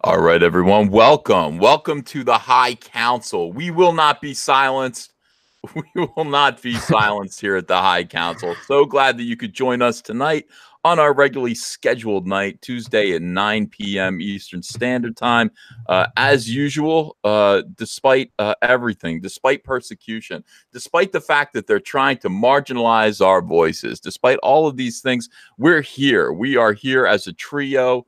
All right, everyone. Welcome. Welcome to the High Council. We will not be silenced. We will not be silenced here at the High Council. So glad that you could join us tonight on our regularly scheduled night, Tuesday at 9 p.m. Eastern Standard Time. As usual, despite everything, despite persecution, despite the fact that they're trying to marginalize our voices, despite all of these things, we're here. We are here as a trio.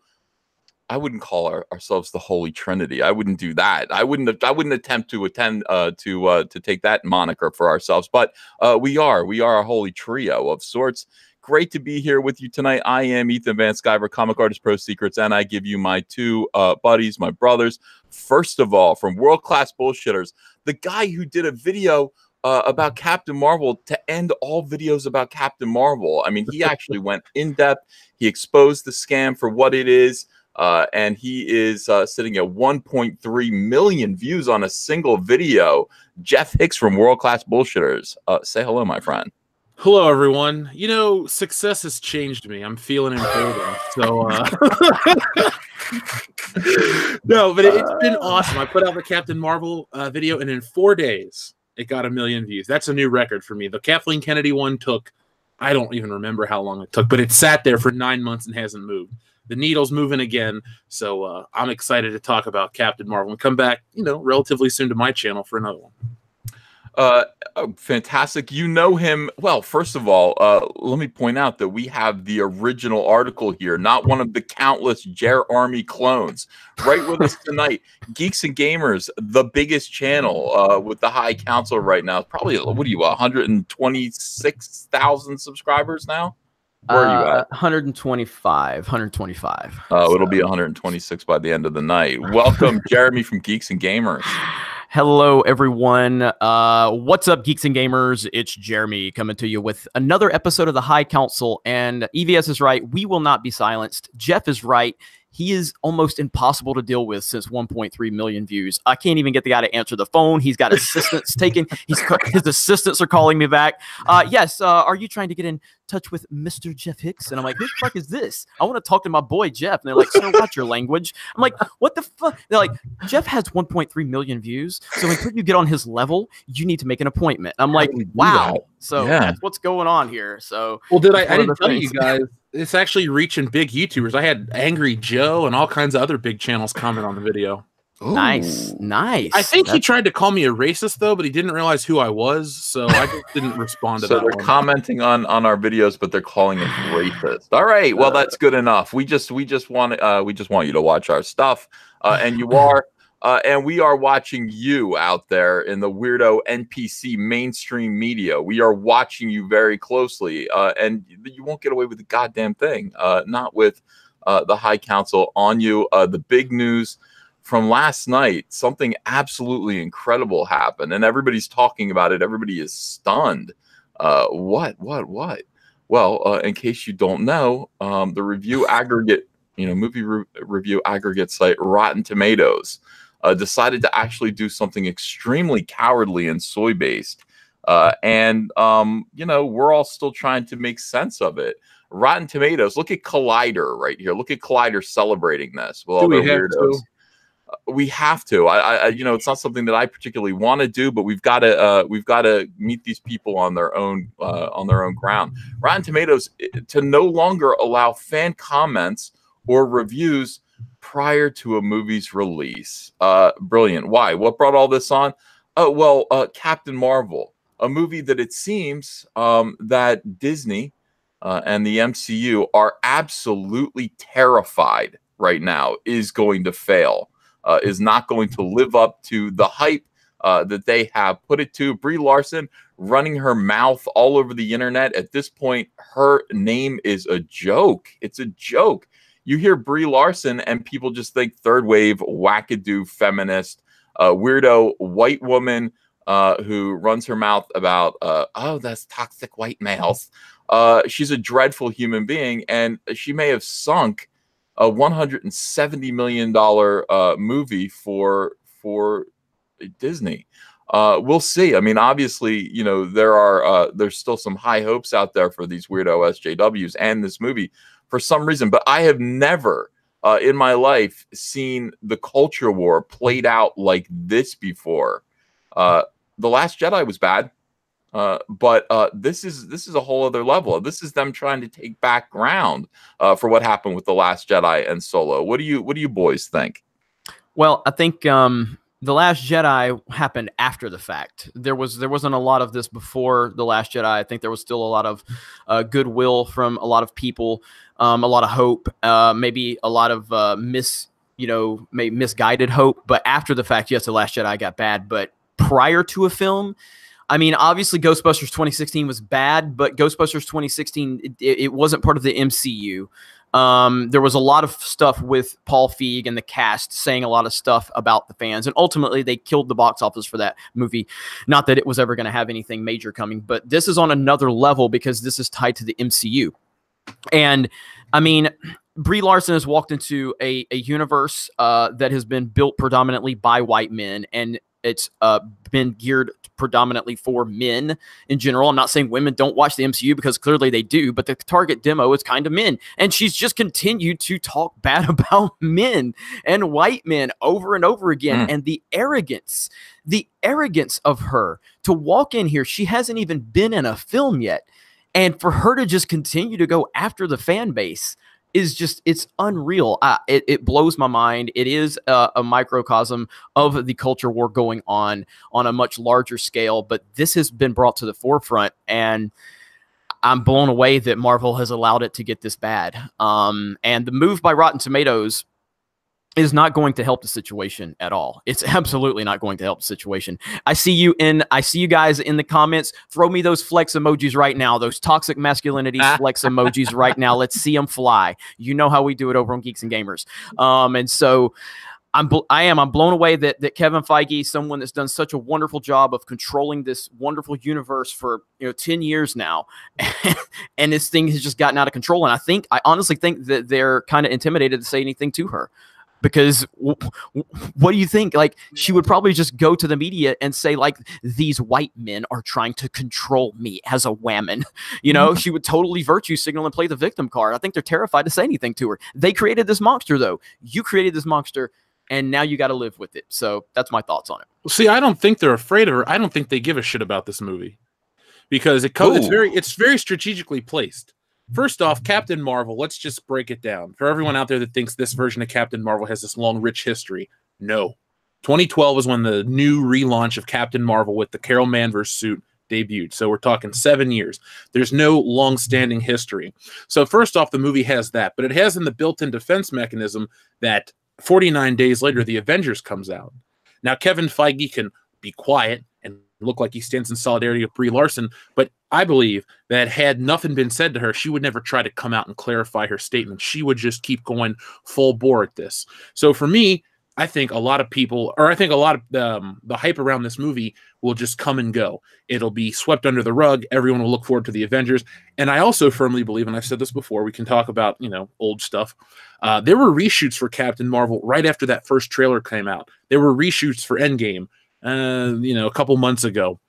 I wouldn't call ourselves the Holy Trinity. I wouldn't do that. I wouldn't attempt to to take that moniker for ourselves. But we are a holy trio of sorts. Great to be here with you tonight. I am Ethan Van Sciver, Comic Artist Pro Secrets, and I give you my two buddies, my brothers. First of all, from World Class Bullshitters, the guy who did a video about Captain Marvel to end all videos about Captain Marvel. I mean, he actually went in depth. He exposed the scam for what it is. And he is sitting at 1.3 million views on a single video. Jeff Hicks from World Class Bullshitters. Say hello, my friend. Hello, everyone. You know, success has changed me. I'm feeling emboldened. So, no, but it's been awesome. I put out the Captain Marvel video, and in 4 days, it got 1 million views. That's a new record for me. The Kathleen Kennedy one took, I don't even remember how long it took, but it sat there for 9 months and hasn't moved. The needle's moving again, so I'm excited to talk about Captain Marvel and come back, relatively soon to my channel for another one. Fantastic. You know him well. First of all, let me point out that we have the original article here, not one of the countless Jer Army clones. Right with us tonight, Geeks and Gamers, the biggest channel with the High Council right now. Probably, what are you, 126,000 subscribers now? Where are you at? 125. It'll be 126 by the end of the night. Welcome, Jeremy from Geeks and Gamers. Hello, everyone. What's up, Geeks and Gamers? It's Jeremy coming to you with another episode of the High Council. And EVS is right. We will not be silenced. Jeff is right. He is almost impossible to deal with since 1.3 million views. I can't even get the guy to answer the phone. He's got assistants taking. His assistants are calling me back. Yes. Are you trying to get in touch with Mr. Jeff Hicks? And I'm like, who the fuck is this? I want to talk to my boy Jeff. And they're like, sir, watch your language. I'm like, what the fuck? They're like, Jeff has 1.3 million views. So until you get on his level, you need to make an appointment. I'm like, wow. So that's what's going on here. So I didn't tell you guys. It's actually reaching big YouTubers. I had Angry Joe and all kinds of other big channels comment on the video. Ooh. Nice. I think he tried to call me a racist though, but he didn't realize who I was, so I just didn't respond to that. So they're commenting on our videos, but they're calling it racist. All right, well that's good enough. We just want you to watch our stuff, and you are. And we are watching you out there in the weirdo NPC mainstream media. We are watching you very closely, and you won't get away with the goddamn thing. Not with the High Council on you. The big news from last night, something absolutely incredible happened, and everybody's talking about it. Everybody is stunned. What? Well, in case you don't know, the review aggregate, movie review aggregate site Rotten Tomatoes decided to actually do something extremely cowardly and soy-based. And we're all still trying to make sense of it. Rotten Tomatoes, look at Collider right here. Look at Collider celebrating this. Well, we have to. We have to. It's not something that I particularly want to do, but we've got to meet these people on their own ground. Rotten Tomatoes to no longer allow fan comments or reviews prior to a movie's release. Brilliant. Why? What brought all this on? Captain Marvel, a movie that it seems that Disney and the MCU are absolutely terrified right now is going to fail, is not going to live up to the hype that they have put it to. Brie Larson running her mouth all over the internet. At this point, her name is a joke. It's a joke. You hear Brie Larson and people just think third wave, wackadoo, feminist, weirdo white woman who runs her mouth about, that's toxic white males. She's a dreadful human being, and she may have sunk a $170 million movie for Disney. We'll see. I mean, obviously, there's still some high hopes out there for these weirdo SJWs and this movie for some reason, but I have never in my life seen the culture war played out like this before. The Last Jedi was bad, but this is a whole other level. This is them trying to take back ground for what happened with The Last Jedi and Solo. What do you boys think? Well, I think The Last Jedi happened after the fact. There wasn't a lot of this before The Last Jedi. I think there was still a lot of goodwill from a lot of people, a lot of hope, maybe a lot of misguided hope. But after the fact, yes, The Last Jedi got bad. But prior to a film, I mean, obviously Ghostbusters 2016 was bad, but Ghostbusters 2016, it wasn't part of the MCU. There was a lot of stuff with Paul Feig and the cast saying a lot of stuff about the fans, and ultimately they killed the box office for that movie. Not that it was ever going to have anything major coming, but this is on another level because this is tied to the MCU. And I mean, Brie Larson has walked into a universe that has been built predominantly by white men, and it's been geared predominantly for men in general. I'm not saying women don't watch the MCU because clearly they do, but the target demo is kind of men. And she's just continued to talk bad about men and white men over and over again. And the arrogance of her to walk in here, she hasn't even been in a film yet. And for her to just continue to go after the fan base is just, it's unreal. It blows my mind. It is a microcosm of the culture war going on a much larger scale, but this has been brought to the forefront, and I'm blown away that Marvel has allowed it to get this bad. And the move by Rotten Tomatoes is not going to help the situation at all. It's absolutely not going to help the situation. I see you guys in the comments. Throw me those flex emojis right now. Those toxic masculinity flex emojis right now. Let's see them fly. You know how we do it over on Geeks and Gamers. And so I'm blown away that Kevin Feige, someone that's done such a wonderful job of controlling this wonderful universe for 10 years now, and this thing has just gotten out of control. And I honestly think that they're kind of intimidated to say anything to her. Because what do you think? Like, she would probably just go to the media and say, like, these white men are trying to control me as a woman. She would totally virtue signal and play the victim card. I think they're terrified to say anything to her. They created this monster, though. You created this monster, and now you got to live with it. So that's my thoughts on it. Well, see, I don't think they're afraid of her. I don't think they give a shit about this movie because it's very strategically placed. First off, Captain Marvel, let's just break it down. For everyone out there that thinks this version of Captain Marvel has this long, rich history, no. 2012 was when the new relaunch of Captain Marvel with the Carol Danvers suit debuted. So we're talking 7 years. There's no long-standing history. So first off, the movie has that, but it has in the built-in defense mechanism that 49 days later, the Avengers comes out. Now, Kevin Feige can be quiet and look like he stands in solidarity with Brie Larson, but I believe that had nothing been said to her, she would never try to come out and clarify her statement. She would just keep going full bore at this. So for me, I think a lot of people, or I think a lot of the hype around this movie will just come and go. It'll be swept under the rug. Everyone will look forward to the Avengers. And I also firmly believe, and I've said this before, we can talk about, old stuff. There were reshoots for Captain Marvel right after that first trailer came out. There were reshoots for Endgame, a couple months ago.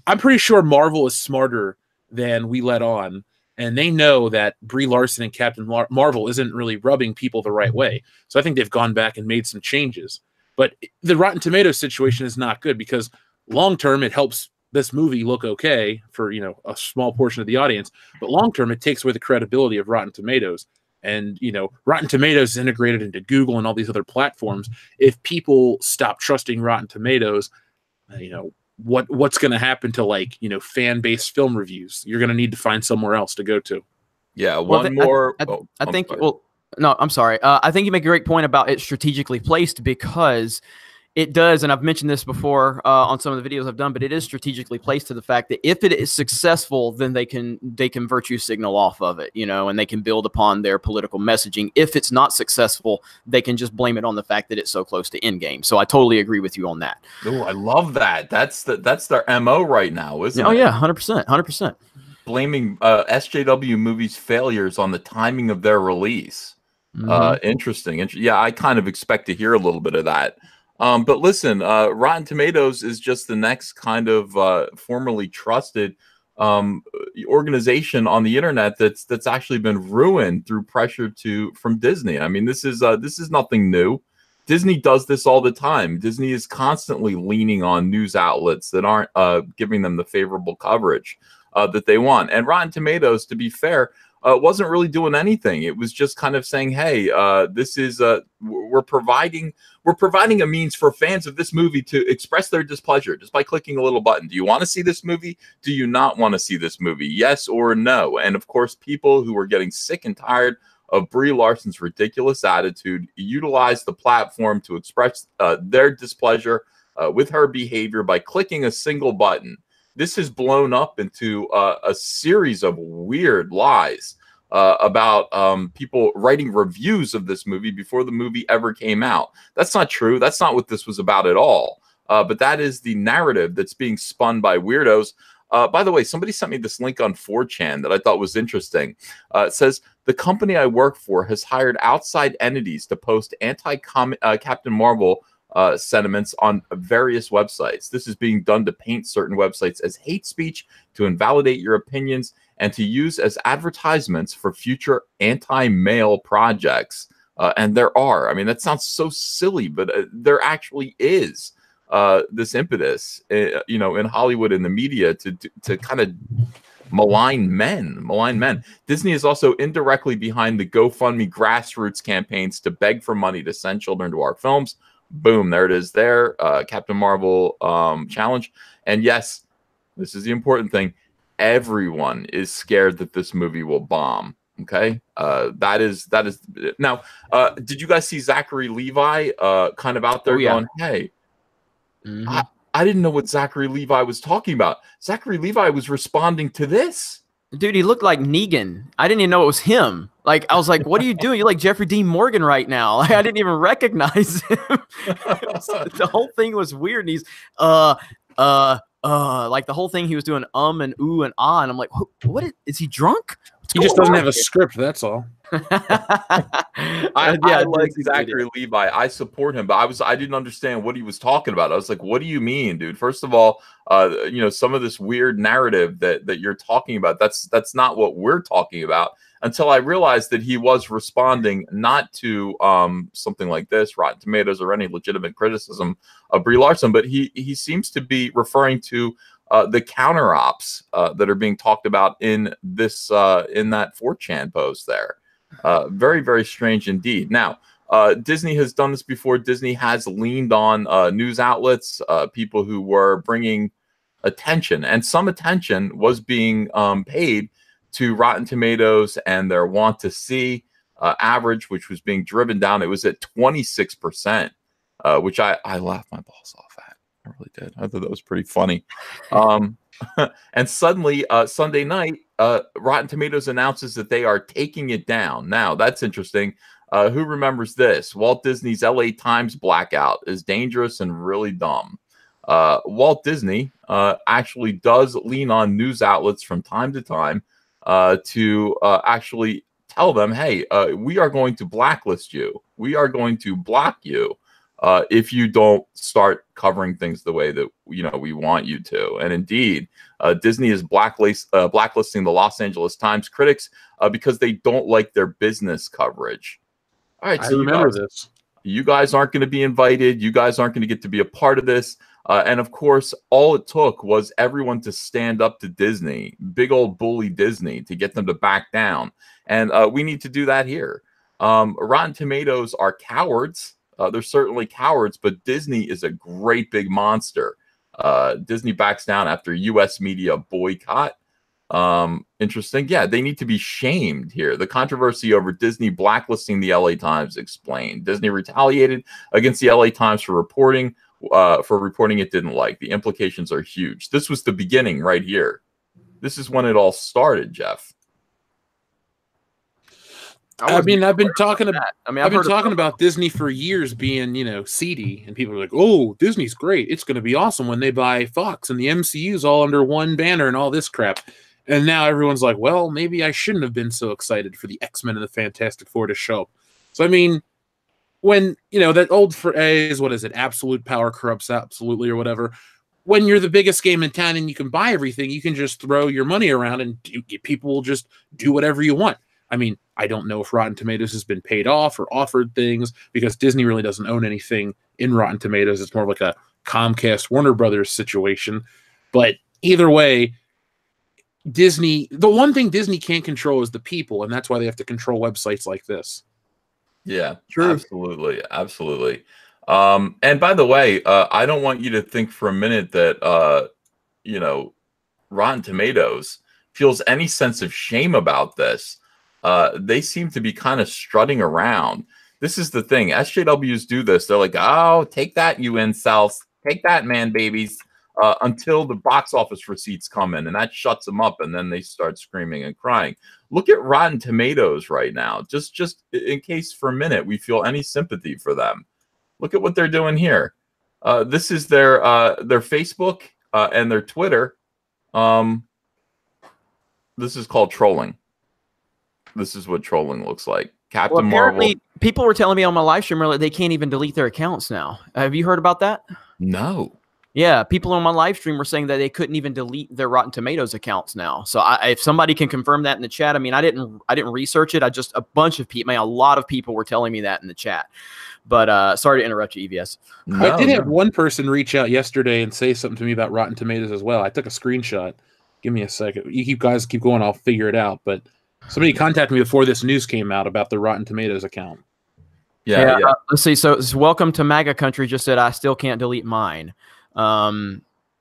I'm pretty sure Marvel is smarter than we let on, and they know that Brie Larson and Captain Marvel isn't really rubbing people the right way. So I think they've gone back and made some changes. But the Rotten Tomatoes situation is not good because long term it helps this movie look okay for a small portion of the audience, but long term it takes away the credibility of Rotten Tomatoes. And Rotten Tomatoes is integrated into Google and all these other platforms. If people stop trusting Rotten Tomatoes, what's going to happen to fan-based film reviews? You're going to need to find somewhere else to go to. Yeah, I think you make a great point about it strategically placed because it does, and I've mentioned this before on some of the videos I've done, but it is strategically placed to the fact that if it is successful, then they can virtue signal off of it, and they can build upon their political messaging. If it's not successful, they can just blame it on the fact that it's so close to Endgame. So I totally agree with you on that. Oh, I love that. That's their MO right now, isn't it? Oh yeah, 100%. Blaming SJW movies' failures on the timing of their release. Interesting. Yeah, I kind of expect to hear a little bit of that. But listen, Rotten Tomatoes is just the next kind of formerly trusted organization on the internet that's actually been ruined through pressure from Disney. I mean, this is nothing new. Disney does this all the time. Disney is constantly leaning on news outlets that aren't giving them the favorable coverage that they want. And Rotten Tomatoes, to be fair, wasn't really doing anything. It was just kind of saying, "Hey, this is we're providing a means for fans of this movie to express their displeasure just by clicking a little button. Do you want to see this movie? Do you not want to see this movie? Yes or no?" And of course, people who were getting sick and tired of Brie Larson's ridiculous attitude utilized the platform to express their displeasure with her behavior by clicking a single button. This has blown up into a series of weird lies about people writing reviews of this movie before the movie ever came out. That's not true. That's not what this was about at all. But that is the narrative that's being spun by weirdos. By the way, somebody sent me this link on 4chan that I thought was interesting. It says, the company I work for has hired outside entities to post anti-Captain Marvel sentiments on various websites. This is being done to paint certain websites as hate speech, to invalidate your opinions, and to use as advertisements for future anti-male projects. And there are. I mean, that sounds so silly, but there actually is this impetus, in Hollywood and the media to kind of malign men. Disney is also indirectly behind the GoFundMe grassroots campaigns to beg for money to send children to our films. Boom, there it is there. Captain Marvel challenge. And yes, this is the important thing. Everyone is scared that this movie will bomb. Okay. That is now, did you guys see Zachary Levi kind of out there going, hey, I didn't know what Zachary Levi was talking about. Zachary Levi was responding to this. Dude, he looked like Negan. I didn't even know it was him. Like, I was like, what are you doing? You're like Jeffrey Dean Morgan right now. Like, I didn't even recognize him. The whole thing was weird. And he's, like the whole thing he was doing and ooh and ah. And I'm like, what is he drunk? He just doesn't have a script, that's all. I like Zachary Levi. I support him, but I didn't understand what he was talking about. I was like, what do you mean, dude? First of all, some of this weird narrative that you're talking about, that's not what we're talking about, until I realized that he was responding not to something like this, Rotten Tomatoes, or any legitimate criticism of Brie Larson, but he seems to be referring to the counter ops that are being talked about in this in that 4chan post there. Very, very strange indeed. Now, Disney has done this before. Disney has leaned on news outlets, people who were bringing attention, and some attention was being paid to Rotten Tomatoes and their want to see average, which was being driven down. It was at 26%, which I laughed my balls off at. I really did. I thought that was pretty funny. And suddenly, Sunday night, Rotten Tomatoes announces that they are taking it down. Now, that's interesting. Who remembers this? Walt Disney's LA Times blackout is dangerous and really dumb. Walt Disney actually does lean on news outlets from time to time to actually tell them, hey, we are going to blacklist you. We are going to block you if you don't start covering things the way that we want you to. And indeed, Disney is blacklisting the Los Angeles Times critics because they don't like their business coverage. All right, so I remember this. You guys aren't going to be invited. You guys aren't going to get to be a part of this. And of course, all it took was everyone to stand up to Disney, big old bully Disney, to get them to back down. And we need to do that here. Rotten Tomatoes are cowards. They're certainly cowards, but Disney is a great big monster. Disney backs down after U.S. media boycott. Interesting. Yeah, they need to be shamed here. The controversy over Disney blacklisting the LA Times explained. Disney retaliated against the LA Times for reporting it didn't like. The implications are huge. This was the beginning right here. This is when it all started, Jeff. I've been talking about. I've been talking about Disney for years being, seedy, and people are like, "Oh, Disney's great. It's going to be awesome when they buy Fox and the MCU's all under one banner and all this crap." And now everyone's like, "Well, maybe I shouldn't have been so excited for the X-Men and the Fantastic Four to show up." So I mean, when that old phrase, what is it? Absolute power corrupts absolutely, or whatever. when you're the biggest game in town and you can buy everything, you can just throw your money around and people will just do whatever you want. I mean, I don't know if Rotten Tomatoes has been paid off or offered things because Disney really doesn't own anything in Rotten Tomatoes. It's more like a Comcast Warner Brothers situation. But either way, Disney, the one thing Disney can't control is the people, and that's why they have to control websites like this. Yeah, true. Absolutely. Absolutely. And by the way, I don't want you to think for a minute that, you know, Rotten Tomatoes feels any sense of shame about this. They seem to be kind of strutting around. This is the thing. SJWs do this. They're like, oh, take that, you incels. Take that, man babies. Until the box office receipts come in, and that shuts them up, and then they start screaming and crying. Look at Rotten Tomatoes right now. Just in case for a minute we feel any sympathy for them. Look at what they're doing here. This is their Facebook and their Twitter. This is called trolling. This is what trolling looks like. Captain Marvel. People were telling me on my live stream earlier they can't even delete their accounts now. Have you heard about that? No. Yeah, people on my live stream were saying that they couldn't even delete their Rotten Tomatoes accounts now. So if somebody can confirm that in the chat, I mean, I didn't research it. A bunch of people, a lot of people were telling me that in the chat. But sorry to interrupt you, EVS. I did have one person reach out yesterday and say something to me about Rotten Tomatoes as well. I took a screenshot. Give me a second. You guys keep going. I'll figure it out. But somebody contacted me before this news came out about the Rotten Tomatoes account. Yeah. Let's see. So welcome to MAGA country. Just said I still can't delete mine.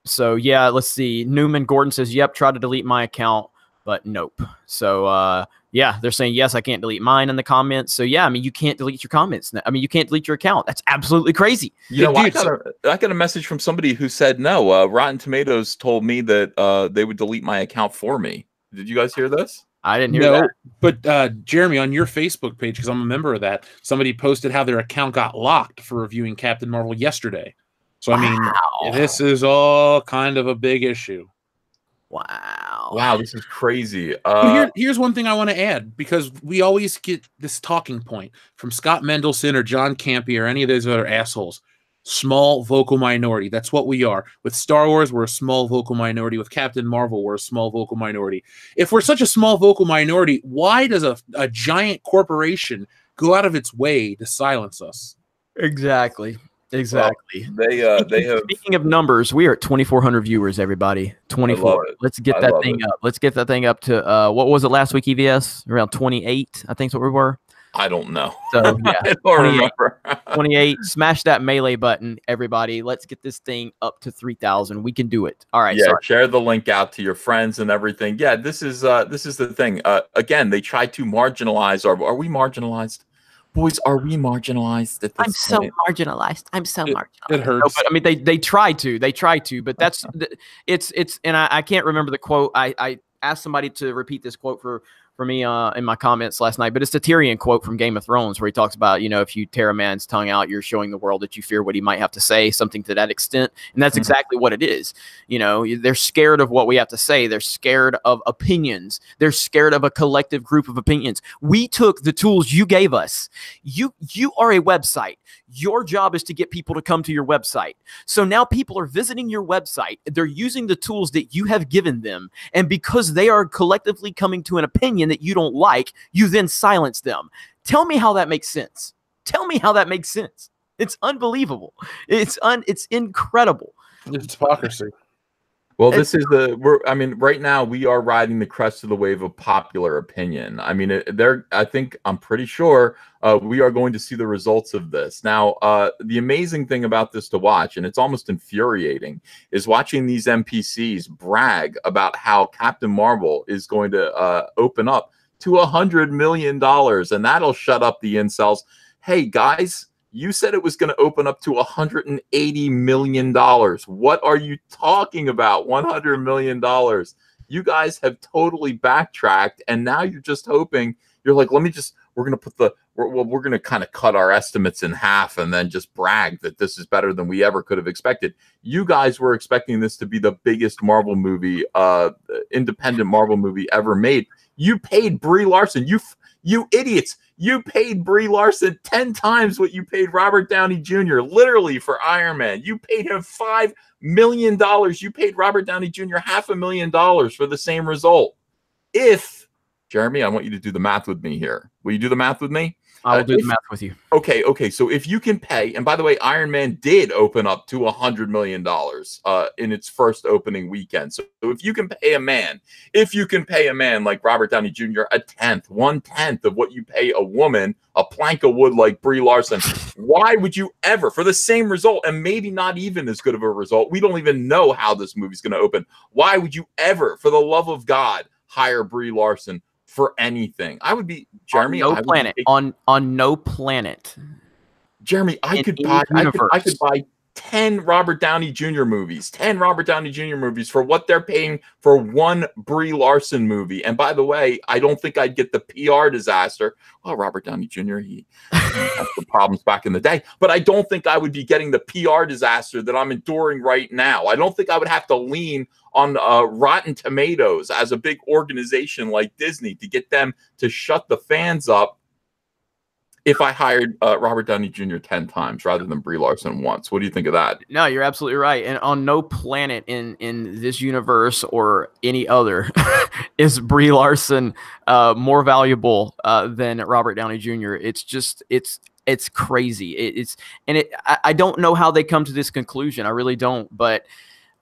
So yeah, let's see. Newman Gordon says, yep, try to delete my account, but nope. So yeah, they're saying, yes, I can't delete mine in the comments. So yeah, I mean, you can't delete your comments. I mean, you can't delete your account. That's absolutely crazy. You know, I got a message from somebody who said, no, Rotten Tomatoes told me that they would delete my account for me. Did you guys hear this? I didn't hear that. But Jeremy, on your Facebook page, because I'm a member of that, somebody posted how their account got locked for reviewing Captain Marvel yesterday. So, I mean, this is all kind of a big issue. Wow, this is crazy. Here's one thing I want to add, because we always get this talking point from Scott Mendelson or John Campy or any of those other assholes. Small vocal minority. That's what we are. With Star Wars, we're a small vocal minority. With Captain Marvel, we're a small vocal minority. If we're such a small vocal minority, why does a giant corporation go out of its way to silence us? Exactly. Exactly. Well, they have. Speaking of numbers, we are at 2,400 viewers. Everybody, 24. Let's get that thing up. Let's get that thing up to what was it last week? EVS around 28. I think is what we were. I don't know. So yeah, I don't remember. 28. Smash that melee button, everybody. Let's get this thing up to 3,000. We can do it. All right. Yeah. Share the link out to your friends and everything. Yeah. This is the thing. Again, they try to marginalize. Are we marginalized? Boys, are we marginalized at this I'm so marginalized. I'm so marginalized. It hurts. No, but I mean, they try to, but that's it's and I can't remember the quote. I asked somebody to repeat this quote for me in my comments last night, but it's the Tyrion quote from Game of Thrones where he talks about, you know, if you tear a man's tongue out, you're showing the world that you fear what he might have to say, something to that extent. And that's exactly what it is. You know, they're scared of what we have to say. They're scared of opinions. They're scared of a collective group of opinions. We took the tools you gave us. You are a website. Your job is to get people to come to your website. So now people are visiting your website. They're using the tools that you have given them. And because they are collectively coming to an opinion that you don't like, you then silence them. Tell me how that makes sense. Tell me how that makes sense. It's unbelievable. It's incredible. It's hypocrisy. Well, this is right now we are riding the crest of the wave of popular opinion. I mean, I'm pretty sure we are going to see the results of this. Now, the amazing thing about this to watch, and it's almost infuriating, is watching these NPCs brag about how Captain Marvel is going to open up to $100 million, and that'll shut up the incels. Hey, guys. You said it was going to open up to $180 million. What are you talking about? $100 million. You guys have totally backtracked, and now you're just hoping. You're like, we're going to kind of cut our estimates in half and then just brag that this is better than we ever could have expected. You guys were expecting this to be the biggest Marvel movie, independent Marvel movie ever made. You paid Brie Larson. You idiots. You paid Brie Larson 10 times what you paid Robert Downey Jr. literally for Iron Man. You paid him $5 million. You paid Robert Downey Jr. $500,000 for the same result. Jeremy, I want you to do the math with me here. Will you do the math with me? I will do the math with you. Okay. So if you can pay, and by the way, Iron Man did open up to $100 million in its first opening weekend. So if you can pay a man like Robert Downey Jr. one tenth of what you pay a woman, a plank of wood like Brie Larson, why would you ever, for the same result, and maybe not even as good of a result, we don't even know how this movie's going to open. Why would you ever, for the love of God, hire Brie Larson for anything? I would be Jeremy. On no planet. Jeremy, I could buy 10 Robert Downey Jr. movies, 10 Robert Downey Jr. movies for what they're paying for one Brie Larson movie. And by the way, I don't think I'd get the PR disaster. Well, Robert Downey Jr., he had some problems back in the day, but I don't think I would be getting the PR disaster that I'm enduring right now. I don't think I would have to lean on Rotten Tomatoes as a big organization like Disney to get them to shut the fans up if I hired Robert Downey Jr. 10 times rather than Brie Larson once. What do you think of that? No, you're absolutely right. And on no planet in this universe or any other is Brie Larson more valuable than Robert Downey Jr. It's just it's crazy. I don't know how they come to this conclusion. I really don't, but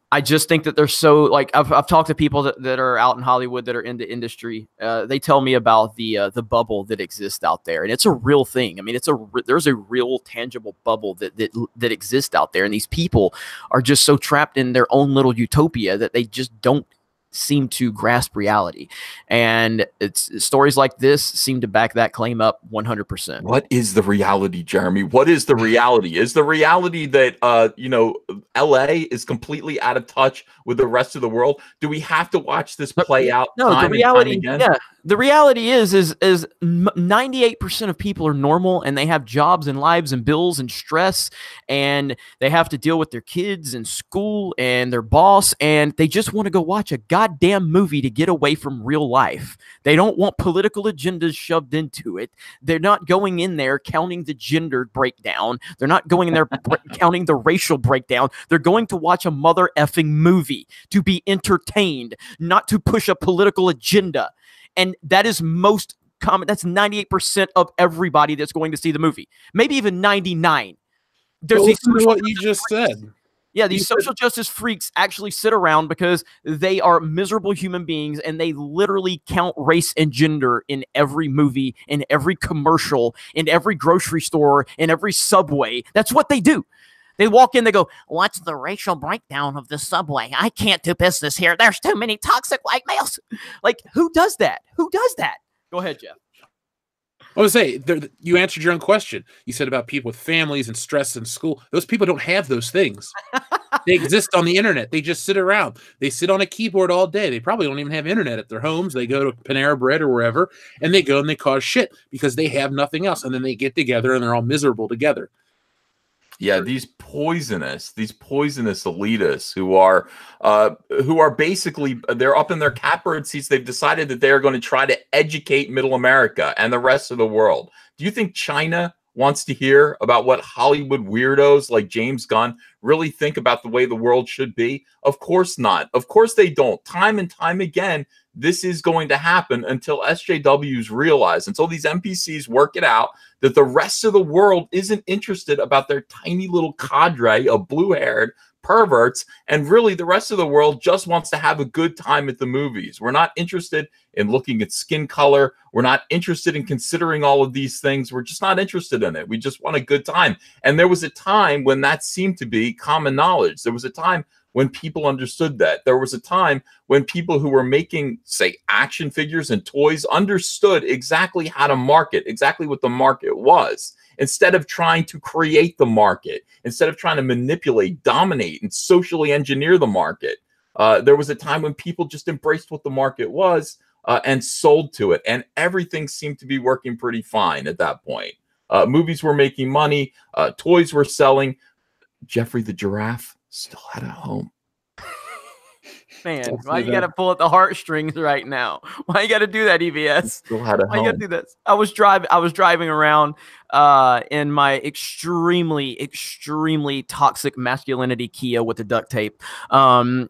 I just think that they're so, like, I've talked to people that are out in Hollywood that are in the industry. They tell me about the bubble that exists out there, and it's a real thing. I mean, there's a real tangible bubble that exists out there, and these people are just so trapped in their own little utopia that they just don't seem to grasp reality. And it's stories like this seem to back that claim up 100%. What is the reality, Jeremy? What is the reality? Is the reality that LA is completely out of touch with the rest of the world? Do we have to watch this play out? No, the reality, the reality is 98% of people are normal, and they have jobs and lives and bills and stress, and they have to deal with their kids and school and their boss, and they just want to go watch a goddamn movie to get away from real life. They don't want political agendas shoved into it. They're not going in there counting the gender breakdown. They're not going in there counting the racial breakdown. They're going to watch a mother effing movie to be entertained, not to push a political agenda. And that is most common. That's 98% of everybody that's going to see the movie. Maybe even 99. There's what you just said. Yeah, these social justice freaks actually sit around because they are miserable human beings, and they literally count race and gender in every movie, in every commercial, in every grocery store, in every subway. That's what they do. They walk in, they go, "What's the racial breakdown of the subway? I can't do business here. There's too many toxic white males." Like, who does that? Who does that? Go ahead, Jeff. I would say, you answered your own question. You said about people with families and stress in school. Those people don't have those things. They exist on the internet. They just sit around. They sit on a keyboard all day. They probably don't even have internet at their homes. They go to Panera Bread or wherever, and they go and they cause shit because they have nothing else. And then they get together and they're all miserable together. Yeah, these poisonous elitists who are basically, they're up in their catbird seats. They've decided that they are going to try to educate middle America and the rest of the world. Do you think China wants to hear about what Hollywood weirdos like James Gunn really think about the way the world should be? Of course not. Of course they don't. Time and time again, this is going to happen until SJWs realize, until these NPCs work it out, that the rest of the world isn't interested about their tiny little cadre of blue-haired perverts, and really the rest of the world just wants to have a good time at the movies. We're not interested in looking at skin color. We're not interested in considering all of these things. We're just not interested in it. We just want a good time. And there was a time when that seemed to be common knowledge. There was a time when people understood that. There was a time when people who were making, say, action figures and toys understood exactly how to market, exactly what the market was. Instead of trying to create the market, instead of trying to manipulate, dominate, and socially engineer the market, there was a time when people just embraced what the market was and sold to it. And everything seemed to be working pretty fine at that point. Movies were making money. Toys were selling. Jeffrey the giraffe still had a home. Man, why you gotta pull at the heartstrings right now? Why you gotta do that, EVS? Still had a Why you gotta home. do this? I was driving around in my extremely toxic masculinity Kia with the duct tape. I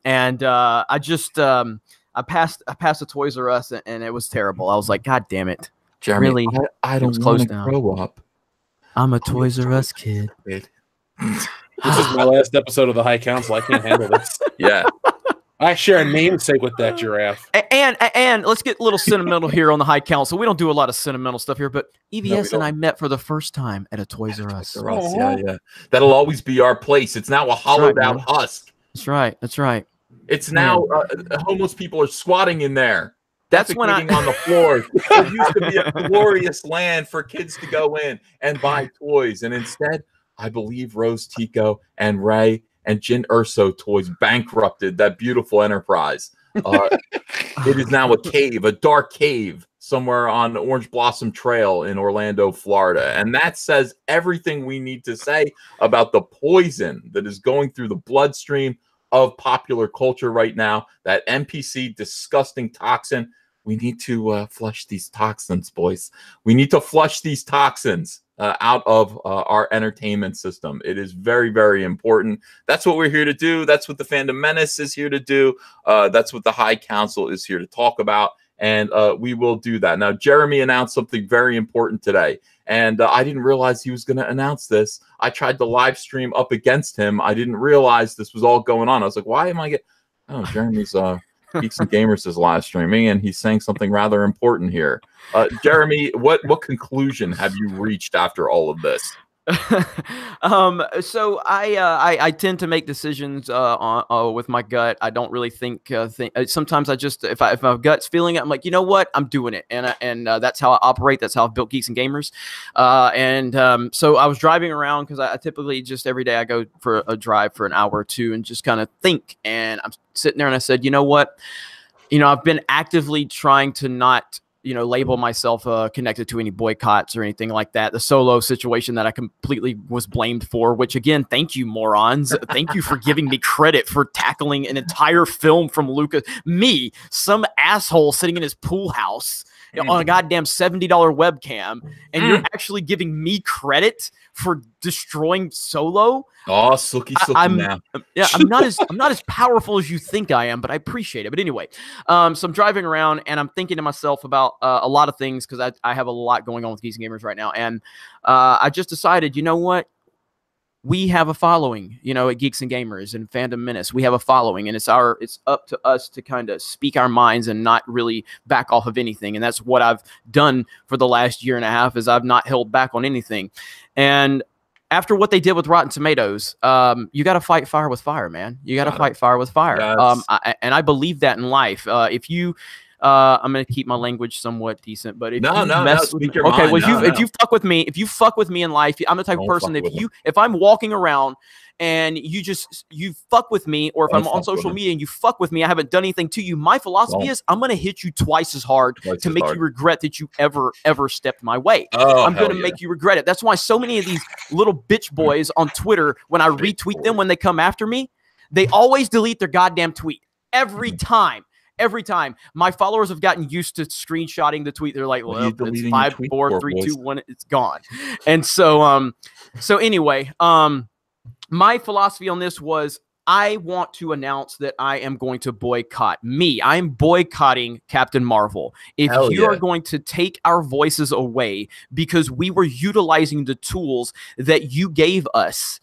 passed a Toys R Us and it was terrible. I was like, God damn it. Jeremy, Really? I It was don't closed want to down. grow up. I'm a Toys R Us kid. This is my last episode of the High Council. I can't handle this. Yeah. I share a namesake with that giraffe. And let's get a little sentimental here on the High Council. We don't do a lot of sentimental stuff here, but EVS and I met for the first time at a Toys R Us. Yeah. That'll always be our place. It's now a hollowed out husk. That's right. That's right. It's now homeless people are squatting in there. That's when defecating on the floor. It used to be a glorious land for kids to go in and buy toys. And instead, I believe Rose Tico and Ray and Jin Urso Toys bankrupted that beautiful enterprise. It is now a cave, a dark cave somewhere on Orange Blossom Trail in Orlando, Florida. And that says everything we need to say about the poison that is going through the bloodstream of popular culture right now, that NPC disgusting toxin. We need to flush these toxins, boys. We need to flush these toxins out of our entertainment system. It is very, very important. That's what we're here to do. That's what the Fandom Menace is here to do. That's what the High Council is here to talk about. And we will do that. Now, Jeremy announced something very important today. And I didn't realize he was going to announce this. I tried to live stream up against him. I didn't realize this was all going on. I was like, why am I getting... Oh, Jeremy's Geeks and Gamers is live streaming, and he's saying something rather important here. Jeremy, what conclusion have you reached after all of this? So I tend to make decisions with my gut. I don't really think sometimes I just if my gut's feeling it, I'm like, you know what, I'm doing it, and that's how I operate. That's how I've built Geeks and Gamers. So I was driving around because I typically just every day I go for a drive for an hour or two and just kind of think. And I'm sitting there and I said, you know what, I've been actively trying to not label myself connected to any boycotts or anything like that. The Solo situation that I completely was blamed for, which again, thank you, morons. Thank you for giving me credit for tackling an entire film from Lucas. Me, some asshole sitting in his pool house on a goddamn $70 webcam, and you're actually giving me credit for destroying Solo. Oh, Sookie now. Yeah, I'm not as powerful as you think I am, but I appreciate it. But anyway, so I'm driving around and I'm thinking to myself about a lot of things because I have a lot going on with Geeks and Gamers right now, and I just decided, you know what? We have a following, at Geeks and Gamers and Fandom Menace. We have a following, and it's up to us to kind of speak our minds and not really back off of anything. And that's what I've done for the last year and a half, is I've not held back on anything. And after what they did with Rotten Tomatoes, you got to fight fire with fire, man. You got to fight fire with fire. Yes. I believe that in life. If you I'm gonna keep my language somewhat decent, but if if you fuck with me in life, I'm the type of person that if I'm walking around and you fuck with me, or if I'm on social media and you fuck with me, I haven't done anything to you. My philosophy is I'm gonna hit you twice as hard to make you regret that you ever stepped my way. I'm gonna make you regret it. That's why so many of these little bitch boys on Twitter, when I retweet them when they come after me, they always delete their goddamn tweet every time. Every time. My followers have gotten used to screenshotting the tweet. They're like, well, it's 5, 4, 3, 2, 1, it's gone. And so anyway, my philosophy on this was, I want to announce that I am going to boycott me. I'm boycotting Captain Marvel. If you are going to take our voices away because we were utilizing the tools that you gave us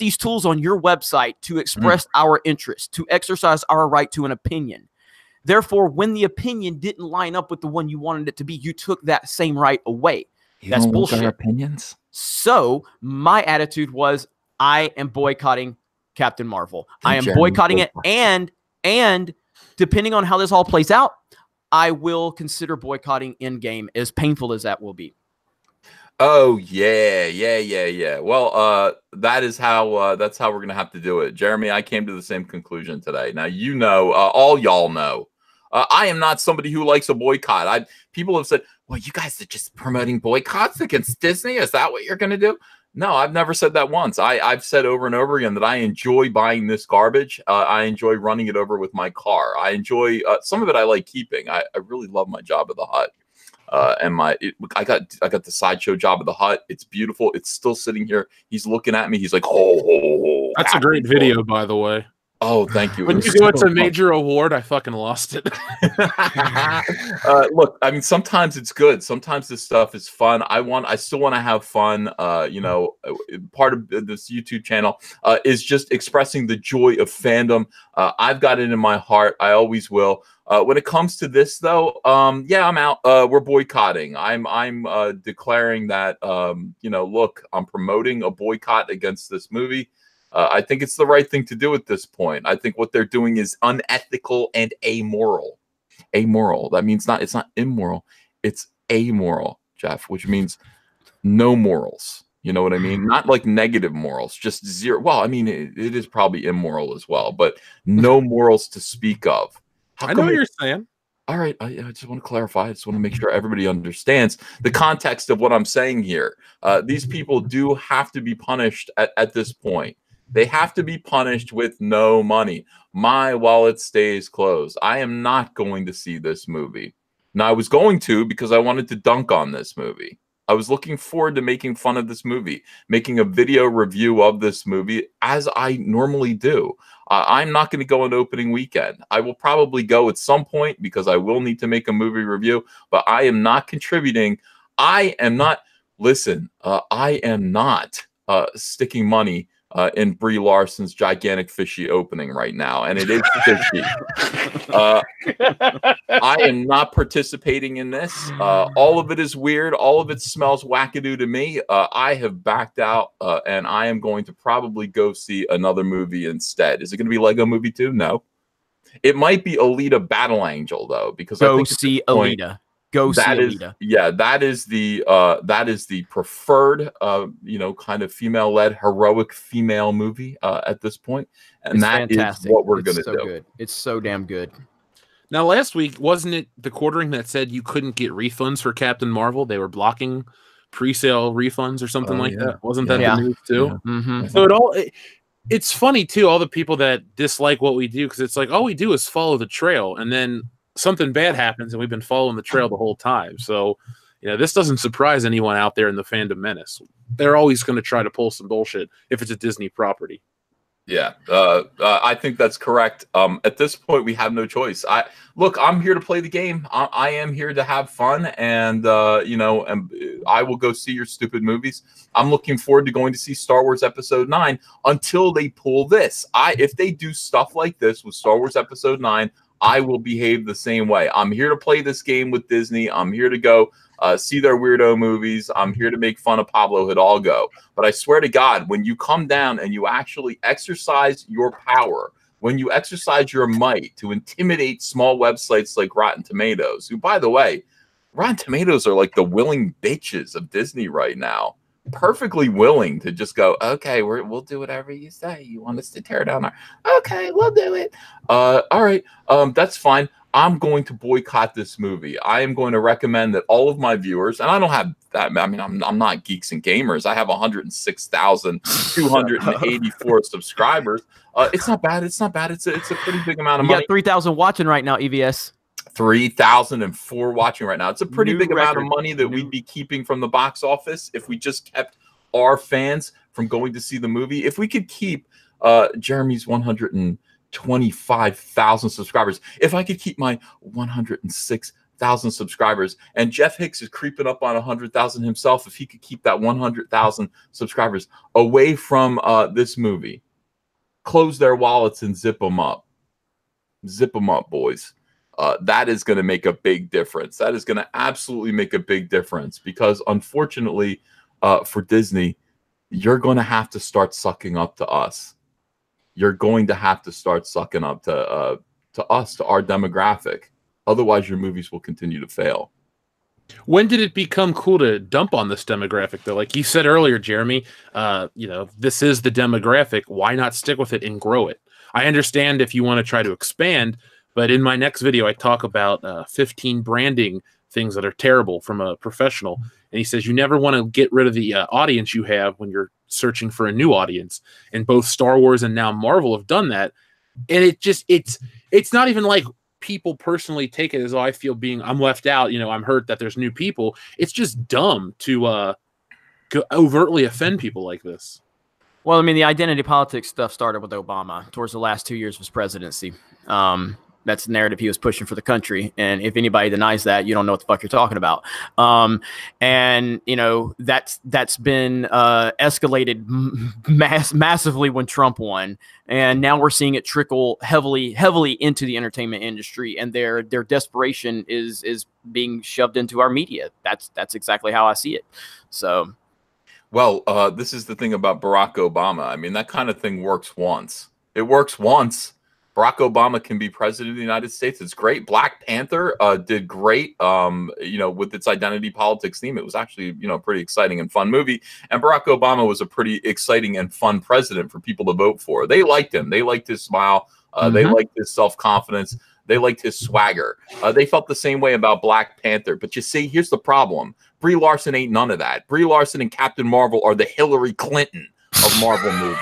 these tools on your website to express our interest, to exercise our right to an opinion. Therefore, when the opinion didn't line up with the one you wanted it to be, you took that same right away. That's bullshit. Opinions. So my attitude was, I am boycotting Captain Marvel. I am boycotting it, and depending on how this all plays out, I will consider boycotting Endgame, as painful as that will be. Oh yeah. Well, that's how we're gonna have to do it. Jeremy, I came to the same conclusion today. Now all y'all know, I am not somebody who likes a boycott. People have said, "Well, you guys are just promoting boycotts against Disney. Is that what you're gonna do?" No, I've never said that once. I've said over and over again that I enjoy buying this garbage. I enjoy running it over with my car. I enjoy some of it. I like keeping. I really love my Job of the Hut. And I got the Sideshow Job of the Hut. It's beautiful. It's still sitting here. He's looking at me. He's like, oh. That's a great video, by the way. Oh, thank you. When you go to a major award, I fucking lost it. Look, I mean, sometimes it's good. Sometimes this stuff is fun. I still want to have fun. You know, part of this YouTube channel is just expressing the joy of fandom. I've got it in my heart. I always will. When it comes to this, though, yeah, I'm out. We're boycotting. I'm declaring that, you know, look, I'm promoting a boycott against this movie. I think it's the right thing to do at this point. I think what they're doing is unethical and amoral. Amoral. That means it's not immoral. It's amoral, Jeff, which means no morals. You know what I mean? Not like negative morals, just zero. Well, I mean, it is probably immoral as well, but no morals to speak of. I know what you're saying. All right, I just want to clarify. I just want to make sure everybody understands the context of what I'm saying here. These people do have to be punished at this point. They have to be punished with no money. My wallet stays closed. I am not going to see this movie. Now, I was going to because I wanted to dunk on this movie. I was looking forward to making fun of this movie, making a video review of this movie, as I normally do. I'm not going to go on opening weekend. I will probably go at some point because I will need to make a movie review, but I am not contributing. I am not, listen, I am not sticking money in Brie Larson's gigantic fishy opening right now, and it is fishy. I am not participating in this. All of it is weird. All of it smells wackadoo to me. I have backed out, and I am going to probably go see another movie instead. Is it going to be Lego Movie 2? No. It might be Alita Battle Angel, though, because I think see Alita. Go see Alita. Yeah, that is the preferred you know, kind of female-led heroic female movie at this point, and it's that fantastic. is what we're going to do. Good. It's so damn good. Now, last week, wasn't it the quartering that said you couldn't get refunds for Captain Marvel? They were blocking pre-sale refunds or something like that. Wasn't that the news too? Yeah. Mm-hmm. So it's funny too. All the people that dislike what we do, because it's like all we do is follow the trail, and then something bad happens and we've been following the trail the whole time. So, you know, this doesn't surprise anyone out there in the fandom menace. They're always going to try to pull some bullshit if it's a Disney property. Yeah, I think that's correct. At this point, we have no choice. Look, I'm here to play the game. I am here to have fun, and you know, and I will go see your stupid movies. I'm looking forward to going to see Star Wars Episode 9 until they pull this. If they do stuff like this with Star Wars Episode 9, I will behave the same way. I'm here to play this game with Disney. I'm here to go see their weirdo movies. I'm here to make fun of Pablo Hidalgo. But I swear to God, when you come down and you actually exercise your power, when you exercise your might to intimidate small websites like Rotten Tomatoes, who, by the way, Rotten Tomatoes are like the willing bitches of Disney right now. Perfectly willing to just go, okay, we'll do whatever you say. You want us to tear down our, okay, we'll do it. All right, that's fine. I'm going to boycott this movie. I am going to recommend that all of my viewers, and I don't have that, I mean, I'm not Geeks and Gamers. I have 106,284 subscribers. It's not bad. It's not bad. It's a pretty big amount of money. You got 3,000 watching right now, EVS. 3,004 watching right now. It's a pretty big amount of money that New. we'd be keeping from the box office if we just kept our fans from going to see the movie. If we could keep Jeremy's 125,000 subscribers, if I could keep my 106,000 subscribers, and Jeff Hicks is creeping up on 100,000 himself, if he could keep that 100,000 subscribers away from this movie, close their wallets and zip them up. Zip them up, boys. That is going to make a big difference. That is going to absolutely make a big difference, because unfortunately for Disney, you're going to have to start sucking up to us. You're going to have to start sucking up to us, to our demographic. Otherwise, your movies will continue to fail. When did it become cool to dump on this demographic, though? Like you said earlier, Jeremy, you know, this is the demographic. Why not stick with it and grow it? I understand if you want to try to expand, but in my next video, I talk about 15 branding things that are terrible from a professional. And he says you never want to get rid of the audience you have when you're searching for a new audience. And both Star Wars and now Marvel have done that. And it's not even like people personally take it as, oh, I feel I'm left out. I'm hurt that there's new people. It's just dumb to overtly offend people like this. Well, I mean, the identity politics stuff started with Obama towards the last 2 years of his presidency. That's the narrative he was pushing for the country. And if anybody denies that, you don't know what the fuck you're talking about. And that's been escalated massively when Trump won. And now we're seeing it trickle heavily into the entertainment industry, and their desperation is being shoved into our media. That's exactly how I see it. So, well, this is the thing about Barack Obama. I mean, that kind of thing works once. It works once. Barack Obama can be president of the United States. It's great. Black Panther did great, with its identity politics theme. It was actually, a pretty exciting and fun movie. And Barack Obama was a pretty exciting and fun president for people to vote for. They liked him. They liked his smile. They liked his self-confidence. They liked his swagger. They felt the same way about Black Panther. But you see, here's the problem. Brie Larson ain't none of that. Brie Larson and Captain Marvel are the Hillary Clinton of Marvel movies.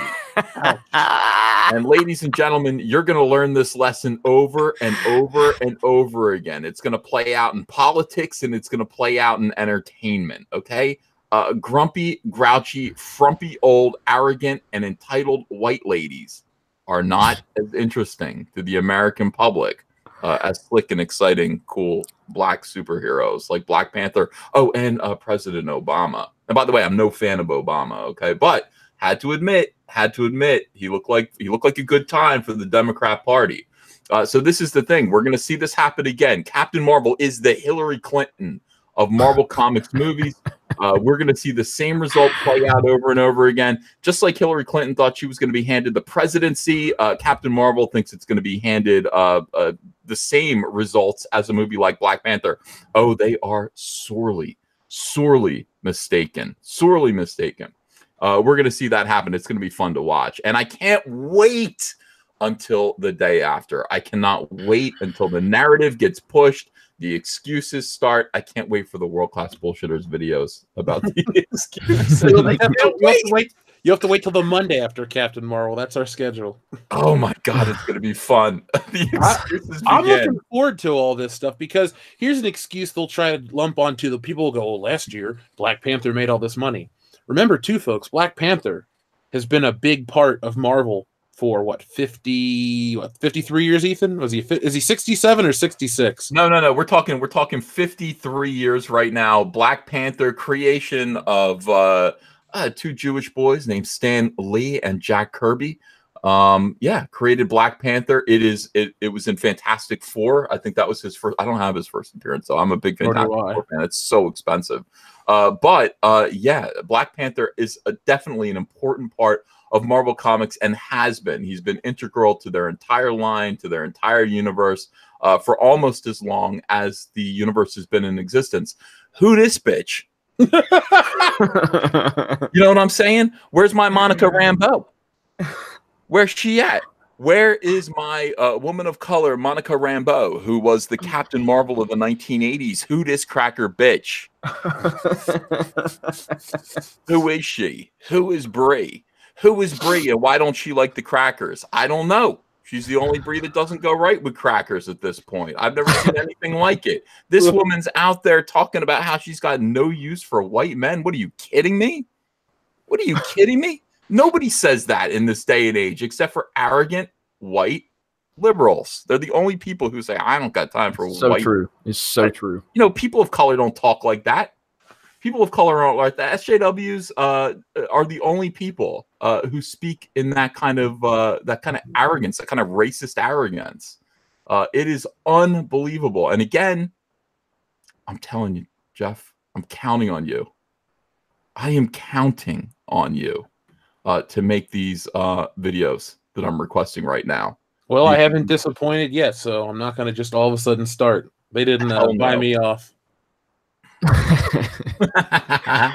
And ladies and gentlemen, you're going to learn this lesson over and over and over again. It's going to play out in politics, and it's going to play out in entertainment, okay? Grumpy, grouchy, frumpy, old, arrogant, and entitled white ladies are not as interesting to the American public as slick and exciting, cool black superheroes like Black Panther. Oh, and President Obama. And by the way, I'm no fan of Obama, okay? But had to admit, he looked like a good time for the Democrat Party. So this is the thing. We're going to see this happen again. Captain Marvel is the Hillary Clinton of Marvel Comics movies. We're going to see the same result play out over and over again. Just like Hillary Clinton thought she was going to be handed the presidency, Captain Marvel thinks it's going to be handed the same results as a movie like Black Panther. Oh, they are sorely mistaken. Sorely mistaken. We're going to see that happen. It's going to be fun to watch. And I can't wait until the day after. I cannot wait until the narrative gets pushed, the excuses start. I can't wait for the world-class bullshitters videos about the excuses. You have to wait till the Monday after Captain Marvel. That's our schedule. Oh my God, it's going to be fun. I'm looking forward to all this stuff, because here's an excuse they'll try to lump onto the people who go, oh, last year Black Panther made all this money. Remember, too, folks, Black Panther has been a big part of Marvel for 53 years, Ethan? Is he 67 or 66? No. We're talking 53 years right now. Black Panther, creation of two Jewish boys named Stan Lee and Jack Kirby. Created Black Panther. It was in Fantastic Four. I think that was his first. I don't have his first appearance, so I'm a big Fantastic Four fan. It's so expensive. Black Panther is definitely an important part of Marvel Comics and has been. He's been integral to their entire line, to their entire universe, for almost as long as the universe has been in existence. Who this bitch? You know what I'm saying? Where's my Monica Rambeau? Where's she at? Where is my woman of color, Monica Rambeau, who was the Captain Marvel of the 1980s? Who this cracker bitch? Who is she? Who is Brie? Who is Brie, and why don't she like the crackers? I don't know. She's the only Brie that doesn't go right with crackers at this point. I've never seen anything like it. This woman's out there talking about how she's got no use for white men. What are you kidding me? What are you kidding me? Nobody says that in this day and age except for arrogant white liberals. They're the only people who say, I don't got time for white. So true. It's so true. You know, people of color don't talk like that. People of color aren't like that. SJWs are the only people who speak in that kind of arrogance, that kind of racist arrogance. It is unbelievable. And again, I'm telling you, Jeff, I'm counting on you. I am counting on you to make these videos that I'm requesting right now. Well, I haven't disappointed yet, so I'm not going to just all of a sudden start. They didn't buy me off.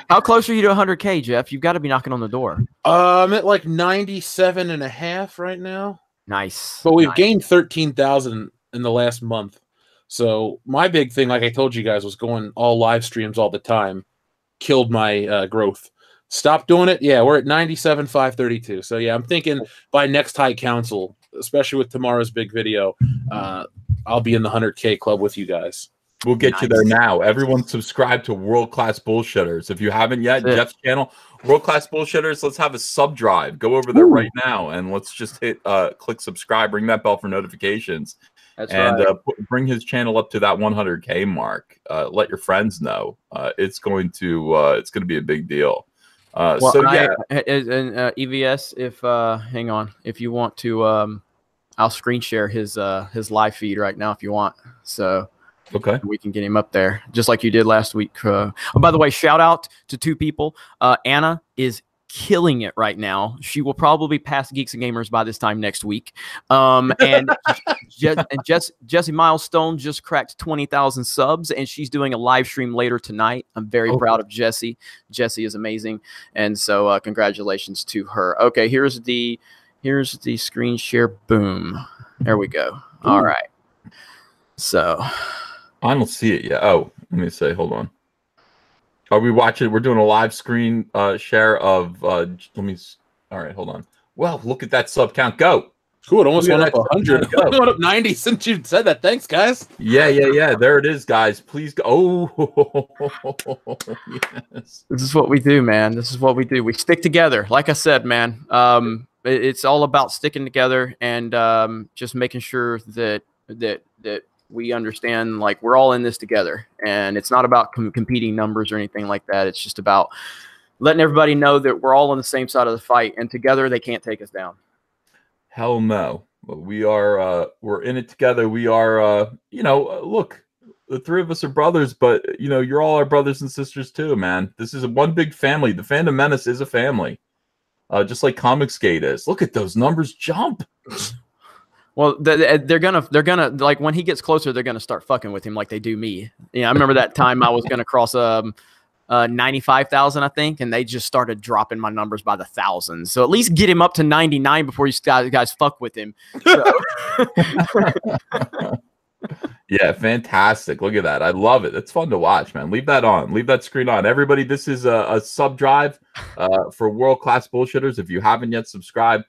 How close are you to 100K, Jeff? You've got to be knocking on the door. I'm at like 97.5 right now. Nice. But we've gained 13,000 in the last month. So my big thing, like I told you guys, was going all live streams all the time. Killed my growth. Stop doing it. Yeah, we're at 97,532. So yeah, I'm thinking by next High Council, especially with tomorrow's big video, I'll be in the 100K club with you guys. We'll get you there now. Everyone subscribe to World Class Bullshitters. If you haven't yet, Jeff's channel, World Class Bullshitters, let's have a sub drive. Go over there right now and let's just hit click subscribe, ring that bell for notifications. That's and right. Bring his channel up to that 100K mark. Let your friends know. It's going to be a big deal. Well, so yeah, EVS, if hang on, if you want to, I'll screen share his live feed right now if you want. So okay, we can get him up there just like you did last week. Oh, by the way, shout out to 2 people. Anna is killing it right now. She will probably pass Geeks and Gamers by this time next week. And Jesse Milestone just cracked 20,000 subs, and she's doing a live stream later tonight. I'm very proud of Jesse. Jesse is amazing, and so congratulations to her. Okay, here's the screen share. Boom. There we go. All right. So I don't see it yet. Oh, let me say. Hold on. Are we watching? We're doing a live screen share of. All right, hold on. Well, look at that sub count go. Cool. It almost went up 100. It went up 90 since you said that. Thanks, guys. Yeah. There it is, guys. Please go. Oh, yes. This is what we do, man. This is what we do. We stick together. Like I said, man. It's all about sticking together and just making sure that we understand, like, we're all in this together, and it's not about competing numbers or anything like that. It's just about letting everybody know that we're all on the same side of the fight, and together they can't take us down. Hell no. We are we're in it together. We are look, the 3 of us are brothers, but you're all our brothers and sisters too, man. This is one big family. The Fandom Menace is a family. Just like Comicsgate is. Look at those numbers jump. Well, they're gonna like, when he gets closer, they're gonna start fucking with him like they do me. I remember that time I was gonna cross 95,000, I think, and they just started dropping my numbers by the thousands. So at least get him up to 99 before you guys fuck with him. So. Yeah, fantastic. Look at that. I love it. It's fun to watch, man. Leave that on. Leave that screen on. Everybody, this is a sub drive for World Class Bullshitters. If you haven't yet subscribed,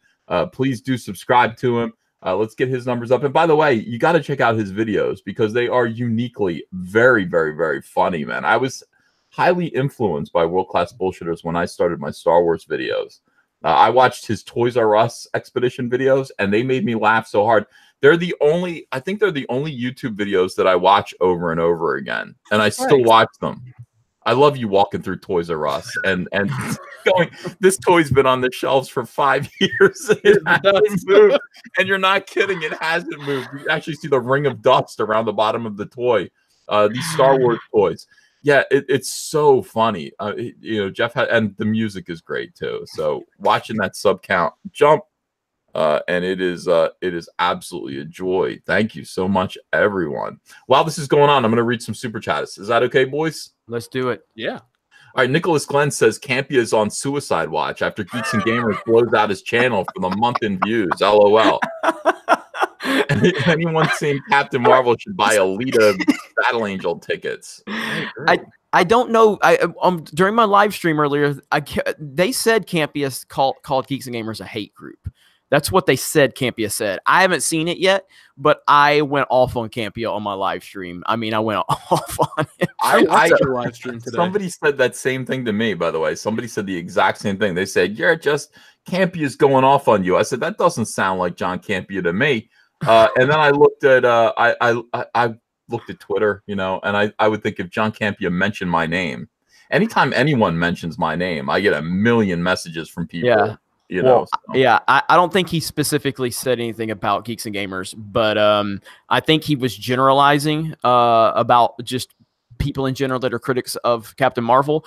please do subscribe to him. Let's get his numbers up. And by the way, you got to check out his videos because they are uniquely very, very, very funny, man. I was highly influenced by World Class Bullshitters when I started my Star Wars videos. I watched his Toys R Us expedition videos, and they made me laugh so hard. I think they're the only YouTube videos that I watch over and over again, and I still watch them. I love you walking through Toys R Us and going, this toy's been on the shelves for 5 years. It hasn't moved. And you're not kidding. It hasn't moved. You actually see the ring of dust around the bottom of the toy. These Star Wars toys. Yeah, it's so funny. Jeff and the music is great too. So watching that sub count jump, and it is absolutely a joy. Thank you so much, everyone. While this is going on, I'm going to read some super chats. Is that okay, boys? Let's do it. Yeah. All right, Nicholas Glenn says Campia is on suicide watch after Geeks and Gamers blows out his channel for the month in views. LOL. Anyone seen Captain Marvel should buy Alita Battle Angel tickets. I don't know. During my live stream earlier, they said Campia called Geeks and Gamers a hate group. That's what they said Campia said. I haven't seen it yet, but I went off on Campia on my live stream. I mean, I went off on it. I live stream today. Somebody said that same thing to me, by the way. Somebody said the exact same thing. They said, you're just, Campia's going off on you. I said, that doesn't sound like John Campia to me. And then I looked at I looked at Twitter, and I would think if John Campia mentioned my name, anytime anyone mentions my name, I get a million messages from people. Yeah. So. Yeah, I don't think he specifically said anything about Geeks and Gamers, but I think he was generalizing about just people in general that are critics of Captain Marvel.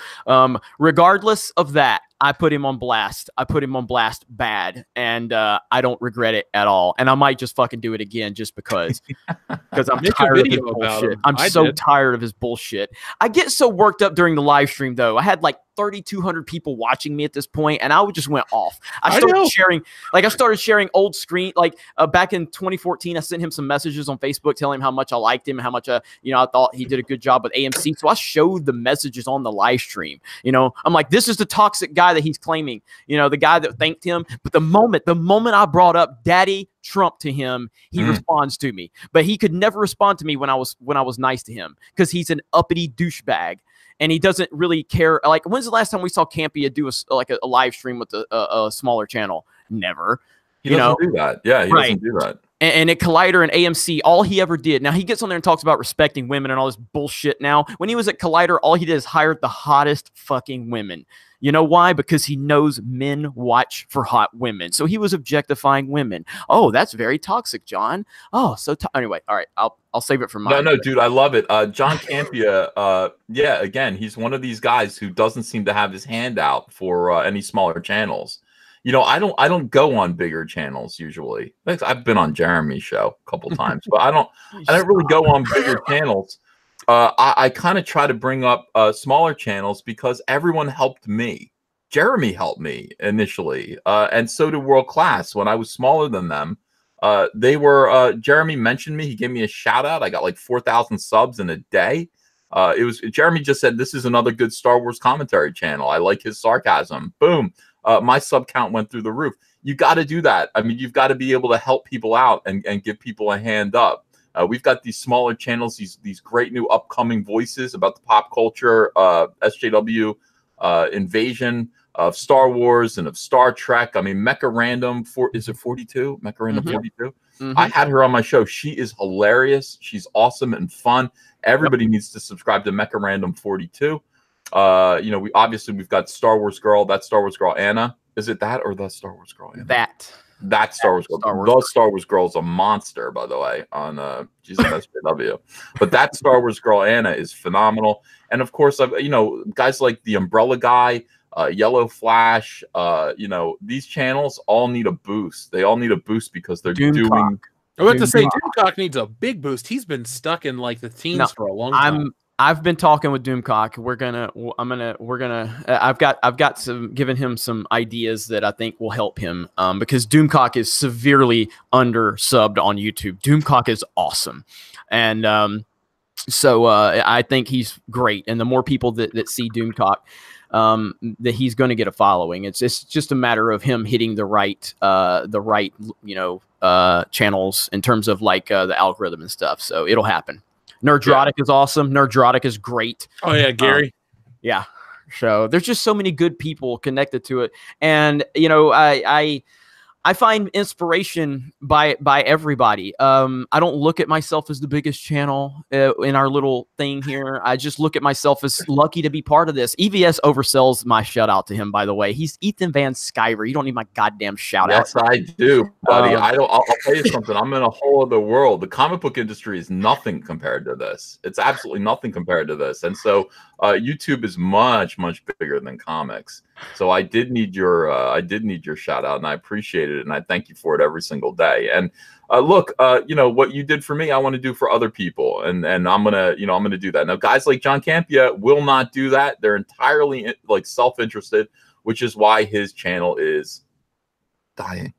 Regardless of that, I put him on blast. I put him on blast bad, and I don't regret it at all. And I might just fucking do it again just because I'm Make a tired of his video about bullshit. him. I'm I so did. tired of his bullshit. I get so worked up during the live stream though. I had like 3,200 people watching me at this point, and I just went off. I started sharing old screen, back in 2014. I sent him some messages on Facebook telling him how much I liked him and how much I thought he did a good job with AMC. So I showed the messages on the live stream. I'm like, this is the toxic guy that he's claiming. The guy that thanked him. But the moment I brought up Daddy Trump to him, he responds to me. But he could never respond to me when I was nice to him because he's an uppity douchebag. And he doesn't really care. Like, when's the last time we saw Campia do a live stream with a smaller channel? Never. He doesn't do that. Yeah, he doesn't do that. And at Collider and AMC, all he ever did, now he gets on there and talks about respecting women and all this bullshit now. When he was at Collider, all he did is hired the hottest fucking women. You know why? Because he knows men watch for hot women. So he was objectifying women. Oh, that's very toxic, John. Oh, anyway, all right, I'll save it for mine. No, dude, I love it. John Campia, again, he's one of these guys who doesn't seem to have his hand out for any smaller channels. I don't go on bigger channels usually. I've been on Jeremy's show a couple times, but I don't really go on bigger channels. I kind of try to bring up smaller channels because everyone helped me. Jeremy helped me initially, and so did World Class when I was smaller than them. Jeremy mentioned me. He gave me a shout out. I got like 4,000 subs in a day. Jeremy just said, this is another good Star Wars commentary channel. I like his sarcasm. Boom. My sub count went through the roof. You got to do that. I mean, you've got to be able to help people out and give people a hand up. We've got these smaller channels, these great new upcoming voices about the pop culture, SJW, invasion of Star Wars and of Star Trek. I mean, Mecha Random, is it 42? Mecha Random 42? I had her on my show. She is hilarious. She's awesome and fun. Everybody needs to subscribe to Mecha Random 42. We've got Star Wars Girl. That's Star Wars Girl Anna. Is it that or the Star Wars Girl Anna? That's Star Wars Girl. The Star Wars Girl is a monster, by the way, on she's an SJW. But that Star Wars Girl Anna is phenomenal. And of course, guys like the Umbrella Guy, Yellow Flash, these channels all need a boost. They all need a boost because they're doing. I was about to say, Doomcock needs a big boost. He's been stuck in like the teens for a long time. I've been talking with Doomcock. I've got given him some ideas that I think will help him because Doomcock is severely under-subbed on YouTube. Doomcock is awesome. And so I think he's great. And the more people that see Doomcock, that he's going to get a following. It's just a matter of him hitting the right channels in terms of like the algorithm and stuff. So it'll happen. Nerdrotic is awesome. Nerdrotic is great. Oh yeah, Gary. Yeah. So there's just so many good people connected to it, and I find inspiration by everybody. I don't look at myself as the biggest channel in our little thing here. I just look at myself as lucky to be part of this. EVS oversells my shout out to him, by the way. He's Ethan Van Sciver. You don't need my goddamn shout out. Yes, I do, buddy. I'll tell you something. I'm in a whole other world. The comic book industry is nothing compared to this. It's absolutely nothing compared to this. And so YouTube is much, much bigger than comics. So I did need your shout out, and I appreciate it, and I thank you for it every single day. And look, what you did for me, I want to do for other people, and I'm gonna do that. Now, guys like John Campia will not do that. They're entirely like self-interested, which is why his channel is dying.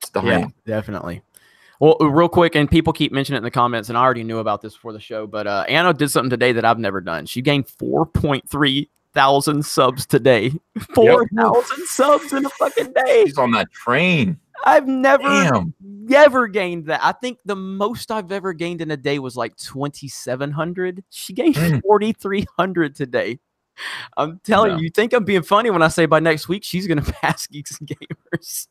It's dying. Yeah, definitely. Well, real quick, and people keep mentioning it in the comments, and I already knew about this before the show, but Anna did something today that I've never done. She gained 4,300 subs today. 4,000 subs in a fucking day. She's on that train. I've never gained that. I think the most I've ever gained in a day was like 2,700. She gained 4,300 today. I'm telling you, think I'm being funny when I say by next week she's gonna pass Geeks and Gamers.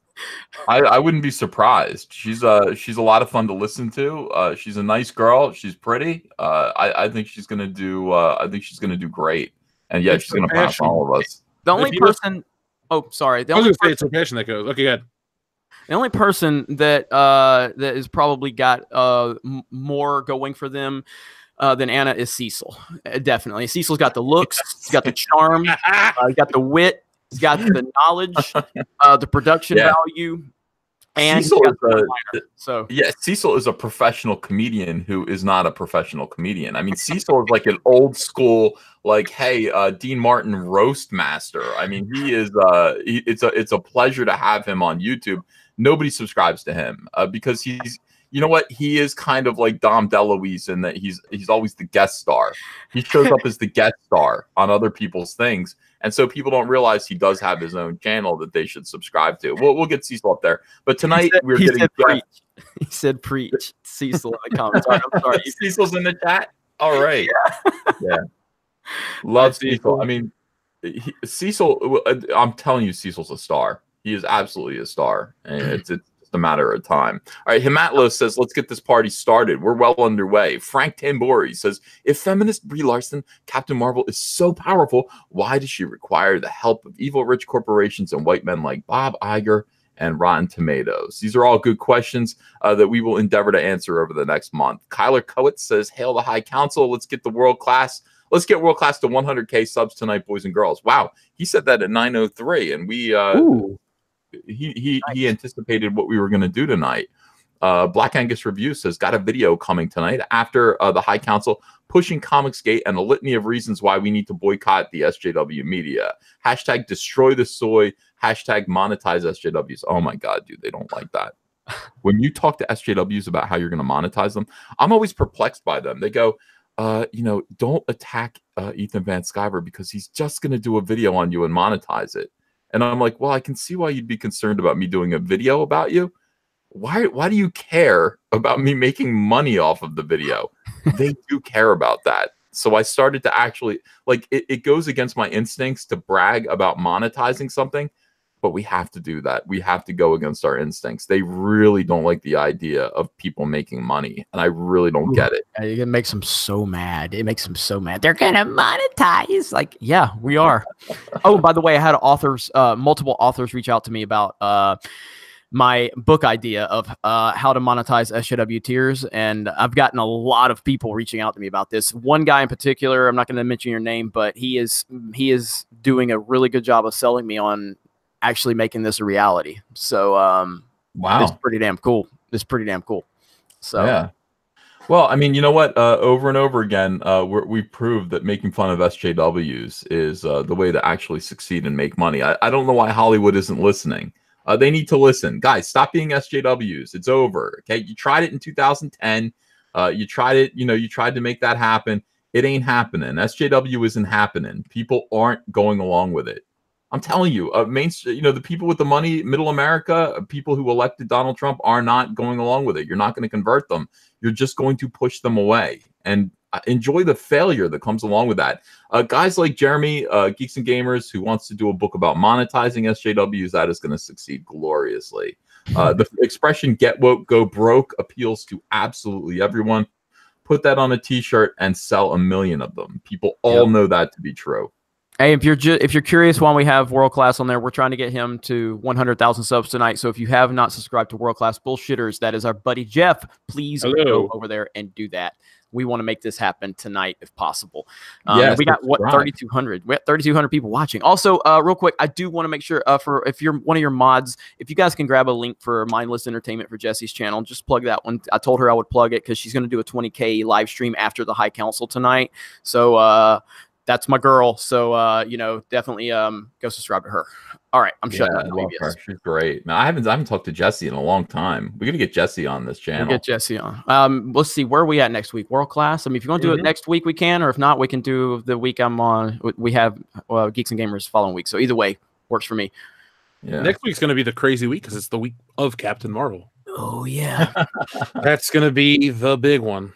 I wouldn't be surprised. She's a lot of fun to listen to. She's a nice girl. She's pretty. I think she's gonna do. I think she's gonna do great. And yeah, she's gonna pass all of us. The only person. Oh, sorry. I was gonna say it's her passion that goes. Okay, good. The only person that has probably got more going for them than Anna is Cecil. Definitely, Cecil's got the looks, he's got the charm, he's got the wit. He's got the knowledge, the production value, and Cecil Cecil is a professional comedian who is not a professional comedian. I mean, Cecil is like an old school, like, hey, Dean Martin roast master. I mean, he is. It's a pleasure to have him on YouTube. Nobody subscribes to him because he's. You know what? He is kind of like Dom DeLuise in that he's always the guest star. He shows up as the guest star on other people's things. And so people don't realize he does have his own channel that they should subscribe to. We'll get Cecil up there. But tonight we're getting preach. He said preach. Cecil in the comments. I'm sorry. Cecil's in the chat? All right. Yeah. Love Cecil. I mean, Cecil, I'm telling you, Cecil's a star. He is absolutely a star. And it's a matter of time. All right, Himatlo says, let's get this party started. We're well underway. Frank Tambori says, if feminist Brie Larson, Captain Marvel, is so powerful, why does she require the help of evil rich corporations and white men like Bob Iger and Rotten Tomatoes? These are all good questions that we will endeavor to answer over the next month. Kyler Coates says, hail the High Council. Let's get the world class. Let's get world class to 100K subs tonight, boys and girls. Wow, he said that at 9:03, and we he anticipated what we were going to do tonight. Black Angus Review says, got a video coming tonight after the High Council pushing Comicsgate and a litany of reasons why we need to boycott the SJW media. Hashtag destroy the soy. Hashtag monetize SJWs. Oh my God, dude, they don't like that. When you talk to SJWs about how you're going to monetize them, I'm always perplexed by them. They go, you know, don't attack Ethan Van Sciver because he's just going to do a video on you and monetize it. And I'm like, well, I can see why you'd be concerned about me doing a video about you. Why do you care about me making money off of the video? They do care about that. So I started to actually, like, it goes against my instincts to brag about monetizing something, but we have to do that. We have to go against our instincts. They really don't like the idea of people making money, and I really don't get it. It makes them so mad. It makes them so mad. They're gonna monetize. Like, yeah, we are. Oh, by the way, I had authors, multiple authors, reach out to me about my book idea of how to monetize SJW tiers, and I've gotten a lot of people reaching out to me about this. One guy in particular, I'm not going to mention your name, but he is doing a really good job of selling me on actually making this a reality. So wow, it's pretty damn cool. It's pretty damn cool. So yeah. Well, I mean, you know what? Over and over again, we've proved that making fun of SJWs is the way to actually succeed and make money. I don't know why Hollywood isn't listening. They need to listen. Guys, stop being SJWs. It's over. Okay. You tried it in 2010. You tried it, you tried to make that happen. It ain't happening. SJW isn't happening. People aren't going along with it. I'm telling you, the people with the money, middle America, people who elected Donald Trump are not going along with it. You're not going to convert them. You're just going to push them away. And enjoy the failure that comes along with that. Guys like Jeremy, Geeks and Gamers, who wants to do a book about monetizing SJWs, that is going to succeed gloriously. The expression "get woke, go broke" appeals to absolutely everyone. Put that on a T-shirt and sell 1 million of them. People all know that to be true. Hey, if you're curious, why we have World Class on there, we're trying to get him to 100,000 subs tonight. So if you have not subscribed to World Class Bullshitters, that is our buddy Jeff. Please go over there and do that. We want to make this happen tonight if possible. We got 3,200. We got 3,200 people watching. Also, real quick, I do want to make sure if you're one of your mods, if you guys can grab a link for Mindless Entertainment for Jesse's channel, just plug that one. I told her I would plug it because she's going to do a 20K live stream after the High Council tonight. So that's my girl. So, definitely go subscribe to her. All right. I'm shutting up. She's great. Man, I haven't talked to Jesse in a long time. We're going to get Jesse on this channel. We'll get Jesse on. Let's see. Where are we at next week? World Class? I mean, if you want to do it next week, we can. Or if not, we can do the week I'm on. We have Geeks and Gamers following week. So either way, works for me. Yeah. Next week's going to be the crazy week because it's the week of Captain Marvel. Oh, yeah. That's going to be the big one.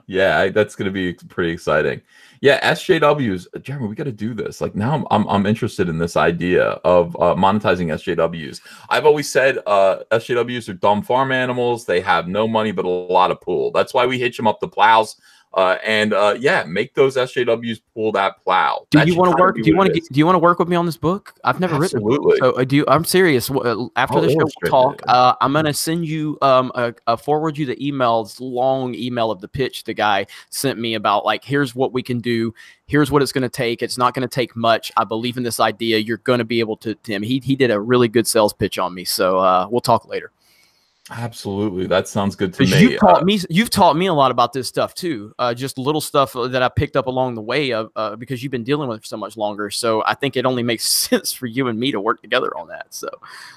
Yeah, that's going to be pretty exciting. Yeah, SJWs, Jeremy, we got to do this. Like now, I'm interested in this idea of monetizing SJWs. I've always said SJWs are dumb farm animals. They have no money but a lot of pool. That's why we hitch them up the plows. Yeah, make those SJWs pull that plow. Do That you should want to kinda work? be Do you what want it to? is. Do you want to work with me on this book? I've never written a book, Absolutely. so do you? I'm serious. After I'll the show, we'll illustrate talk. it. I'm gonna send you forward you the emails, long email of the pitch the guy sent me about like, here's what we can do, here's what it's going to take. It's not going to take much. I believe in this idea. You're going to be able to. Tim, he did a really good sales pitch on me, so we'll talk later. Absolutely, that sounds good to me. You've taught me a lot about this stuff too. Just little stuff that I picked up along the way of because you've been dealing with it for so much longer. So I think it only makes sense for you and me to work together on that. So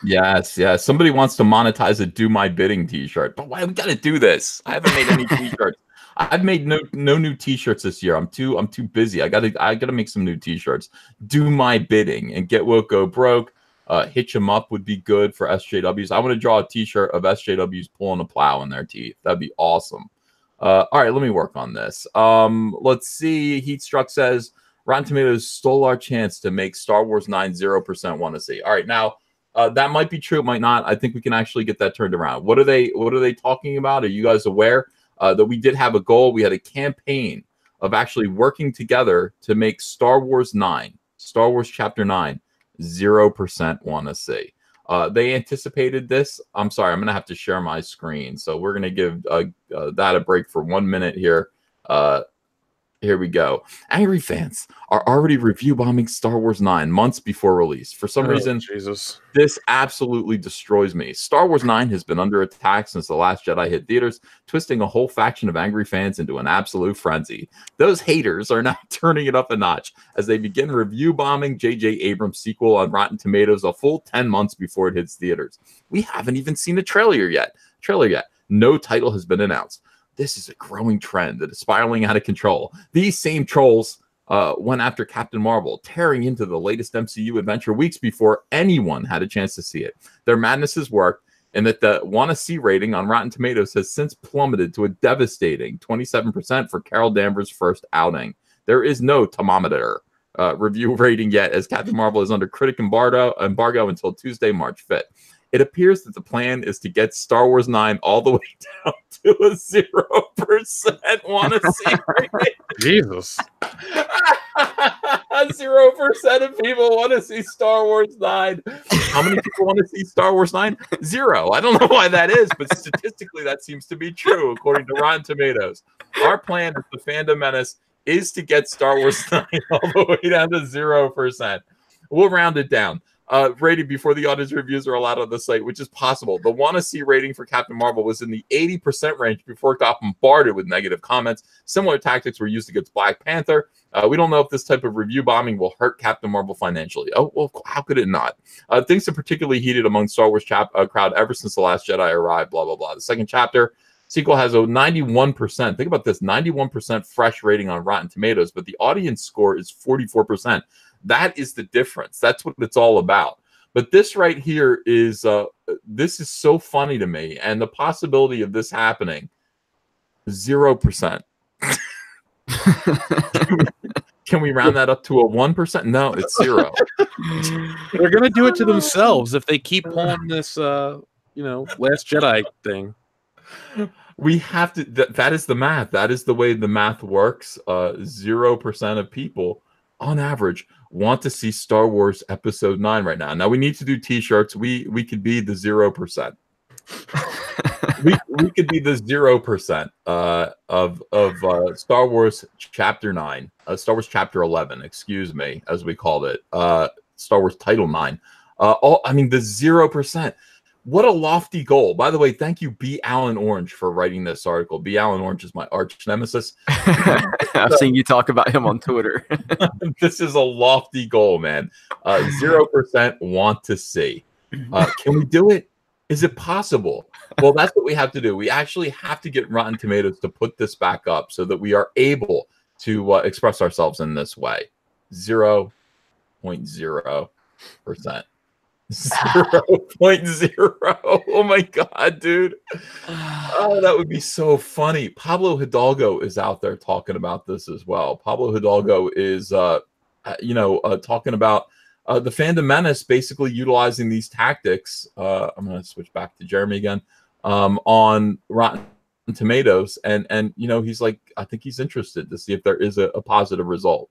yes. Somebody wants to monetize a "Do My Bidding" T-shirt, but why we got to do this? I haven't made any T-shirts. I've made no new T-shirts this year. I'm too busy. I gotta make some new T-shirts. Do my bidding and get woke, go broke. Hitch 'em up would be good for SJWs. I want to draw a T-shirt of SJWs pulling a plow in their teeth. That'd be awesome. All right, let me work on this. Let's see. Heatstruck says Rotten Tomatoes stole our chance to make Star Wars 9 0% want to see. All right, now that might be true. It might not. I think we can actually get that turned around. What are they talking about? Are you guys aware that we did have a goal? We had a campaign of actually working together to make Star Wars Chapter 9. 0% want to see. They anticipated this. I'm sorry, I'm gonna have to share my screen, so we're gonna give that a break for 1 minute here. Here we go. Angry fans are already review bombing Star Wars 9 months before release. For some reason, Jesus, this absolutely destroys me. Star Wars 9 has been under attack since The Last Jedi hit theaters, twisting a whole faction of angry fans into an absolute frenzy. Those haters are now turning it up a notch as they begin review bombing J.J. Abrams' sequel on Rotten Tomatoes a full 10 months before it hits theaters. We haven't even seen a trailer yet. No title has been announced. This is a growing trend that is spiraling out of control. These same trolls went after Captain Marvel, tearing into the latest MCU adventure weeks before anyone had a chance to see it. Their madness has worked, and that the want-to-see rating on Rotten Tomatoes has since plummeted to a devastating 27% for Carol Danvers' first outing. There is no thermometer review rating yet, as Captain Marvel is under critic embargo until Tuesday, March 5th. It appears that the plan is to get Star Wars 9 all the way down to a 0% want to see rating. Jesus. 0% of people want to see Star Wars 9. How many people want to see Star Wars 9? 0. I don't know why that is, but statistically that seems to be true according to Rotten Tomatoes. Our plan as the Fandom Menace is to get Star Wars 9 all the way down to 0%. We'll round it down. Rated before the audience reviews are allowed on the site, which is possible. The want-to-see rating for Captain Marvel was in the 80% range before it got bombarded with negative comments. Similar tactics were used against Black Panther. We don't know if this type of review bombing will hurt Captain Marvel financially. Oh, well, how could it not? Things have particularly heated among Star Wars crowd ever since The Last Jedi arrived, blah, blah, blah. The second chapter sequel has a 91%. Think about this, 91% fresh rating on Rotten Tomatoes, but the audience score is 44%. That is the difference. That's what it's all about. But this right here is this is so funny to me, and the possibility of this happening, 0%. Can we round that up to a 1%? No, it's 0. They're gonna do it to themselves if they keep pulling this, Last Jedi thing. We have to. That is the math. That is the way the math works. 0% of people, on average, want to see Star Wars Episode 9 right now. Now we need to do T-shirts. We could be the 0%. we could be the 0% of Star Wars Chapter 9, Star Wars Chapter 11, excuse me, as we called it, Star Wars Title 9. The 0%. What a lofty goal. By the way, thank you, B. Alan Orange, for writing this article. B. Alan Orange is my arch nemesis. I've seen you talk about him on Twitter. This is a lofty goal, man. 0% want to see. Can we do it? Is it possible? Well, that's what we have to do. We actually have to get Rotten Tomatoes to put this back up so that we are able to express ourselves in this way. 0.0%. 0.0. Oh my god, dude. Oh, that would be so funny. Pablo Hidalgo is out there talking about this as well. Pablo Hidalgo is talking about the Fandom Menace basically utilizing these tactics. I'm going to switch back to Jeremy again. On Rotten Tomatoes, and you know, he's like, I think he's interested to see if there is a positive result.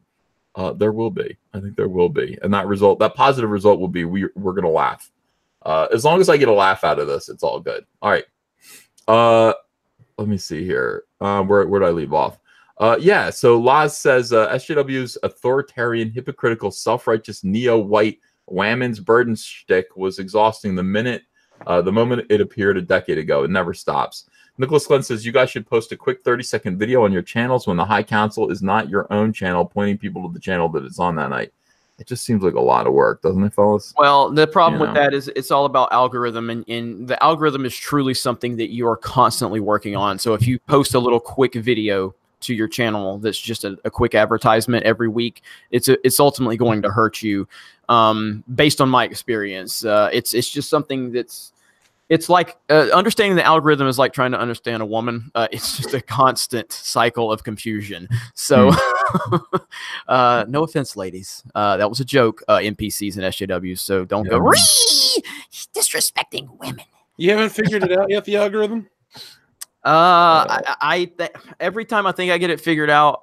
There will be. I think there will be, and that positive result will be we're gonna laugh. As long as I get a laugh out of this, it's all good. All right. Let me see here. Where did I leave off? Yeah. So Laz says SJW's authoritarian, hypocritical, self-righteous, neo-white whammons burden shtick was exhausting the moment it appeared a decade ago. It never stops. Nicholas Glenn says, you guys should post a quick 30-second video on your channels when the High Council is not your own channel, pointing people to the channel that it's on that night. It just seems like a lot of work, doesn't it, fellas? Well, the problem with that is it's all about algorithm, and the algorithm is truly something that you are constantly working on. So if you post a little quick video to your channel that's just a quick advertisement every week, it's ultimately going to hurt you. Based on my experience, it's just something it's like understanding the algorithm is like trying to understand a woman. It's just a constant cycle of confusion. So no offense, ladies. That was a joke, NPCs and SJWs. So don't go He's disrespecting women. You haven't figured it out yet, the algorithm? Every time I think I get it figured out,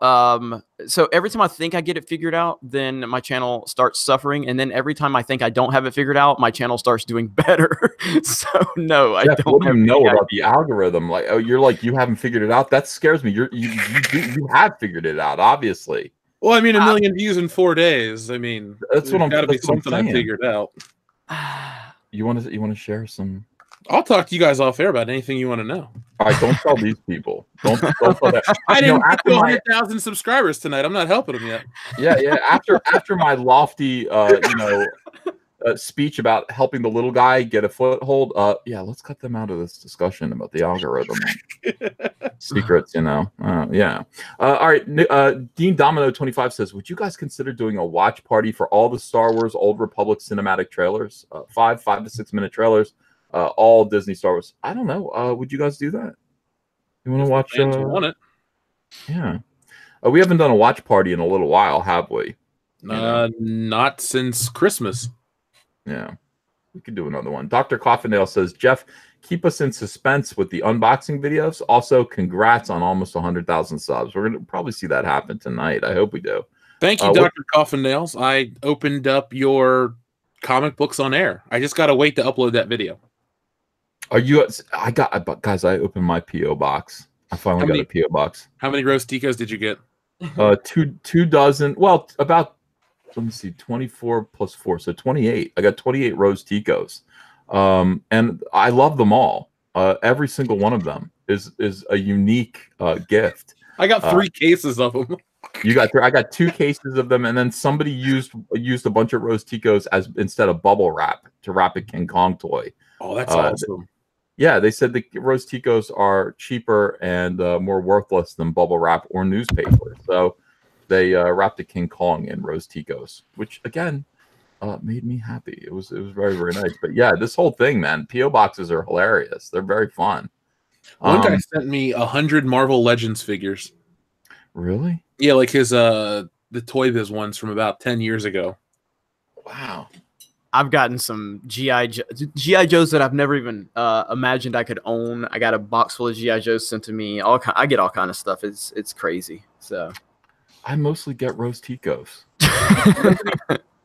so every time I think I get it figured out, then my channel starts suffering, and then every time I think I don't have it figured out, my channel starts doing better. So no, I don't. What do you know about the algorithm? Like, oh, you're like, you haven't figured it out. That scares me. You have figured it out, obviously. Well, I mean, 1 million views in 4 days. I mean, that's what I'm. Got to be something I figured out. You want to share some? I'll talk to you guys off air about anything you want to know. All right, don't tell these people. Don't tell that. I didn't get 100,000 subscribers tonight. I'm not helping them yet. Yeah. After my lofty, speech about helping the little guy get a foothold. Yeah, let's cut them out of this discussion about the algorithm secrets. Yeah. All right. Dean Domino 25 says, would you guys consider doing a watch party for all the Star Wars Old Republic cinematic trailers? 5 to 6 minute trailers. All Disney Star Wars. I don't know. Would you guys do that? You want to watch? You want it? Yeah. We haven't done a watch party in a little while, have we? Not since Christmas. Yeah. We could do another one. Dr. Coffindale says, Jeff, keep us in suspense with the unboxing videos. Also, congrats on almost 100,000 subs. We're going to probably see that happen tonight. I hope we do. Thank you, Dr. Coffindales. I opened up your comic books on air. I just got to wait to upload that video. Guys, I opened my P.O. box. I finally got a P.O. box. How many Rose Ticos did you get? Two dozen. Well, about, let me see, 24 plus 4. So 28. I got 28 Rose Ticos. And I love them all. Every single one of them is a unique gift. I got 3 cases of them. You got 3. I got 2 cases of them, and then somebody used a bunch of Rose Ticos as instead of bubble wrap to wrap a King Kong toy. Oh, that's awesome. Yeah, they said the Rose Ticos are cheaper and more worthless than bubble wrap or newspaper. So they wrapped a King Kong in Rose Ticos, which again made me happy. It was very, very nice. But yeah, this whole thing, man, P.O. boxes are hilarious. They're very fun. One guy sent me 100 Marvel Legends figures. Really? Yeah, like his the Toy Biz ones from about 10 years ago. Wow. I've gotten some G.I. Joes that I've never even imagined I could own. I got a box full of G.I. Joes sent to me. I get all kind of stuff. It's crazy. So I mostly get Rose Ticos.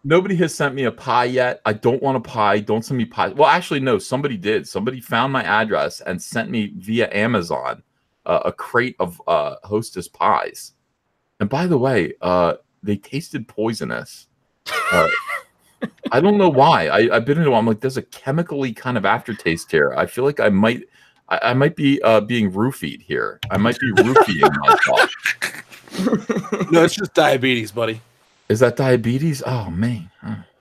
Nobody has sent me a pie yet. I don't want a pie. Don't send me pie. Well, actually, no. Somebody did. Somebody found my address and sent me via Amazon a crate of Hostess pies. And by the way, they tasted poisonous. I don't know why. I've been into. I'm like, there's a chemically kind of aftertaste here. I feel like I might be being roofied here. I might be roofieing myself. No, it's just diabetes, buddy. Is that diabetes? Oh man.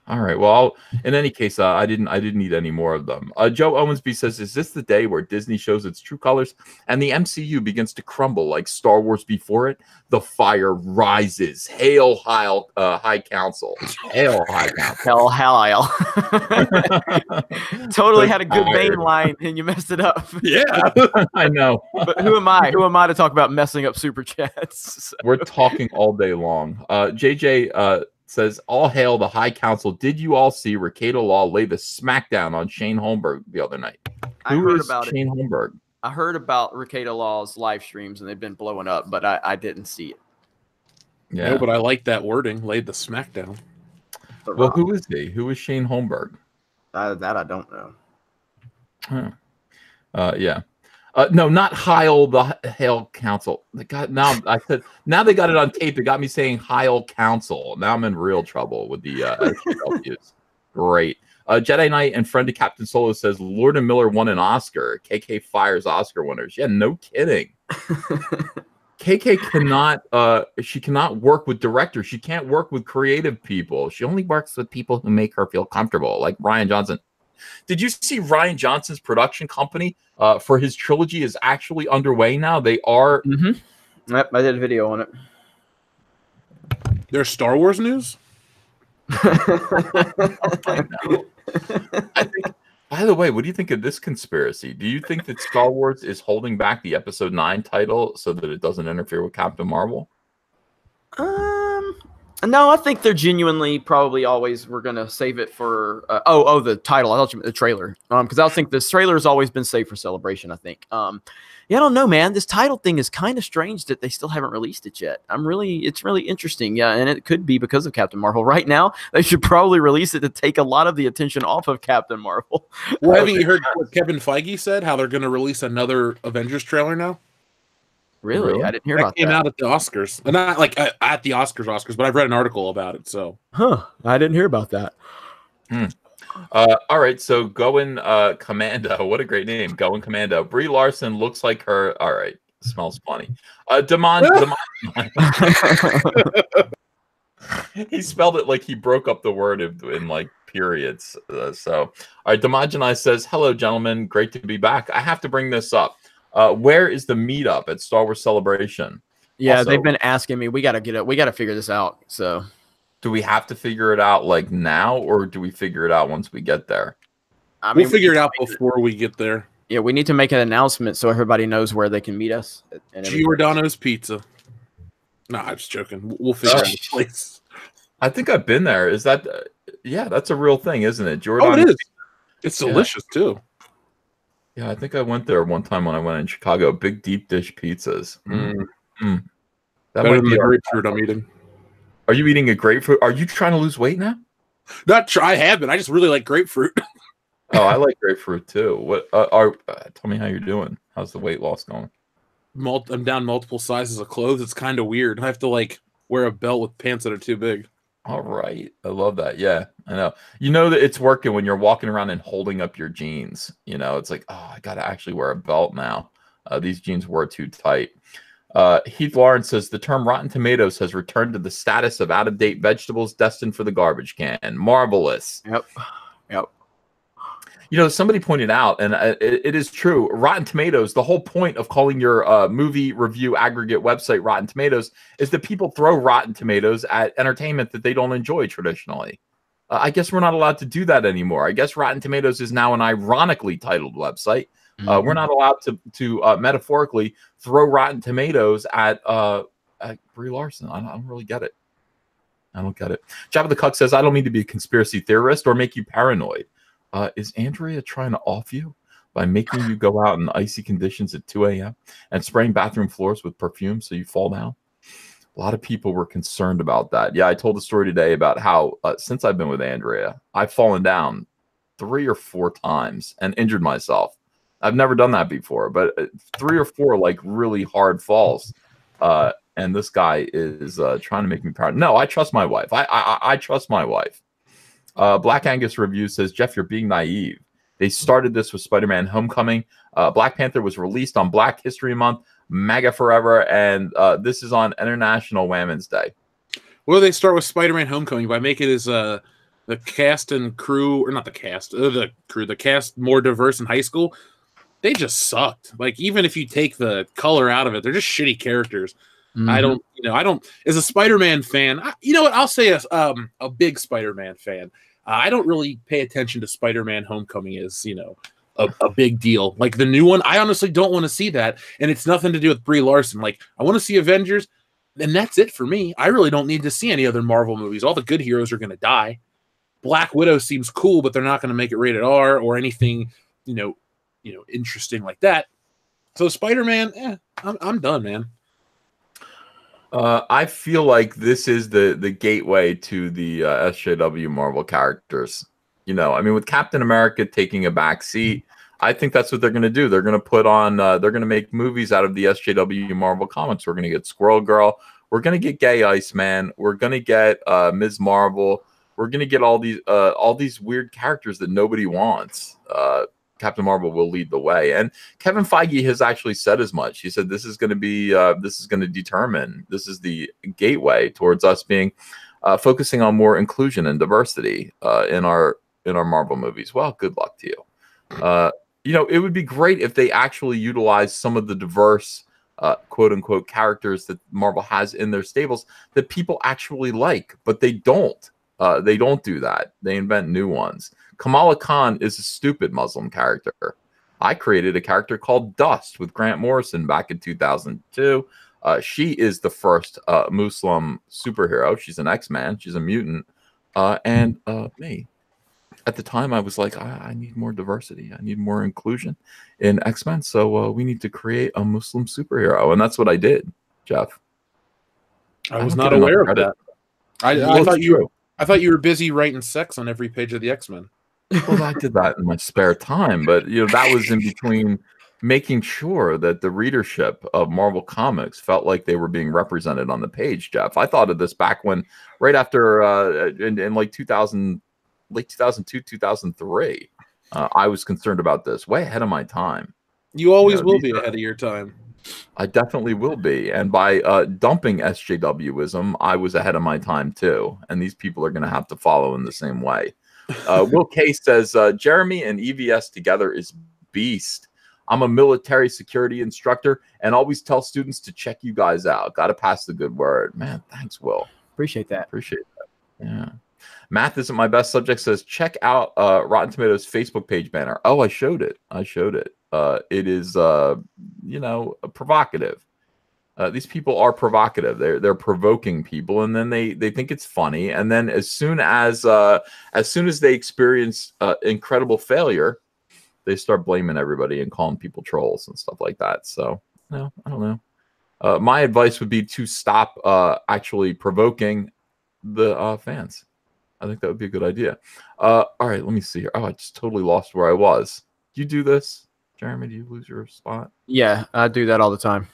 All right. Well, in any case, I didn't need any more of them. Joe Owensby says, "Is this the day where Disney shows its true colors and the MCU begins to crumble like Star Wars before it? The fire rises. Hail, High Council. Hail, High Council. Hell. Totally had a good main line and you messed it up. Yeah, I know. But who am I? Who am I to talk about messing up super chats? We're talking all day long. JJ says, all hail the High Council. Did you all see Rekieta Law lay the smackdown on Shane Holmberg the other night? I heard about Shane Holmberg? I heard about Rekieta Law's live streams and they've been blowing up, but I didn't see it. Yeah. No, but I like that wording. Laid the smackdown. Well, who is he? Who is Shane Holmberg? That I don't know. Huh. Yeah. No, not Heil the Hale Council. Now they got it on tape. It got me saying Heil Council. Now I'm in real trouble with the views. Great. Jedi Knight and friend of Captain Solo says Lord and Miller won an Oscar. KK fires Oscar winners. Yeah, no kidding. KK cannot work with directors. She can't work with creative people. She only works with people who make her feel comfortable, like Rian Johnson. Did you see Rian Johnson's production company for his trilogy is actually underway now? They are. Mm-hmm. Yep, I did a video on it. There's Star Wars news? I think, by the way, what do you think of this conspiracy? Do you think that Star Wars is holding back the Episode 9 title so that it doesn't interfere with Captain Marvel? No, I think they're genuinely probably always we're gonna save it for the title. I thought you meant the trailer. Because I think this trailer has always been saved for Celebration, I think. Yeah, I don't know, man. This title thing is kind of strange that they still haven't released it yet. It's really interesting. Yeah, and it could be because of Captain Marvel. Right now, they should probably release it to take a lot of the attention off of Captain Marvel. Well, haven't you heard what Kevin Feige said? How they're going to release another Avengers trailer now? Really? I didn't hear about that. Came out at the Oscars. Not like at the Oscars, but I've read an article about it. So, I didn't hear about that. All right, so Going Commando. What a great name, Going Commando. Brie Larson looks like her. All right, smells funny. He spelled it like he broke up the word in like periods. So, all right, Demogenai says, "Hello, gentlemen. Great to be back. I have to bring this up. Where is the meetup at Star Wars Celebration?" Yeah, also, they've been asking me. We got to figure this out. So. Do we have to figure it out like now, or do we figure it out once we get there? We'll figure it out before we get there. Yeah, we need to make an announcement so everybody knows where they can meet us. Giordano's Pizza. No, I'm just joking. We'll figure out the place. I think I've been there. Is that? Yeah, that's a real thing, isn't it? Giordano's. Oh, it is. It's delicious too. Yeah, I think I went there one time when I went in Chicago. Big deep dish pizzas. That Better than the grapefruit I'm eating. Are you eating a grapefruit? Are you trying to lose weight now? I haven't. I just really like grapefruit. Oh, I like grapefruit too. What? Tell me how you're doing. How's the weight loss going? I'm down multiple sizes of clothes. It's kind of weird. I have to like wear a belt with pants that are too big. All right, I love that. Yeah, I know. You know that it's working when you're walking around and holding up your jeans. You know, it's like, oh, I got to actually wear a belt now. These jeans were too tight. Heath Lawrence says the term Rotten Tomatoes has returned to the status of out-of-date vegetables destined for the garbage can. Marvelous. Yep. You know, somebody pointed out, and it is true, Rotten Tomatoes, the whole point of calling your movie review aggregate website Rotten Tomatoes is that people throw Rotten Tomatoes at entertainment that they don't enjoy traditionally. I guess we're not allowed to do that anymore. I guess Rotten Tomatoes is now an ironically titled website. We're not allowed to metaphorically throw Rotten Tomatoes at Brie Larson. I don't really get it. I don't get it. Jabba the Cuck says, I don't mean to be a conspiracy theorist or make you paranoid. Is Andrea trying to off you by making you go out in icy conditions at 2 a.m. and spraying bathroom floors with perfume so you fall down? A lot of people were concerned about that. Yeah, I told a story today about how since I've been with Andrea, I've fallen down 3 or 4 times and injured myself. I've never done that before, but 3 or 4 like really hard falls. And this guy is trying to make me paranoid. No, I trust my wife. I trust my wife. Black Angus Review says, Jeff, you're being naive. They started this with Spider-Man Homecoming. Black Panther was released on Black History Month, MAGA Forever, and this is on International Women's Day. Well, they start with Spider-Man Homecoming by making his the cast and crew, or not the cast, the cast more diverse in high school. They just sucked. Like, even if you take the color out of it, they're just shitty characters. Mm-hmm. I don't, as a Spider-Man fan, you know what? I'll say a big Spider-Man fan. I don't really pay attention to Spider-Man Homecoming as, a big deal. Like the new one, I honestly don't want to see that. And it's nothing to do with Brie Larson. Like, I want to see Avengers, and that's it for me. I really don't need to see any other Marvel movies. All the good heroes are going to die. Black Widow seems cool, but they're not going to make it rated R or anything, interesting like that. So Spider-Man, I'm done, man. I feel like this is the gateway to the SJW Marvel characters. You know, I mean, with Captain America taking a back seat, I think that's what they're going to do. They're going to put on, they're going to make movies out of the SJW Marvel comics. We're going to get Squirrel Girl. We're going to get Gay Iceman. We're going to get Ms. Marvel. We're going to get all these weird characters that nobody wants. Captain Marvel will lead the way, and Kevin Feige has actually said as much. He said this is going to be this is going to determine, this is the gateway towards us being focusing on more inclusion and diversity in our Marvel movies. Well, good luck to you. You know, it would be great if they actually utilize some of the diverse quote unquote characters that Marvel has in their stables that people actually like, but they don't. They don't do that. They invent new ones. Kamala Khan is a stupid Muslim character. I created a character called Dust with Grant Morrison back in 2002. She is the first Muslim superhero. She's an X-Man. She's a mutant. And me. At the time, I was like, I need more diversity. I need more inclusion in X-Men. So we need to create a Muslim superhero. And that's what I did, Jeff. I was not aware of that. I thought you were busy writing sex on every page of the X-Men. Well, I did that in my spare time, but you know, that was in between making sure that the readership of Marvel Comics felt like they were being represented on the page, Jeff. I thought of this back when, right after in like 2000, late 2002, 2003, I was concerned about this, way ahead of my time. You always will be ahead of your time. I definitely will be. And by dumping SJWism, I was ahead of my time too. And these people are going to have to follow in the same way. Will K says, Jeremy and EVS together is beast. I'm a military security instructor and always tell students to check you guys out. Got to pass the good word. Man, thanks, Will. Appreciate that. Appreciate that. Yeah. Math isn't my best subject says, check out Rotten Tomatoes Facebook page banner. Oh, I showed it. It is, you know, provocative. These people are provocative. They're provoking people, and then they think it's funny. And then as soon as they experience incredible failure, they start blaming everybody and calling people trolls and stuff like that. So, no, I don't know. My advice would be to stop actually provoking the fans. I think that would be a good idea. All right, let me see here. Oh, I just totally lost where I was. Do you do this, Jeremy? Do you lose your spot? Yeah, I do that all the time.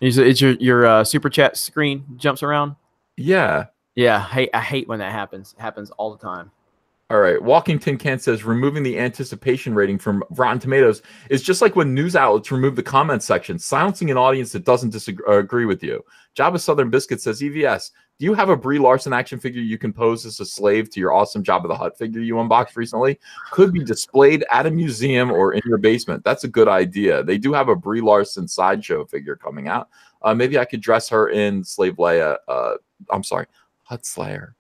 It's your super chat screen jumps around. Yeah. Yeah, I hate when that happens. It happens all the time. All right. Walking Tin Can says removing the anticipation rating from Rotten Tomatoes is just like when news outlets remove the comment section, silencing an audience that doesn't agree with you. Jabba Southern Biscuit says, EVS, do you have a Brie Larson action figure you can pose as a slave to your awesome Jabba the Hutt figure you unboxed recently? Could be displayed at a museum or in your basement. That's a good idea. They do have a Brie Larson sideshow figure coming out. Maybe I could dress her in Slave Leia. I'm sorry, Hutt Slayer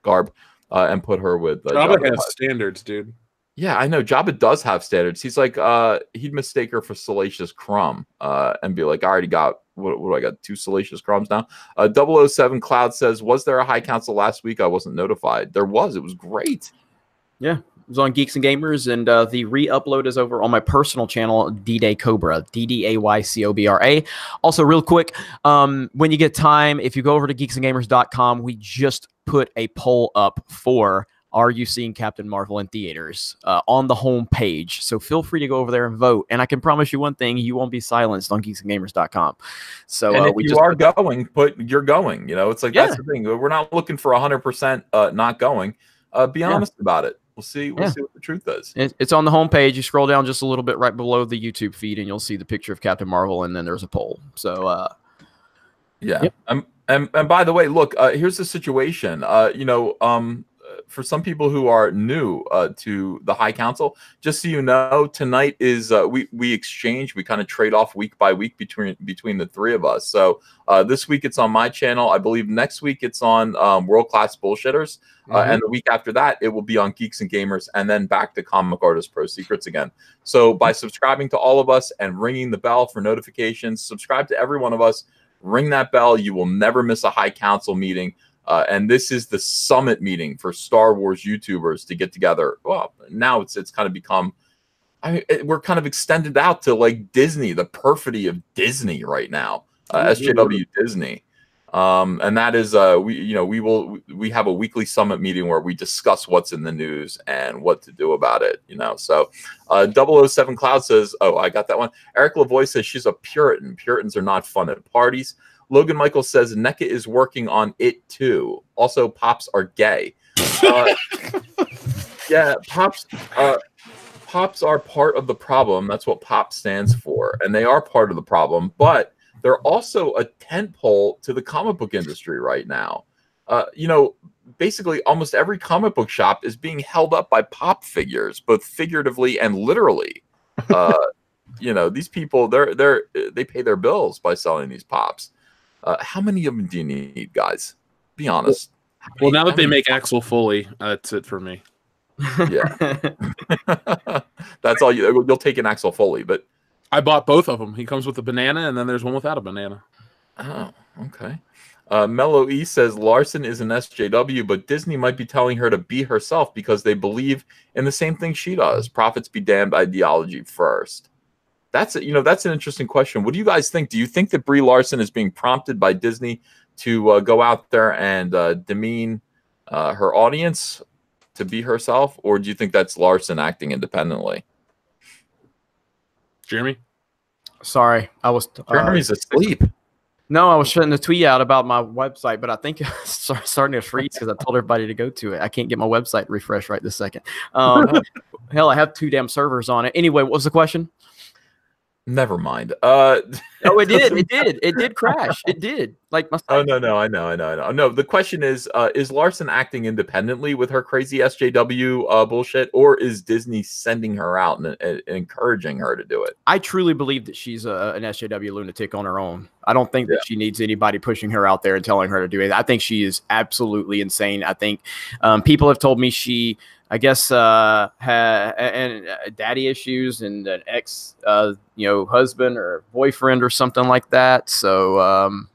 garb. And put her with Jabba has standards, dude. Yeah, I know. Jabba does have standards. He's like, he'd mistake her for Salacious Crumb and be like, I already got, what do I got? 2 Salacious Crumbs now? 007 Cloud says, was there a High Council last week? I wasn't notified. There was. It was great. Yeah, it was on Geeks and Gamers, and the re-upload is over on my personal channel, D-Day Cobra, DDAYCOBRA. Also, real quick, when you get time, if you go over to geeksandgamers.com, we just put a poll up for Are You Seeing Captain Marvel in theaters on the home page. So feel free to go over there and vote. And I can promise you one thing, you won't be silenced on geeksandgamers.com. So and if you are going, you're going. You know, it's like, that's the thing. We're not looking for 100% not going. Be honest about it. We'll see what the truth is. It's on the homepage. You scroll down just a little bit right below the YouTube feed, and you'll see the picture of Captain Marvel, and then there's a poll. So, yeah. Yep. And by the way, look, here's the situation. You know, for some people who are new to the High Council, just so you know, tonight is we exchange. We kind of trade off week by week between the three of us. So this week it's on my channel. I believe next week it's on World Class Bullshitters. And the week after that, it will be on Geeks and Gamers, and then back to Comic Artist Pro Secrets again. So by subscribing to all of us and ringing the bell for notifications, subscribe to every one of us, ring that bell. You will never miss a High Council meeting. And this is the summit meeting for Star Wars YouTubers to get together. Well, now it's kind of become we're kind of extended out to like Disney, the perfidy of Disney right now, SJW Disney. And that is we have a weekly summit meeting where we discuss what's in the news and what to do about it, So 007 Cloud says, oh, I got that one. Eric Lavoie says she's a Puritan. Puritans are not fun at parties. Logan Michael says NECA is working on it too. Also, pops are gay. Yeah, pops are part of the problem. That's what pop stands for, and they are part of the problem, but they're also a tentpole to the comic book industry right now. Basically almost every comic book shop is being held up by pop figures, both figuratively and literally. These people, they pay their bills by selling these pops. How many of them do you need, guys? Be honest. Well, now that they make Axel Foley, that's it for me. Yeah. That's all you'll take an Axel Foley, but I bought both of them. He comes with a banana, and then there's one without a banana. Oh, okay. Mello E says Larson is an SJW, but Disney might be telling her to be herself because they believe in the same thing she does. Profits be damned, ideology first. That's that's an interesting question. What do you guys think? Do you think that Brie Larson is being prompted by Disney to go out there and demean her audience to be herself, or do you think that's Larson acting independently? Jeremy? Sorry, I was. Jeremy's asleep. No, I was shutting the tweet out about my website, but I think it's starting to freeze because I told everybody to go to it. I can't get my website refreshed right this second. Hell, I have 2 damn servers on it. Anyway, what was the question? Never mind. Oh, it did. It did crash. It did. Like my. Oh no! I know. No, the question is Larson acting independently with her crazy SJW bullshit, or is Disney sending her out and encouraging her to do it? I truly believe that she's an SJW lunatic on her own. I don't think that she needs anybody pushing her out there and telling her to do it. I think she is absolutely insane. I think people have told me she, I guess, had daddy issues and an ex, husband or boyfriend or something like that. So,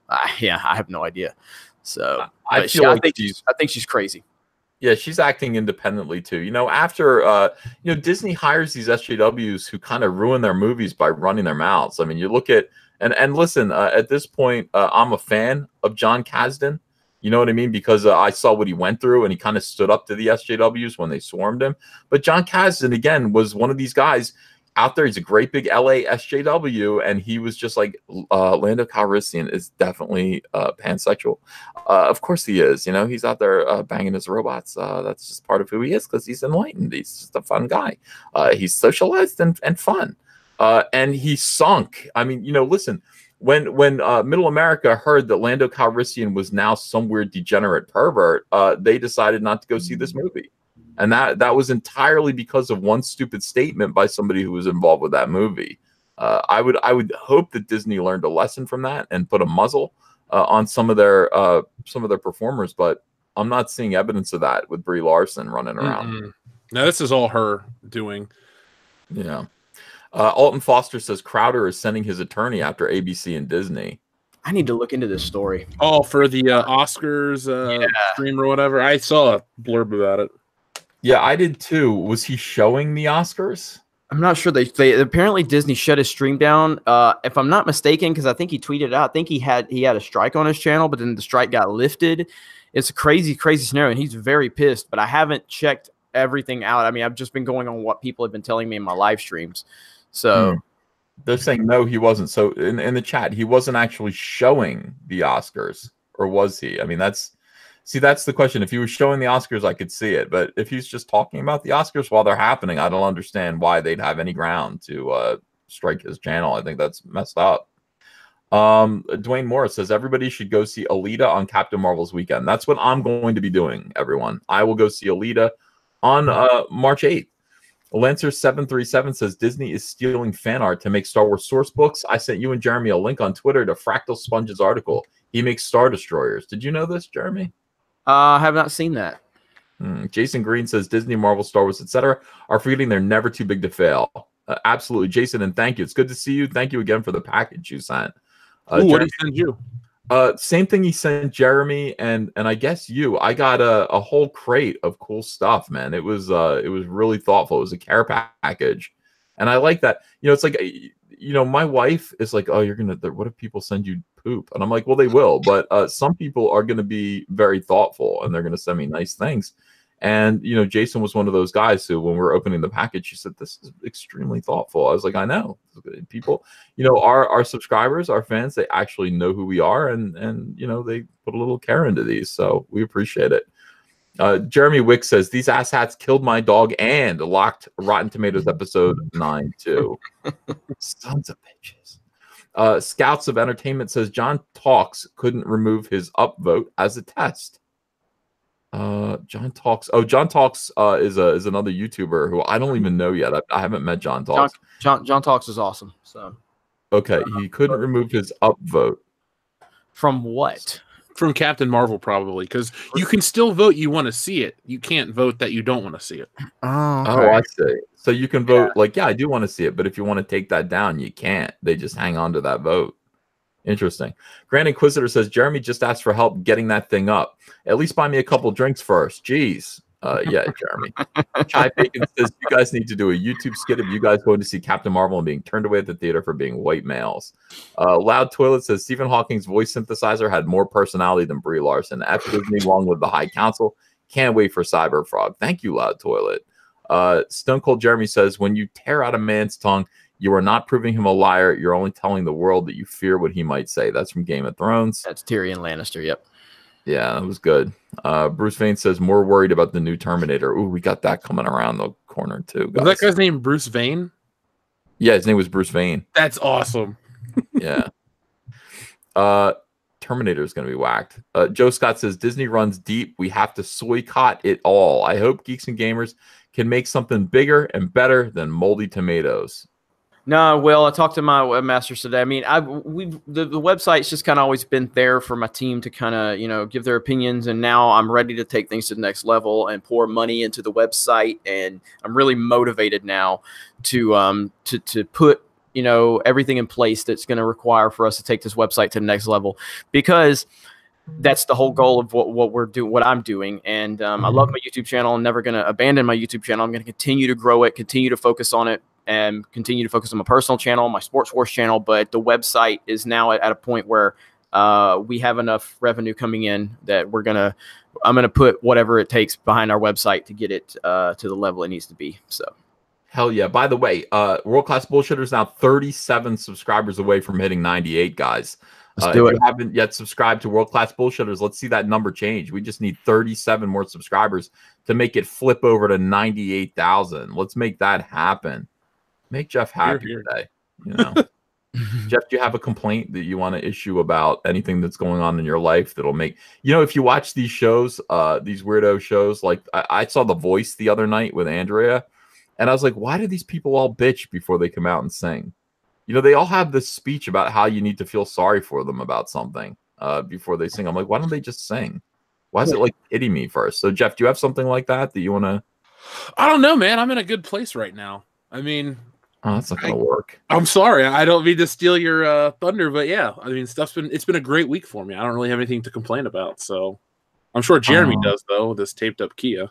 I have no idea. So, I think she's crazy. Yeah, she's acting independently too. After Disney hires these SJWs who kind of ruin their movies by running their mouths. I mean, you look at and listen. At this point, I'm a fan of John Kasdan. You know what I mean? Because I saw what he went through, and he kind of stood up to the SJWs when they swarmed him. But John Kasdan, again, was one of these guys out there. He's a great big LA SJW, and he was just like, Lando Calrissian is definitely pansexual. Of course he is. He's out there banging his robots. That's just part of who he is because he's enlightened. He's just a fun guy. He's socialized and fun. And he sunk. I mean, listen. When Middle America heard that Lando Calrissian was now some weird degenerate pervert, they decided not to go see this movie, and that was entirely because of one stupid statement by somebody who was involved with that movie. I would hope that Disney learned a lesson from that and put a muzzle on some of their performers, but I'm not seeing evidence of that with Brie Larson running around. Mm-hmm. No, this is all her doing. Yeah. Alton Foster says Crowder is sending his attorney after ABC and Disney. I need to look into this story. Oh, for the Oscars stream or whatever. I saw a blurb about it. Yeah, I did too. Was he showing the Oscars? I'm not sure. They apparently Disney shut his stream down. If I'm not mistaken, because I think he tweeted out. I think he had a strike on his channel, but then the strike got lifted. It's a crazy scenario, and he's very pissed. But I haven't checked everything out. I mean, I've just been going on what people have been telling me in my live streams. So they're saying no, he wasn't. So in the chat, he wasn't actually showing the Oscars, or was he? I mean, that's the question. If he was showing the Oscars, I could see it. But if he's just talking about the Oscars while they're happening, I don't understand why they'd have any ground to strike his channel. I think that's messed up. Dwayne Morris says everybody should go see Alita on Captain Marvel's weekend. That's what I'm going to be doing, everyone. I will go see Alita on March 8th. Lancer 737 says Disney is stealing fan art to make Star Wars source books. I sent you and Jeremy a link on Twitter to Fractal Sponge's article. He makes Star Destroyers. Did you know this, Jeremy? I have not seen that. Jason Green says Disney, Marvel, Star Wars, etc. are forgetting they're never too big to fail. Absolutely, Jason, and thank you. It's good to see you. Thank you again for the package you sent. What did he send you? Same thing he sent Jeremy and I guess you. I got a whole crate of cool stuff, man. It was really thoughtful. It was a care package, And I like that. You know, it's like, you know, my wife is like, oh, what if people send you poop? And I'm like, well, they will, but some people are going to be very thoughtful and they're going to send me nice things. And, you know, Jason was one of those guys who, when we were opening the package, she said, this is extremely thoughtful. I was like, I know. People, you know, our subscribers, our fans, they actually know who we are. And you know, they put a little care into these. So we appreciate it. Jeremy Wick says, these asshats killed my dog and locked Rotten Tomatoes episode 9 too. Sons of bitches. Scouts of Entertainment says, John Talks couldn't remove his upvote as a test. John Talks. Oh, John Talks is another YouTuber who I don't even know yet. I haven't met John Talks. John Talks is awesome. So okay, he couldn't remove his upvote. From what? From Captain Marvel, probably, because you can still vote you want to see it. You can't vote that you don't want to see it. Oh, okay. Oh, I see. So you can vote like, yeah, I do want to see it, but if you want to take that down, you can't. They just hang on to that vote. Interesting. Grand Inquisitor says, Jeremy just asked for help getting that thing up. At least buy me a couple drinks first. Jeez. Yeah, Jeremy. Chai Bacon says, you guys need to do a YouTube skit of you guys going to see Captain Marvel and being turned away at the theater for being white males. Loud Toilet says, Stephen Hawking's voice synthesizer had more personality than Brie Larson. F Disney, along with the High Council. Can't wait for Cyberfrog. Thank you, Loud Toilet. Stone Cold Jeremy says, when you tear out a man's tongue, you are not proving him a liar. You're only telling the world that you fear what he might say. That's from Game of Thrones. That's Tyrion Lannister. Yep. Yeah, that was good. Bruce Vane says, more worried about the new Terminator. Ooh, we got that coming around the corner too, guys. Was that guy's name Bruce Vane? Yeah, his name was Bruce Vane. That's awesome. Yeah. Terminator is going to be whacked. Joe Scott says, Disney runs deep. We have to soycott it all. I hope Geeks and Gamers can make something bigger and better than moldy tomatoes. No, well, I talked to my webmasters today. I mean, the website's just kind of always been there for my team to kind of, you know, give their opinions. And now I'm ready to take things to the next level and pour money into the website. And I'm really motivated now to put, you know, everything in place that's going to require for us to take this website to the next level, because that's the whole goal of what we're doing, what I'm doing. And I love my YouTube channel. I'm never going to abandon my YouTube channel. I'm going to continue to grow it, continue to focus on it, and continue to focus on my personal channel, my Sports Wars channel. But the website is now at a point where we have enough revenue coming in that I'm going to put whatever it takes behind our website to get it to the level it needs to be. So. Hell yeah. By the way, World Class Bullshitters now 37 subscribers away from hitting 98, guys. Let's do it. If you haven't yet subscribed to World Class Bullshitters, let's see that number change. We just need 37 more subscribers to make it flip over to 98,000. Let's make that happen. Make Jeff happy today. You know, Jeff, do you have a complaint that you want to issue about anything that's going on in your life that'll make, you know, if you watch these shows, these weirdo shows, like I saw The Voice the other night with Andrea, and I was like, why do these people all bitch before they come out and sing? You know, they all have this speech about how you need to feel sorry for them about something before they sing. I'm like, why don't they just sing? Why is it like hitting me first? So, Jeff, do you have something like that you want to? I don't know, man. I'm in a good place right now. I mean, oh, that's not going to work. I'm sorry. I don't mean to steal your thunder, but yeah, I mean, it's been a great week for me. I don't really have anything to complain about. So I'm sure Jeremy does, though, this taped up Kia.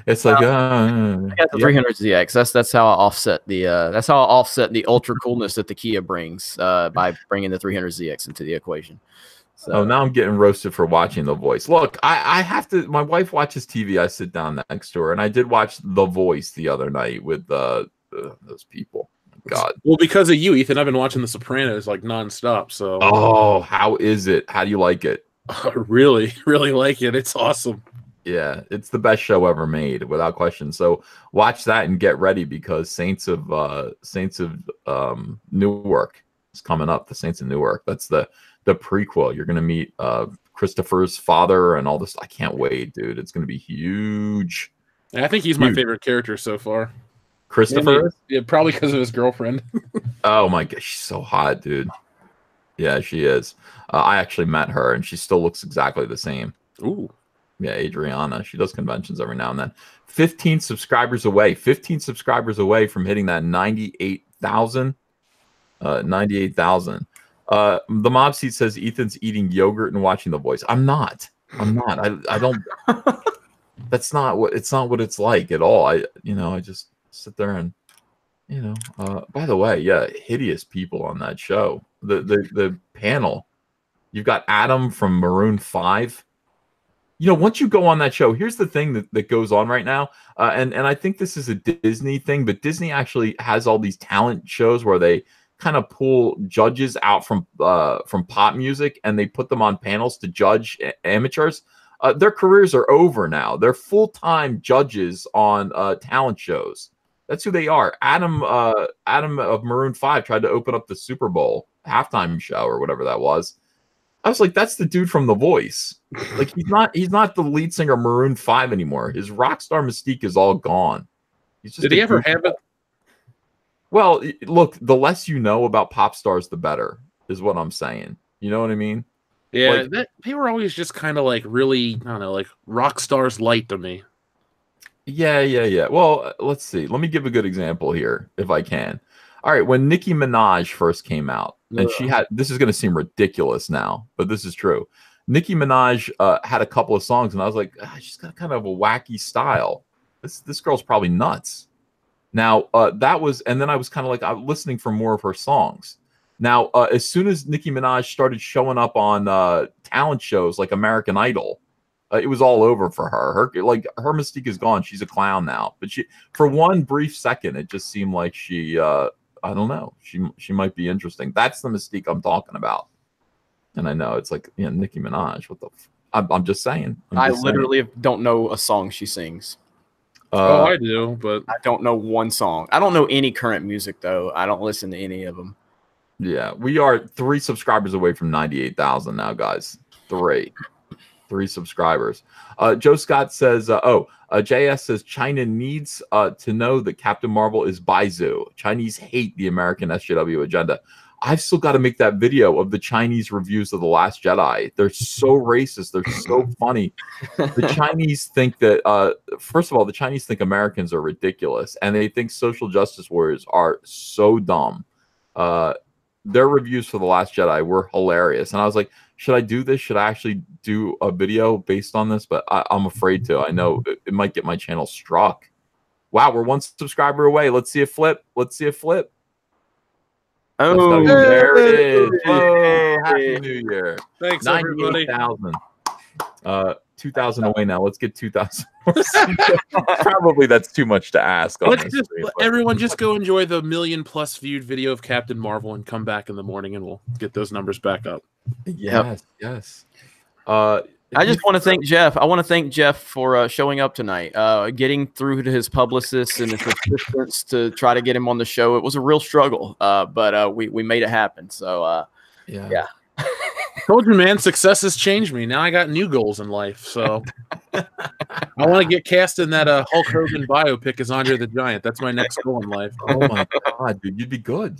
It's like I got the 300ZX. That's how I offset the ultra coolness that the Kia brings by bringing the 300ZX into the equation. So. Oh, now I'm getting roasted for watching The Voice. Look, I have to. My wife watches TV. I sit down next to her, and I did watch The Voice the other night with those people. God. Well, because of you, Ethan, I've been watching The Sopranos like nonstop. So. Oh, how is it? How do you like it? I really, really like it. It's awesome. Yeah, it's the best show ever made, without question. So watch that and get ready, because Saints of Newark is coming up. The Saints of Newark. That's the prequel. You're gonna meet Christopher's father and all this. I can't wait, dude. It's gonna be huge. I think he's my favorite character so far. Christopher? Yeah, probably because of his girlfriend. Oh my gosh, she's so hot, dude. Yeah, she is. I actually met her, and she still looks exactly the same. Ooh. Yeah, Adriana. She does conventions every now and then. 15 subscribers away. 15 subscribers away from hitting that 98,000. 98,000. The Mob Seat says Ethan's eating yogurt and watching The Voice. I'm not. I don't. That's not what it's like at all. I just sit there and by the way, yeah, hideous people on that show. The panel. You've got Adam from Maroon 5. Once you go on that show, here's the thing that goes on right now. And I think this is a Disney thing, but Disney actually has all these talent shows where they kind of pull judges out from pop music and they put them on panels to judge amateurs. Their careers are over now. They're full-time judges on talent shows. That's who they are. Adam of Maroon 5 tried to open up the Super Bowl halftime show or whatever that was. I was like, that's the dude from The Voice. Like, he's not the lead singer of Maroon 5 anymore. His rock star mystique is all gone. He's just Did he ever have it? Well, look, the less you know about pop stars, the better, is what I'm saying. You know what I mean? Yeah, they were always just kind of like really, I don't know, like rock stars light to me. Yeah. Well, let's see. Let me give a good example here, if I can. All right, when Nicki Minaj first came out, and she had, this is going to seem ridiculous now, but this is true. Nicki Minaj had a couple of songs, and I was like, she's got kind of a wacky style. This girl's probably nuts. Now, that was, and then I was kind of like, I'm listening for more of her songs. Now, as soon as Nicki Minaj started showing up on talent shows like American Idol, it was all over for her. Her mystique is gone. She's a clown now. But for one brief second, it just seemed like she, I don't know, she might be interesting. That's the mystique I'm talking about. And I know it's like, Nicki Minaj. What the? I'm just saying. I literally don't know a song she sings. I do, but I don't know one song. I don't know any current music though. I don't listen to any of them. Yeah, we are 3 subscribers away from 98,000 now, guys. 3 subscribers. Joe Scott says, JS says China needs to know that Captain Marvel is Baizu. Chinese hate the American SJW agenda. I've still got to make that video of the Chinese reviews of The Last Jedi. They're so racist. They're so funny. The Chinese think that, first of all, the Chinese think Americans are ridiculous, and they think social justice warriors are so dumb. Their reviews for The Last Jedi were hilarious. And I was like, should I do this? Should I actually do a video based on this? But I'm afraid to. I know it might get my channel struck. Wow, we're 1 subscriber away. Let's see it flip. Oh, there it is. Whoa, Happy New Year. Thanks, everybody. 98,000. 2,000 away now. Let's get 2,000. Probably that's too much to ask. Everyone just go enjoy the 1 million+ viewed video of Captain Marvel and come back in the morning and we'll get those numbers back up. Yes. I just want to thank Jeff. I want to thank Jeff for showing up tonight, getting through to his publicists and his assistants to try to get him on the show. It was a real struggle, but we made it happen. So, yeah. Told you, man, success has changed me. Now I got new goals in life. So I want to get cast in that Hulk Hogan biopic as Andre the Giant. That's my next goal in life. Oh my God, dude, you'd be good.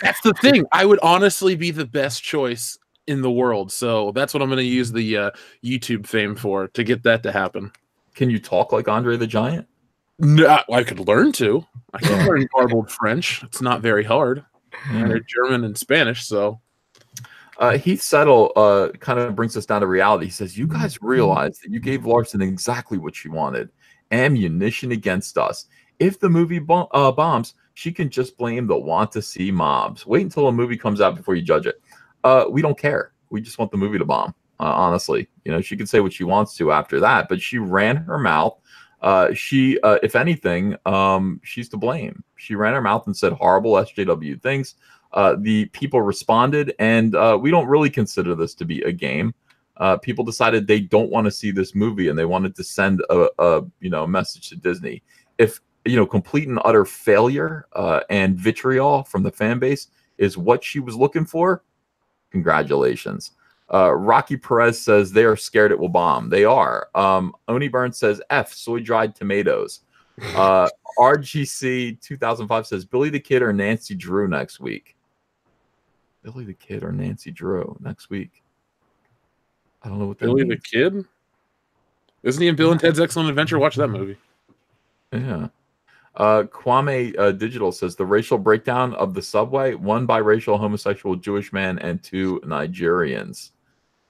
That's the thing. I would honestly be the best choice in the world. So that's what I'm going to use the YouTube fame for, to get that to happen. Can you talk like Andre the Giant? No, I could learn to. I can learn garbled French. It's not very hard. They're German and Spanish, so. Heath Settle kind of brings us down to reality. He says, you guys realize that you gave Larson exactly what she wanted. Ammunition against us. If the movie bombs, she can just blame the want-to-see mobs. Wait until a movie comes out before you judge it. We don't care. We just want the movie to bomb, honestly. She can say what she wants to after that, but she ran her mouth. If anything, she's to blame. She ran her mouth and said horrible SJW things. The people responded, and we don't really consider this to be a game. People decided they don't want to see this movie, and they wanted to send a message to Disney. If complete and utter failure and vitriol from the fan base is what she was looking for, congratulations. Rocky Perez says they are scared it will bomb. They are. Oni Burns says F soy dried tomatoes. RGC 2005 says Billy the Kid or Nancy Drew next week. Billy the Kid or Nancy Drew next week. I don't know what that Billy means. the Kid? Isn't he in Bill and Ted's Excellent Adventure? Watch that movie. Yeah. Kwame Digital says the racial breakdown of the subway: 1 biracial homosexual Jewish man and 2 Nigerians.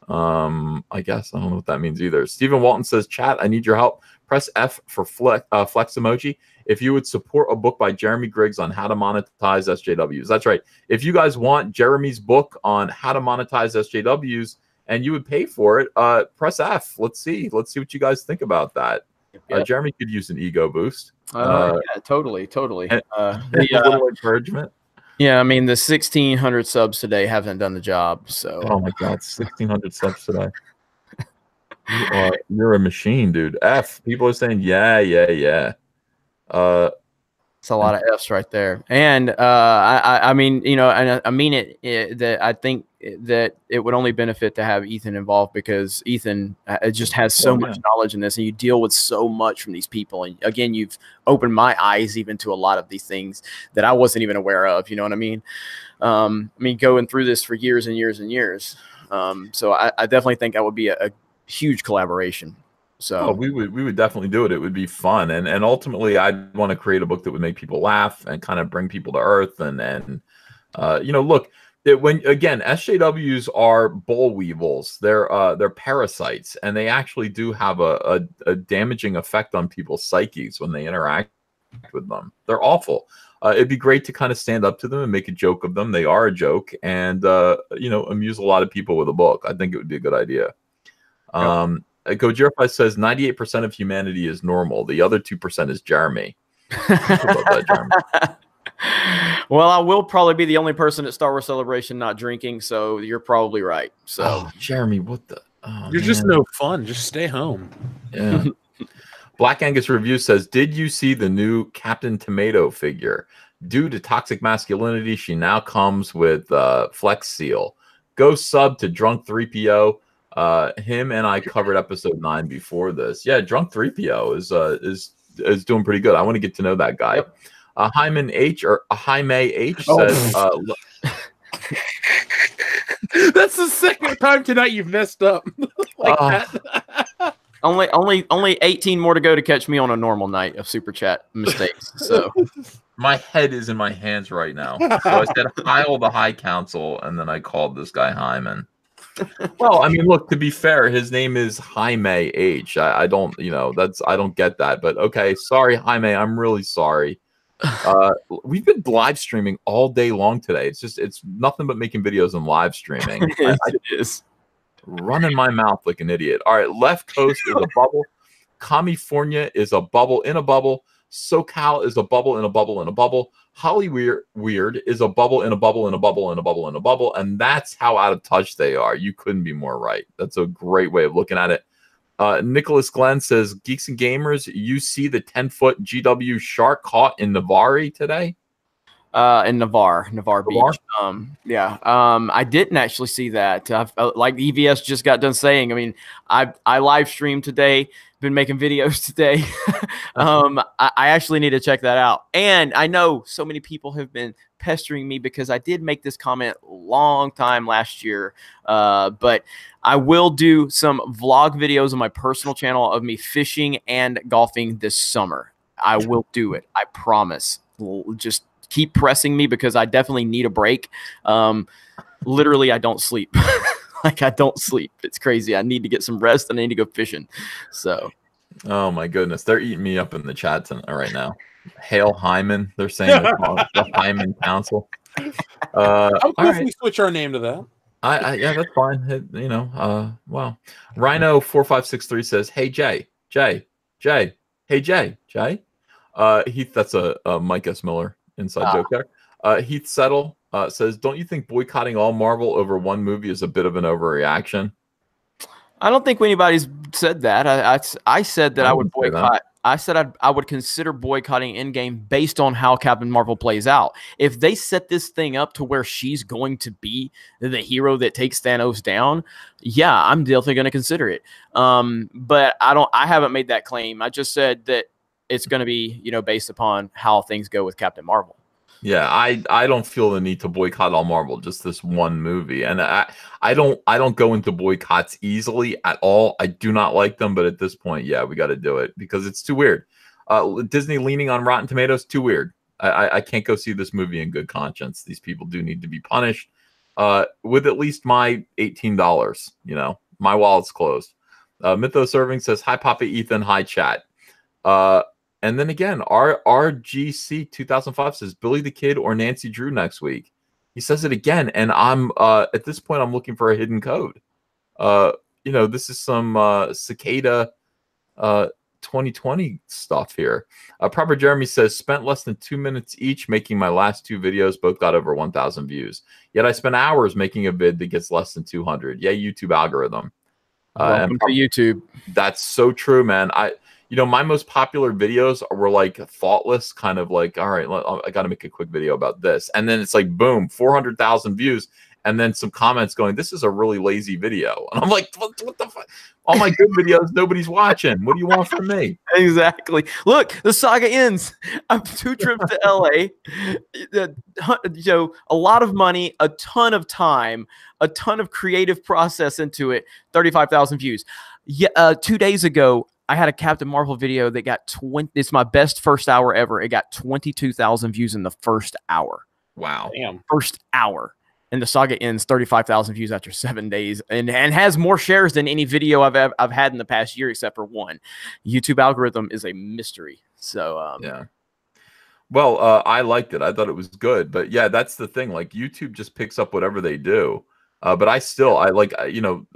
I guess I don't know what that means either. Stephen Walton says, "Chat, I need your help. Press F for flex emoji. If you would support a book by Jeremy Griggs on how to monetize SJWs." That's right. If you guys want Jeremy's book on how to monetize SJWs and you would pay for it, press F. Let's see what you guys think about that. Yep. Jeremy could use an ego boost. Yeah, totally. And a little encouragement. Yeah, I mean the 1,600 subs today haven't done the job. So, oh my God, 1,600 subs today. You're a machine, dude. F. People are saying, yeah. It's a lot of F's right there. And I mean, you know, and I mean it that I think that it would only benefit to have Ethan involved, because Ethan just has so much knowledge in this, and you deal with so much from these people. And again, you've opened my eyes even to a lot of these things that I wasn't even aware of. You know what I mean? Going through this for years and years and years. So I definitely think that would be a huge collaboration. So we would definitely do it. It would be fun, and ultimately, I'd want to create a book that would make people laugh and kind of bring people to earth. And you know, look, when again, SJWs are boll weevils. They're parasites, and they actually do have a damaging effect on people's psyches when they interact with them. They're awful. It'd be great to kind of stand up to them and make a joke of them. They are a joke, and you know, amuse a lot of people with a book. I think it would be a good idea. Gojirify says 98% of humanity is normal. The other 2% is Jeremy. That, Jeremy. Well, I will probably be the only person at Star Wars Celebration not drinking, so you're probably right. So, Jeremy, what the? You're just no fun. Just stay home. Yeah. Black Angus Review says, "Did you see the new Captain Tomato figure? Due to toxic masculinity, she now comes with Flex Seal. Go sub to Drunk 3PO. Him and I covered episode 9 before this. Yeah, Drunk 3PO is doing pretty good. I want to get to know that guy." Yep. Jaime H says, "That's the second time tonight you've messed up like that." Only 18 more to go to catch me on a normal night of super chat mistakes. So my head is in my hands right now. So I said, "Heil the High Council," and then I called this guy Hyman. Well, I mean, look, to be fair, his name is Jaime H. I don't, you know, I don't get that, but okay. Sorry, Jaime. I'm really sorry. We've been live streaming all day long today. It's nothing but making videos and live streaming. It is running my mouth like an idiot. All right, Left Coast is a bubble. California is a bubble in a bubble. SoCal is a bubble in a bubble in a bubble. Hollyweird is a bubble in a bubble in a bubble in a bubble in a bubble, and that's how out of touch they are. You couldn't be more right. That's a great way of looking at it. Nicholas Glenn says, "Geeks and Gamers, you see the 10-foot GW shark caught in Navarre today?" In Navarre Beach. I didn't actually see that. Like EVS just got done saying, I mean, I live streamed today, been making videos today. I actually need to check that out. And I know so many people have been pestering me because I did make this comment long time last year. But I will do some vlog videos on my personal channel of me fishing and golfing this summer. I will do it. I promise. Just keep pressing me because I definitely need a break. Literally, I don't sleep. Like, I don't sleep. It's crazy. I need to get some rest and I need to go fishing. So, oh my goodness, they're eating me up in the chat right now. Hail Hyman. They're saying the Hyman Council. How could we switch our name to that? Yeah, that's fine. You know, wow. Rhino4563 says, "Hey Jay. Hey Jay. Heath, that's a Mike S. Miller inside joke there. Heath Settle says, "Don't you think boycotting all Marvel over one movie is a bit of an overreaction?" I don't think anybody's said that. I said that I would boycott. I said I would consider boycotting Endgame based on how Captain Marvel plays out. If they set this thing up to where she's going to be the hero that takes Thanos down, yeah, I'm definitely going to consider it. But I haven't made that claim. I just said that it's going to be, you know, based upon how things go with Captain Marvel. Yeah, I don't feel the need to boycott all Marvel, just this one movie. And I don't go into boycotts easily at all. I do not like them, but at this point, yeah, we got to do it because it's too weird. Disney leaning on Rotten Tomatoes, too weird. I can't go see this movie in good conscience. These people do need to be punished. with at least my $18. You know, my wallet's closed. Mythos Irving says, "Hi, Papa Ethan. Hi, chat." And then again, RGC 2005 says, "Billy the Kid or Nancy Drew next week." He says it again, and I'm at this point I'm looking for a hidden code. You know, this is some cicada 2020 stuff here. Proper Jeremy says, "Spent less than 2 minutes each making my last 2 videos. Both got over 1,000 views. Yet I spent hours making a vid that gets less than 200. Yeah, YouTube algorithm." Welcome to YouTube. That's so true, man. You know, my most popular videos were like thoughtless, kind of like, all right, I got to make a quick video about this. And then it's like, boom, 400,000 views. And then some comments going, "This is a really lazy video." And I'm like, what the fuck? All my good videos, nobody's watching. What do you want from me? Exactly. Look, the saga ends. I'm 2 trips to LA. You know, a lot of money, a ton of time, a ton of creative process into it. 35,000 views. Yeah, 2 days ago, I had a Captain Marvel video that got 20. It's my best first hour ever. It got 22,000 views in the first hour. Wow. Damn. First hour. And the saga ends 35,000 views after 7 days, and has more shares than any video I've had in the past year, except for one. YouTube algorithm is a mystery. So yeah. Well, I liked it. I thought it was good, but yeah, that's the thing. Like YouTube just picks up whatever they do. But I like, you know,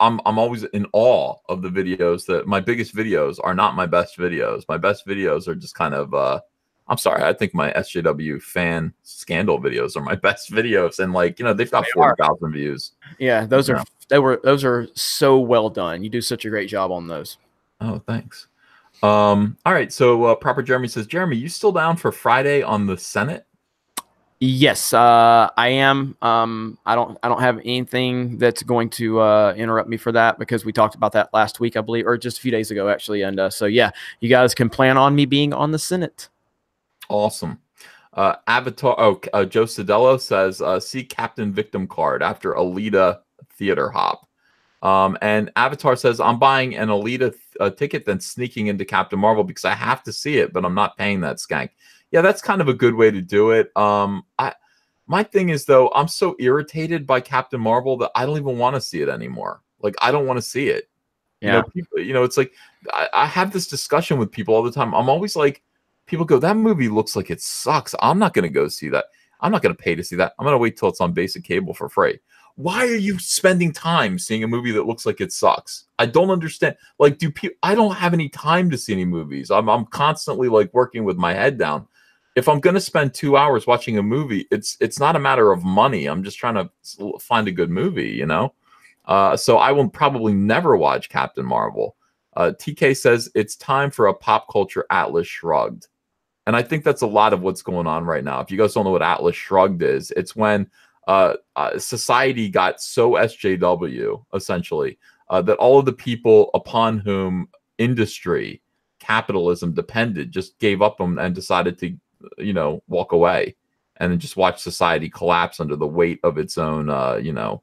I'm always in awe of the videos that my biggest videos are not my best videos. My best videos are just kind of, I'm sorry, I think my SJW fan scandal videos are my best videos. And like, you know, they've got 40,000 views. Yeah, those are so well done. You do such a great job on those. Oh, thanks. All right. So Proper Jeremy says, "Jeremy, you still down for Friday on the Senate?" Yes, I am. I don't have anything that's going to interrupt me for that, because we talked about that last week, I believe, or just a few days ago, actually. And so, yeah, you guys can plan on me being on the Senate. Awesome. Avatar. Oh, Joe Sadello says, "See Captain Victim card after Alita theater hop." And Avatar says, "I'm buying an Alita ticket, then sneaking into Captain Marvel because I have to see it, but I'm not paying that skank." Yeah, that's kind of a good way to do it. My thing is, though, I'm so irritated by Captain Marvel that I don't even want to see it anymore. Like, I don't want to see it. Yeah. You know, it's like I have this discussion with people all the time. I'm always like, people go, "That movie looks like it sucks. I'm not going to go see that. I'm not going to pay to see that. I'm going to wait till it's on basic cable for free." Why are you spending time seeing a movie that looks like it sucks? I don't understand. Like, I don't have any time to see any movies. I'm constantly like working with my head down. If I'm going to spend 2 hours watching a movie, it's not a matter of money. I'm just trying to find a good movie, you know? So I will probably never watch Captain Marvel. TK says, "It's time for a pop culture Atlas Shrugged." And I think that's a lot of what's going on right now. If you guys don't know what Atlas Shrugged is, it's when society got so SJW, essentially, that all of the people upon whom industry, capitalism depended just gave up and decided to, you know, walk away, and then just watch society collapse under the weight of its own, you know,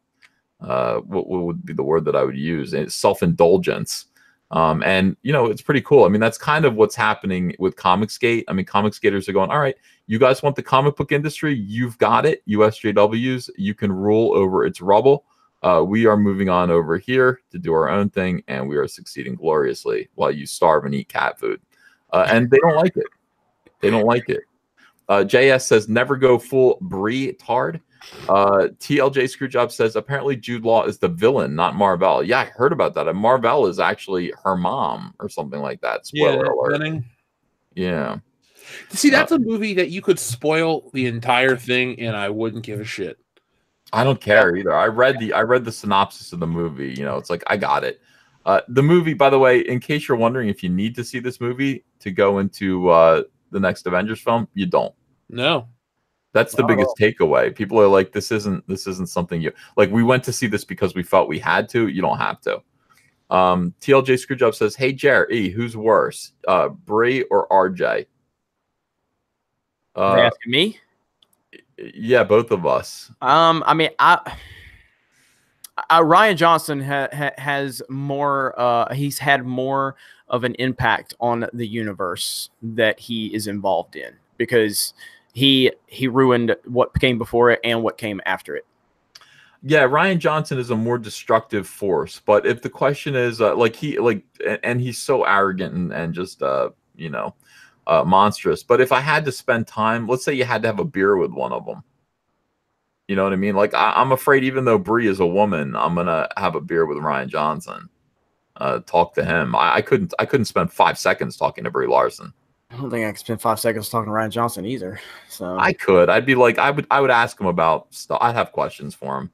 what would be the word that I would use? Self-indulgence. And, you know, it's pretty cool. I mean, that's kind of what's happening with Comicsgate. I mean, Comicsgaters are going, "All right, you guys want the comic book industry? You've got it. USJWs, you can rule over its rubble. We are moving on over here to do our own thing, and we are succeeding gloriously while you starve and eat cat food." And they don't like it. They don't like it. JS says, "Never go full Brie tard." TLJ Screwjob says, "Apparently Jude Law is the villain, not Marvel." Yeah, I heard about that. And Marvel is actually her mom or something like that. Spoiler alert. Yeah. See, that's a movie that you could spoil the entire thing, and I wouldn't give a shit. I don't care either. I read the synopsis of the movie. You know, it's like, I got it. The movie, by the way, in case you're wondering if you need to see this movie to go into the next Avengers film, you don't. No. That's the biggest takeaway. People are like, this isn't something you like. We went to see this because we felt we had to. You don't have to. TLJ Screwjob says, "Hey Jerry, who's worse, Brie or RJ?" Are they asking me? Yeah, both of us. I mean, Ryan Johnson has more. He's had more of an impact on the universe that he is involved in, because he ruined what came before it and what came after it. Yeah, Ryan Johnson is a more destructive force, but if the question is and he's so arrogant and just monstrous. But if I had to spend time, let's say you had to have a beer with one of them, you know what I mean? Like I'm afraid, even though Brie is a woman, I'm gonna have a beer with Ryan Johnson, talk to him. I couldn't spend 5 seconds talking to Brie Larson. I don't think I could spend 5 seconds talking to Ryan Johnson either. So I could. I'd be like, I would ask him about stuff. I'd have questions for him.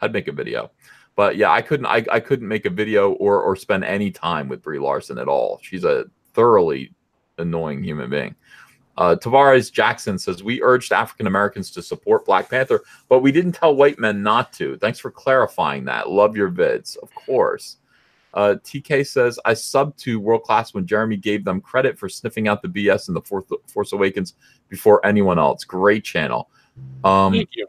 I'd make a video. But yeah, I couldn't make a video or spend any time with Brie Larson at all. She's a thoroughly annoying human being. Tavares Jackson says, we urged African Americans to support Black Panther, but we didn't tell white men not to. Thanks for clarifying that. Love your vids. Of course. TK says, I subbed to World Class when Jeremy gave them credit for sniffing out the BS in the Force Awakens before anyone else. Great channel. Thank you.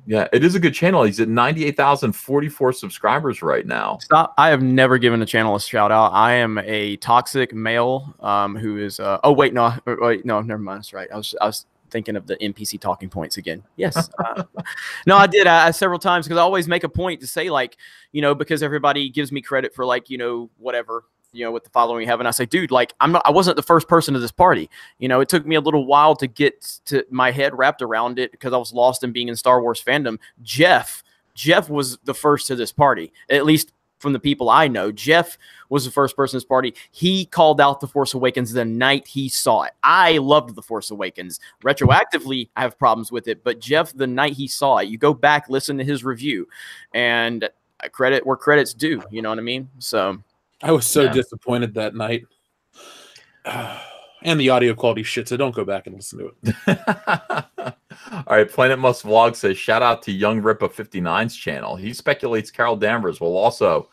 Yeah, it is a good channel. He's at 98,044 subscribers right now. Stop. I have never given a channel a shout out. I am a toxic male who is oh wait, no, never mind. That's right. I was thinking of the NPC talking points again. Yes. No, I did several times, because I always make a point to say, like, because everybody gives me credit for, like, whatever, with the following we have. And I say, dude, like, I wasn't the first person to this party. It took me a little while to get to my head wrapped around it, because I was lost in being in Star Wars fandom. Jeff was the first to this party, at least from the people I know. Jeff was the first person to this party. He called out The Force Awakens the night he saw it. I loved The Force Awakens. Retroactively, I have problems with it, but Jeff, the night he saw it, you go back, listen to his review, and credit where credit's due. You know what I mean? So I was so disappointed that night. And the audio quality shit, so don't go back and listen to it. All right, Planet Must Vlog says, shout out to Young Rippa 59's channel. He speculates Carol Danvers will also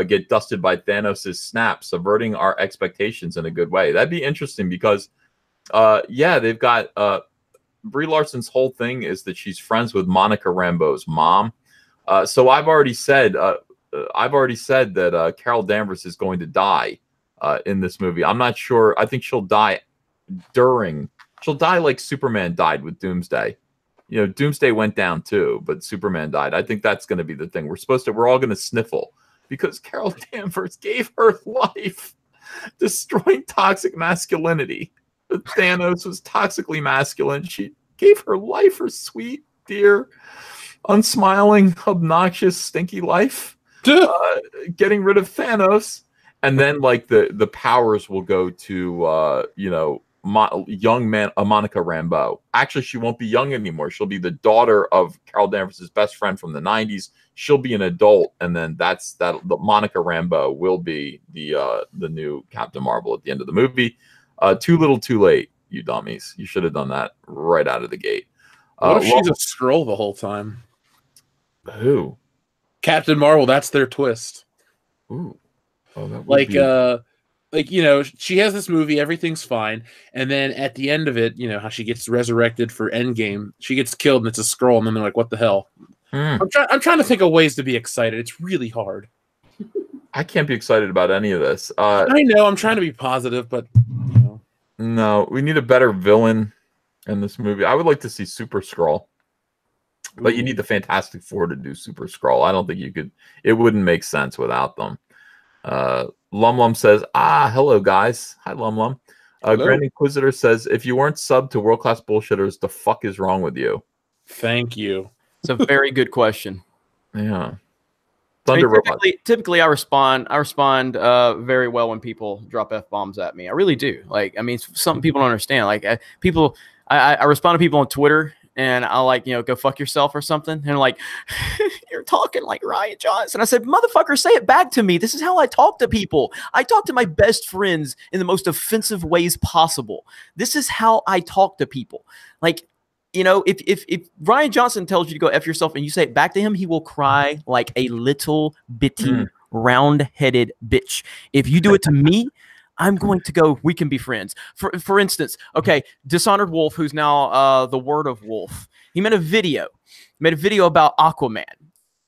get dusted by Thanos' snap, subverting our expectations in a good way. That'd be interesting, because they've got Brie Larson's whole thing is that she's friends with Monica Rambeau's mom. So I've already said that Carol Danvers is going to die in this movie. I'm not sure. I think she'll die like Superman died with Doomsday. Doomsday went down too, but Superman died. I think that's going to be the thing. We're all going to sniffle, because Carol Danvers gave her life destroying toxic masculinity. Thanos was toxically masculine. She gave her life, her sweet, dear, unsmiling, obnoxious, stinky life, getting rid of Thanos. And then, like, the powers will go to young man Monica Rambeau. Actually, she won't be young anymore. She'll be the daughter of Carol Danvers' best friend from the 90s. She'll be an adult, and then the Monica Rambeau will be the new Captain Marvel at the end of the movie. Too little, too late, you dummies. You should have done that right out of the gate. What if she's a Skrull the whole time? Who? Captain Marvel. That's their twist. Ooh. Oh, she has this movie, everything's fine, and then at the end of it, how she gets resurrected for Endgame, she gets killed and it's a Skrull, and then they're like, what the hell? I'm trying to think of ways to be excited. It's really hard. I can't be excited about any of this. I know, I'm trying to be positive, but no, we need a better villain in this movie. I would like to see Super Skrull, but you need the Fantastic Four to do Super Skrull. I don't think you could. It wouldn't make sense without them. Lum Lum says, hello guys. Hi Lum Lum. Grand Inquisitor says, if you weren't subbed to World Class Bullshitters, the fuck is wrong with you? Thank you. It's a very good question. Yeah. Typically I respond very well when people drop F-bombs at me. I really do. Like, I mean, some people don't understand. Like, I respond to people on Twitter, and I'll, like, go fuck yourself or something. And like, you're talking like Ryan Johnson. I said, motherfucker, say it back to me. This is how I talk to people. I talk to my best friends in the most offensive ways possible. This is how I talk to people. Like, if Ryan Johnson tells you to go F yourself and you say it back to him, he will cry like a little bitty round-headed bitch. If you do it to me, I'm going to go, we can be friends. For instance, okay, Dishonored Wolf, who's now the Word of Wolf, he made a video about Aquaman.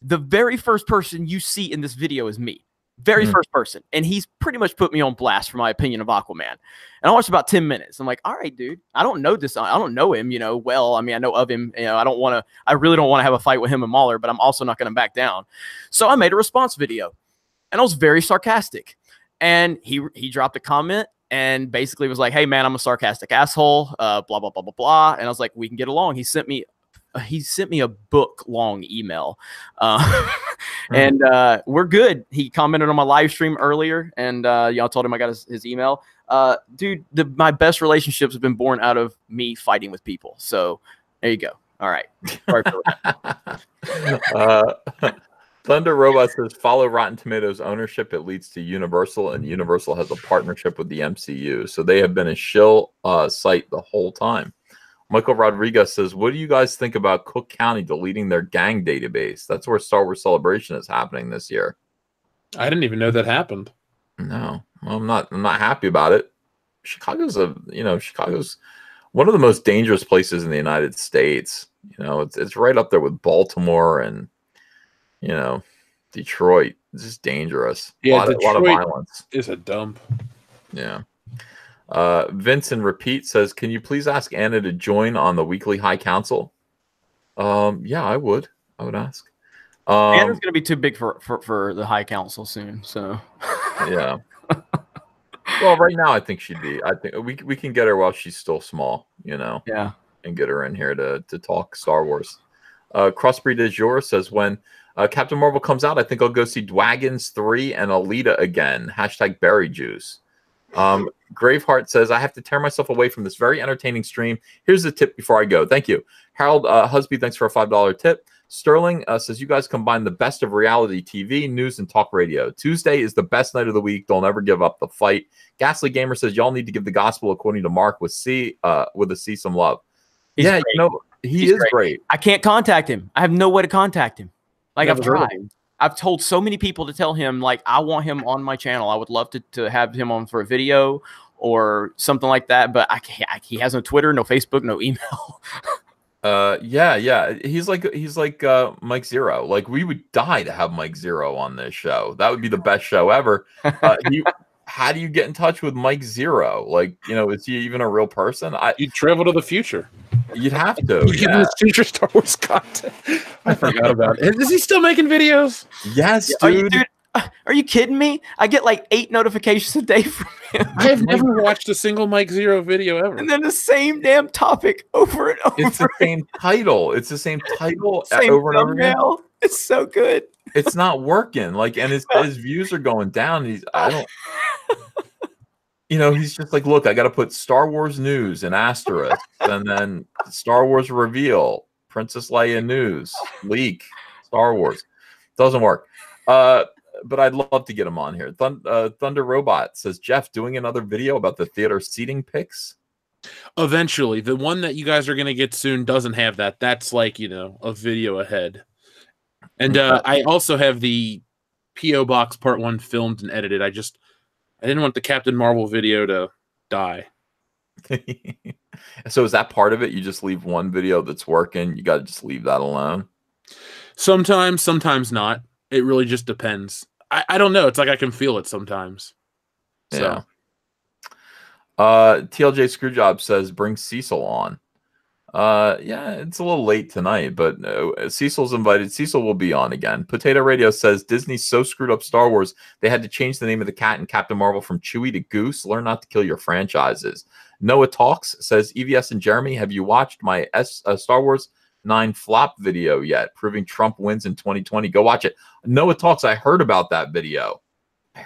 The very first person you see in this video is me. Very first person. And he's pretty much put me on blast for my opinion of Aquaman. And I watched about 10 minutes. I'm like, all right, dude, I don't know this. I don't know him, well. I mean, I know of him. I really don't want to have a fight with him and Mahler, but I'm also not going to back down. So I made a response video. And I was very sarcastic. And he dropped a comment and basically was like, hey, man, I'm a sarcastic asshole, blah, blah, blah, blah, blah. And I was like, we can get along. He sent me a book-long email. And we're good. He commented on my live stream earlier, and y'all told him I got his email. Dude, my best relationships have been born out of me fighting with people. So there you go. All right. Sorry for that. Thunder Robot says, follow Rotten Tomatoes ownership. It leads to Universal, and Universal has a partnership with the MCU. So they have been a shill site the whole time. Michael Rodriguez says, what do you guys think about Cook County deleting their gang database? That's where Star Wars Celebration is happening this year. I didn't even know that happened. No, well, I'm not happy about it. Chicago's one of the most dangerous places in the United States. It's right up there with Baltimore and, Detroit. It's just dangerous. Yeah, a lot of violence. Is a dump. Yeah. Vincent Repeat says, can you please ask Anna to join on the weekly High Council? Yeah, I would ask. Anna's gonna be too big for the High Council soon, so yeah. Well, right now I think she'd be. I think we can get her while she's still small, yeah, and get her in here to talk Star Wars. Crossbreed is yours says, when Captain Marvel comes out, I think I'll go see Dwagons 3 and Alita again. # berry juice. Graveheart says, I have to tear myself away from this very entertaining stream. Here's the tip before I go. Thank you. Harold Husby, thanks for a $5 tip. Sterling says, you guys combine the best of reality TV, news, and talk radio. Tuesday is the best night of the week. Don't ever give up the fight. Ghastly Gamer says, y'all need to give the gospel according to Mark with a C some love. He's yeah, great. He is great. I can't contact him. I have no way to contact him. Like, I've tried. I've told so many people to tell him, like, I want him on my channel. I would love to have him on for a video or something like that. But I can't. He has no Twitter, no Facebook, no email. Yeah. He's like Mike Zero. Like, we would die to have Mike Zero on this show. That would be the best show ever. How do you get in touch with Mike Zero? Like, is he even a real person? You'd travel to the future. You'd have to. Give him future Star Wars content. I forgot about it. Is he still making videos? Yes, dude. Are you kidding me? I get like 8 notifications a day from him. I have never watched a single Mike Zero video ever. And then the same damn topic over and over. It's the same title. It's the same title same over and over again. It's so good. It's not working. Like, and his views are going down. He's just like, look, I got to put Star Wars news and asterisk, and then Star Wars reveal, Princess Leia news, leak, Star Wars. Doesn't work. But I'd love to get him on here. Thunder Robot says, Jeff, doing another video about the theater seating picks? Eventually. The one that you guys are going to get soon doesn't have that. That's like, a video ahead. And I also have the P.O. Box Part 1 filmed and edited. I didn't want the Captain Marvel video to die. So is that part of it? You just leave one video that's working. You got to just leave that alone. Sometimes not. It really just depends. I don't know. It's like I can feel it sometimes. So. Yeah. TLJ Screwjob says, bring Cecil on. Yeah, it's a little late tonight, but Cecil's invited. Cecil will be on again. Potato Radio says, Disney's so screwed up Star Wars, they had to change the name of the cat in Captain Marvel from Chewie to Goose. Learn not to kill your franchises. Noah Talks says, EVS and Jeremy, have you watched my Star Wars 9 flop video yet, proving Trump wins in 2020? Go watch it. Noah Talks, I heard about that video. I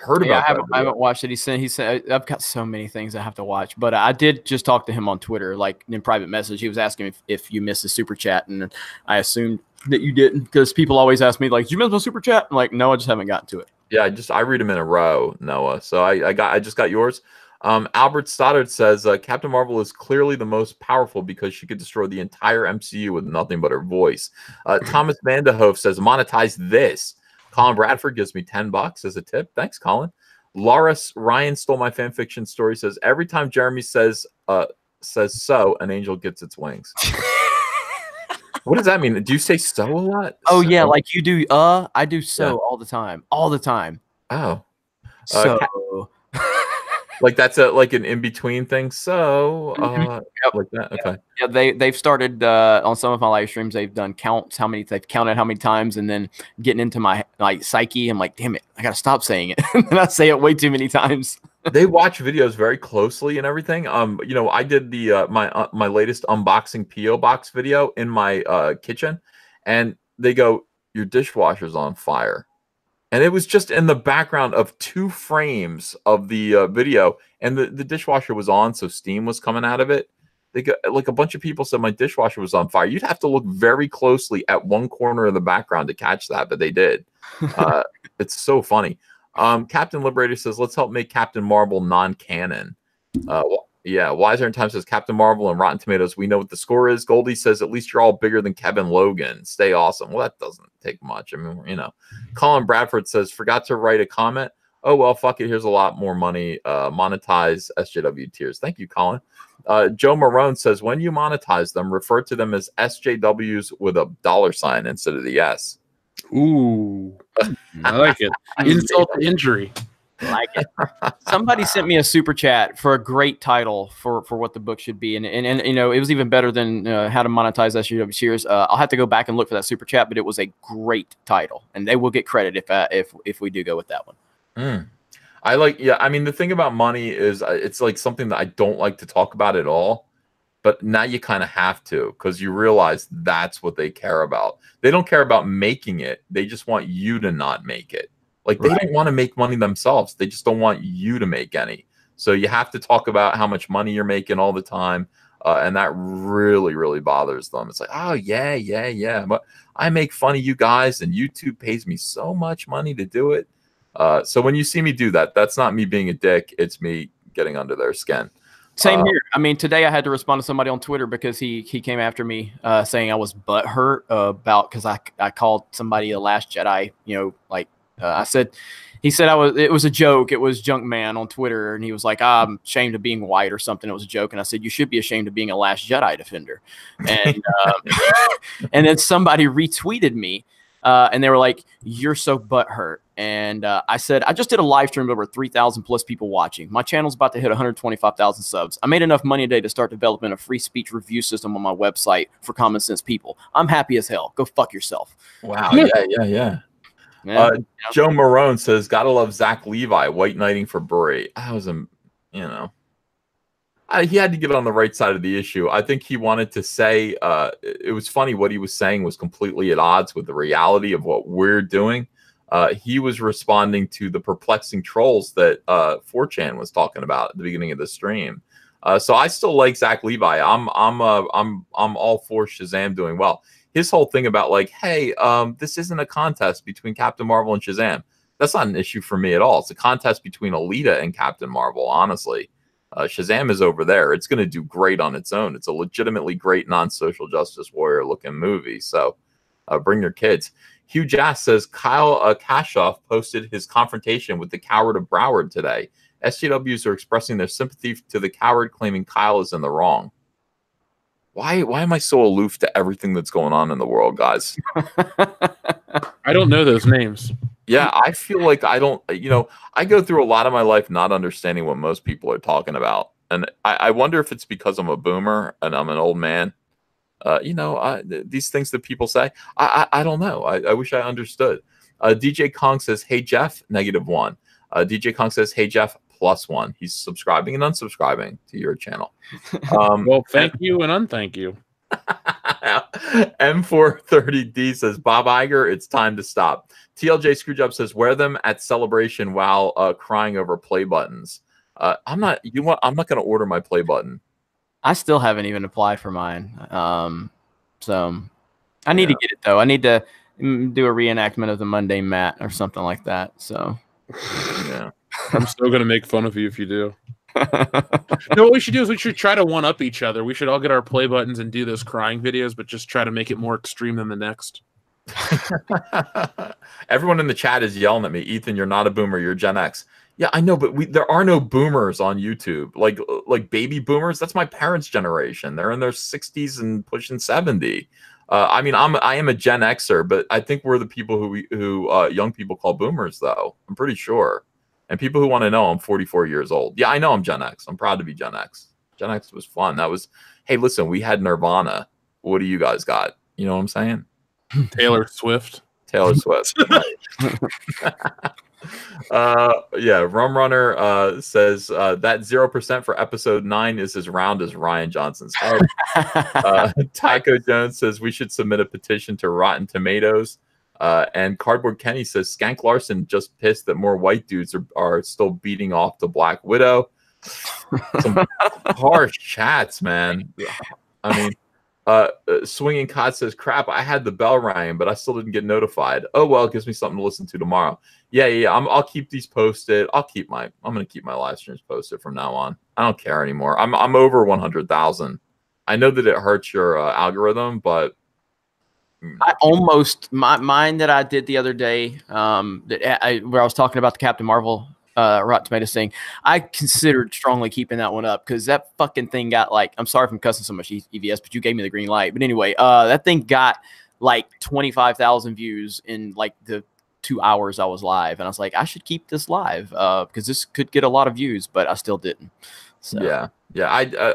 haven't watched it. He said I've got so many things I have to watch, but I did just talk to him on Twitter, like in private message. He was asking if you missed the super chat, and I assumed that you didn't, because people always ask me, like, did you miss my super chat? I'm like, no, I just haven't gotten to it. Yeah, I read them in a row, Noah. So I just got yours. Albert Stoddard says, Captain Marvel is clearly the most powerful because she could destroy the entire MCU with nothing but her voice. Thomas Vanderhoof says, monetize this. Colin Bradford gives me $10 as a tip. Thanks, Colin. Loris Ryan stole my fan fiction story. Says, every time Jeremy says so, an angel gets its wings. What does that mean? Do you say so a lot? Oh, so? yeah, like you do. I do so all the time. All the time. Oh, So like that's like an in between thing. So Yep. like that. Okay. yeah, they've started on some of my live streams. They've done counts, they've counted how many times, and then getting into my like psyche. I'm like, damn it, I gotta stop saying it. And I say it way too many times. They watch videos very closely and everything. You know, I did the my latest unboxing PO box video in my kitchen, and they go, "Your dishwasher's on fire," and it was just in the background of 2 frames of the video, and the dishwasher was on, so steam was coming out of it. They got like a bunch of people said my dishwasher was on fire. You'd have to look very closely at one corner of the background to catch that, but they did. It's so funny. Captain Liberator says, let's help make Captain Marvel non-canon. Yeah, Wiser in Time says, Captain Marvel and Rotten Tomatoes, we know what the score is. Goldie says, at least you're all bigger than Kevin Logan. Stay awesome. Well, that doesn't take much. I mean, you know. Colin Bradford says, forgot to write a comment. Oh, well, fuck it. Here's a lot more money. Monetize SJW tiers. Thank you, Colin. Joe Marone says, when you monetize them, refer to them as SJWs with a $sign instead of the S. Ooh, I like it. Insult to injury. I like it. Somebody sent me a super chat for a great title for what the book should be, and you know, it was even better than how to monetize SJW series. I'll have to go back and look for that super chat, but it was a great title, and they will get credit if we do go with that one. I like, yeah. I mean, the thing about money is it's like something that I don't like to talk about at all. But now you kind of have to, because you realize that's what they care about. They don't care about making it. They just want you to not make it. Like they don't want to make money themselves. They just don't want you to make any. So you have to talk about how much money you're making all the time. And that really, really bothers them. It's like, oh, yeah. But I make fun of you guys and YouTube pays me so much money to do it. So when you see me do that, that's not me being a dick. It's me getting under their skin. Same here. I mean, today I had to respond to somebody on Twitter because he came after me saying I was butthurt about because I called somebody the Last Jedi. You know, like I said, he said it was a joke. It was Junkman on Twitter, and he was like, I'm ashamed of being white or something. It was a joke, and I said you should be ashamed of being a Last Jedi defender. And and then somebody retweeted me. And they were like, you're so butthurt. And I said, I just did a live stream with over 3,000 plus people watching. My channel's about to hit 125,000 subs. I made enough money today to start developing a free speech review system on my website for common sense people. I'm happy as hell. Go fuck yourself. Wow. Yeah. Joe Marone says, gotta love Zach Levi, white knighting for Bray. I was, you know. He had to get on the right side of the issue. I think he wanted to say it was funny. What he was saying was completely at odds with the reality of what we're doing. He was responding to the perplexing trolls that 4chan was talking about at the beginning of the stream. So I still like Zach Levi. I'm all for Shazam doing well. His whole thing about like, hey, this isn't a contest between Captain Marvel and Shazam. That's not an issue for me at all. It's a contest between Alita and Captain Marvel, honestly. Shazam is over there. It's going to do great on its own. It's a legitimately great non-social justice warrior looking movie. So bring your kids. Hugh Jass says Kyle Kashoff posted his confrontation with the coward of Broward today. SJWs are expressing their sympathy to the coward, claiming Kyle is in the wrong. Why am I so aloof to everything that's going on in the world, guys? I don't know those names. Yeah, I feel like I don't, you know, I go through a lot of my life not understanding what most people are talking about. And I wonder if it's because I'm a boomer and I'm an old man. You know, these things that people say, I don't know. I wish I understood. DJ Kong says, hey, Jeff, -1. DJ Kong says, hey, Jeff, +1. He's subscribing and unsubscribing to your channel. Well, thank you and unthank you. M430D says, Bob Iger, it's time to stop. TLJ Screwjob says, wear them at Celebration while crying over play buttons. I'm not going to order my play button. I still haven't even applied for mine. So I need to get it though. I need to do a reenactment of the Monday Matt or something like that. So yeah, I'm still going to make fun of you if you do. No, what we should do is we should try to one up each other. We should all get our play buttons and do those crying videos, but just try to make it more extreme than the next. Everyone in the chat is yelling at me. Ethan, you're not a boomer. You're Gen X. Yeah, I know, but there are no boomers on YouTube. Like baby boomers. That's my parents' generation. They're in their 60s and pushing 70. I mean, I am a Gen Xer, but I think we're the people who young people call boomers, though. I'm pretty sure. And people who want to know, I'm 44 years old. Yeah, I know I'm Gen X. I'm proud to be Gen X. Gen X was fun. That was, hey, listen, we had Nirvana. What do you guys got? You know what I'm saying? Taylor Swift. Taylor Swift. Yeah, Rum Runner says that 0% for episode 9 is as round as Ryan Johnson's head. Tycho Jones says we should submit a petition to Rotten Tomatoes. And Cardboard Kenny says Skank Larson just pissed that more white dudes are still beating off the Black Widow. Some harsh chats, man. I mean, Swinging Cod says, crap, I had the bell ring, but I still didn't get notified. Oh, well, it gives me something to listen to tomorrow. Yeah. I'll keep these posted. I'm going to keep my live streams posted from now on. I don't care anymore. I'm over 100,000. I know that it hurts your algorithm, but I almost mine that I did the other day, where I was talking about the Captain Marvel Rotten Tomatoes thing. I considered strongly keeping that one up because that fucking thing got like, I'm sorry if I'm cussing so much, EVS, but you gave me the green light. But anyway, that thing got like 25,000 views in like the 2 hours I was live, and I was like, I should keep this live because this could get a lot of views, but I still didn't. So. Yeah.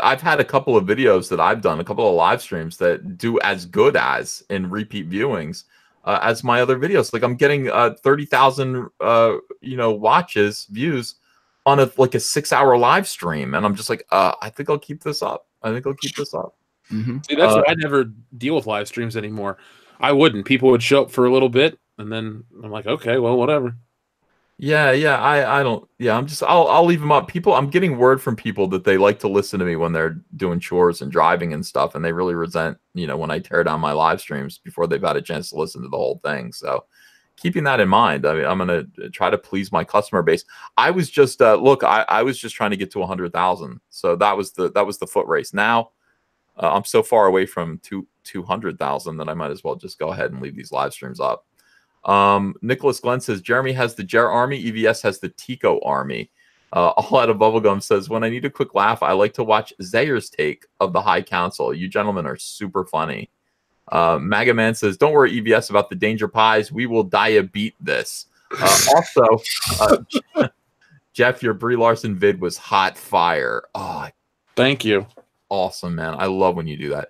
I've had a couple of videos that I've done, a couple of live streams that do as good as in repeat viewings as my other videos. Like I'm getting 30,000 watches, views on a 6-hour live stream, and I'm just like, I think I'll keep this up. Mm-hmm. See, that's why I never deal with live streams anymore. I wouldn't. People would show up for a little bit, and then I'm like, okay, well, whatever. Yeah, I don't. Yeah, I'll leave them up. I'm getting word from people that they like to listen to me when they're doing chores and driving and stuff, and they really resent, when I tear down my live streams before they've had a chance to listen to the whole thing. So, keeping that in mind, I mean, I'm gonna try to please my customer base. I was just I was just trying to get to 100,000, so that was the foot race. Now, I'm so far away from 200,000 that I might as well just go ahead and leave these live streams up. Nicholas Glenn says Jeremy has the Jer Army, EVS has the Tico Army. All Out of Bubblegum says, when I need a quick laugh, I like to watch Zayer's take of the High Council. You gentlemen are super funny. Maga Man says, don't worry, EVS, about the Danger Pies. We will beat this. Also, Jeff, your Brie Larson vid was hot fire. Oh, thank you. Awesome, man. I love when you do that.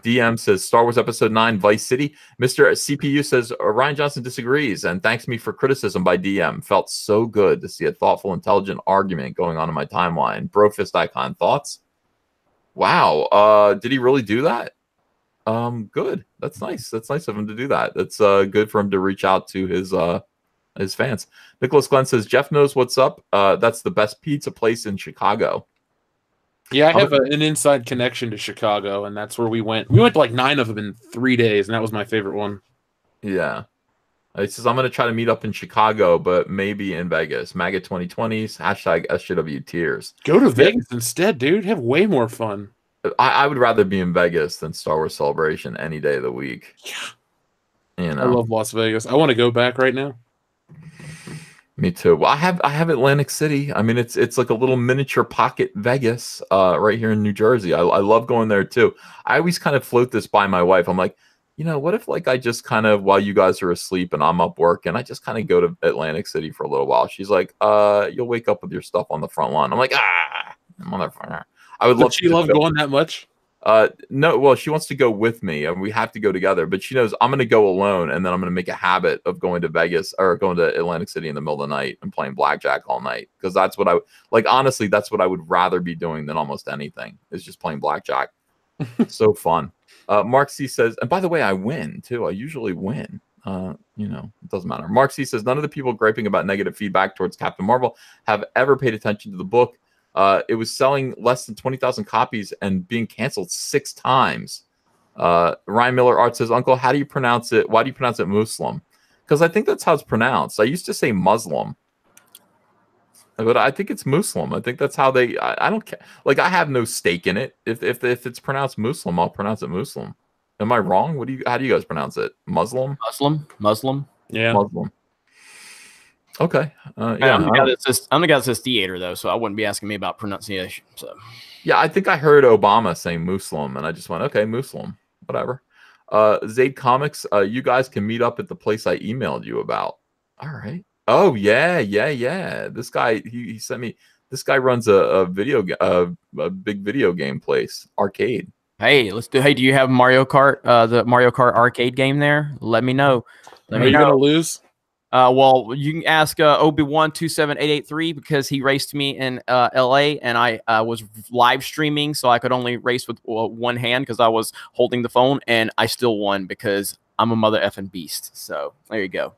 DM says Star Wars Episode 9 Vice City. Mr. CPU says Ryan Johnson disagrees and thanks me for criticism by DM. Felt so good to see a thoughtful, intelligent argument going on in my timeline. Brofist icon thoughts. Wow. Did he really do that? Good. That's nice. That's nice of him to do that. That's good for him to reach out to his fans. Nicholas Glenn says Jeff knows what's up. That's the best pizza place in Chicago. Yeah, I have an inside connection to Chicago, and that's where we went. We went to like 9 of them in 3 days, and that was my favorite one. Yeah. It says, I'm going to try to meet up in Chicago, but maybe in Vegas. MAGA 2020s, hashtag SJW tears. Go to Vegas instead, dude. Have way more fun. I would rather be in Vegas than Star Wars Celebration any day of the week. Yeah. I love Las Vegas. I want to go back right now. Me too. Well, I have Atlantic City. I mean, it's like a little miniature pocket Vegas right here in New Jersey. I love going there too. I always kind of float this by my wife. I'm like, what if like I just kind of, while you guys are asleep and I'm up working, I just kind of go to Atlantic City for a little while. She's like, you'll wake up with your stuff on the front lawn. I'm like, motherfucker. I would love. Does she love going that much? No, well, she wants to go with me and we have to go together, but she knows I'm going to go alone. And then I'm going to make a habit of going to Vegas or going to Atlantic City in the middle of the night and playing blackjack all night. Cause that's what honestly, that's what I would rather be doing than almost anything is just playing blackjack. So fun. Mark C says, and by the way, I win too. I usually win. It doesn't matter. Mark C says, none of the people griping about negative feedback towards Captain Marvel have ever paid attention to the book. It was selling less than 20,000 copies and being canceled 6 times. Ryan Miller Art says, Uncle, how do you pronounce it? Why do you pronounce it Muslim? Because I think that's how it's pronounced. I used to say Muslim, but I think it's Muslim. I think that's how they. I don't care. Like I have no stake in it. If it's pronounced Muslim, I'll pronounce it Muslim. Am I wrong? How do you guys pronounce it? Muslim. Yeah. Muslim. Okay. Yeah, I'm the guy that says theater though, so I wouldn't be asking me about pronunciation. So yeah, I think I heard Obama saying Muslim, and I just went, okay, Muslim, whatever. Zaid Comics, you guys can meet up at the place I emailed you about. All right. Oh yeah. This guy, he sent me. This guy runs a big video game place, arcade. Hey, let's do. Hey, do you have Mario Kart? The Mario Kart arcade game there? Let me know. Are you gonna lose? Well, you can ask Obi1278883 because he raced me in LA, and I was live streaming, so I could only race with one hand because I was holding the phone, and I still won because I'm a mother effing beast. So there you go.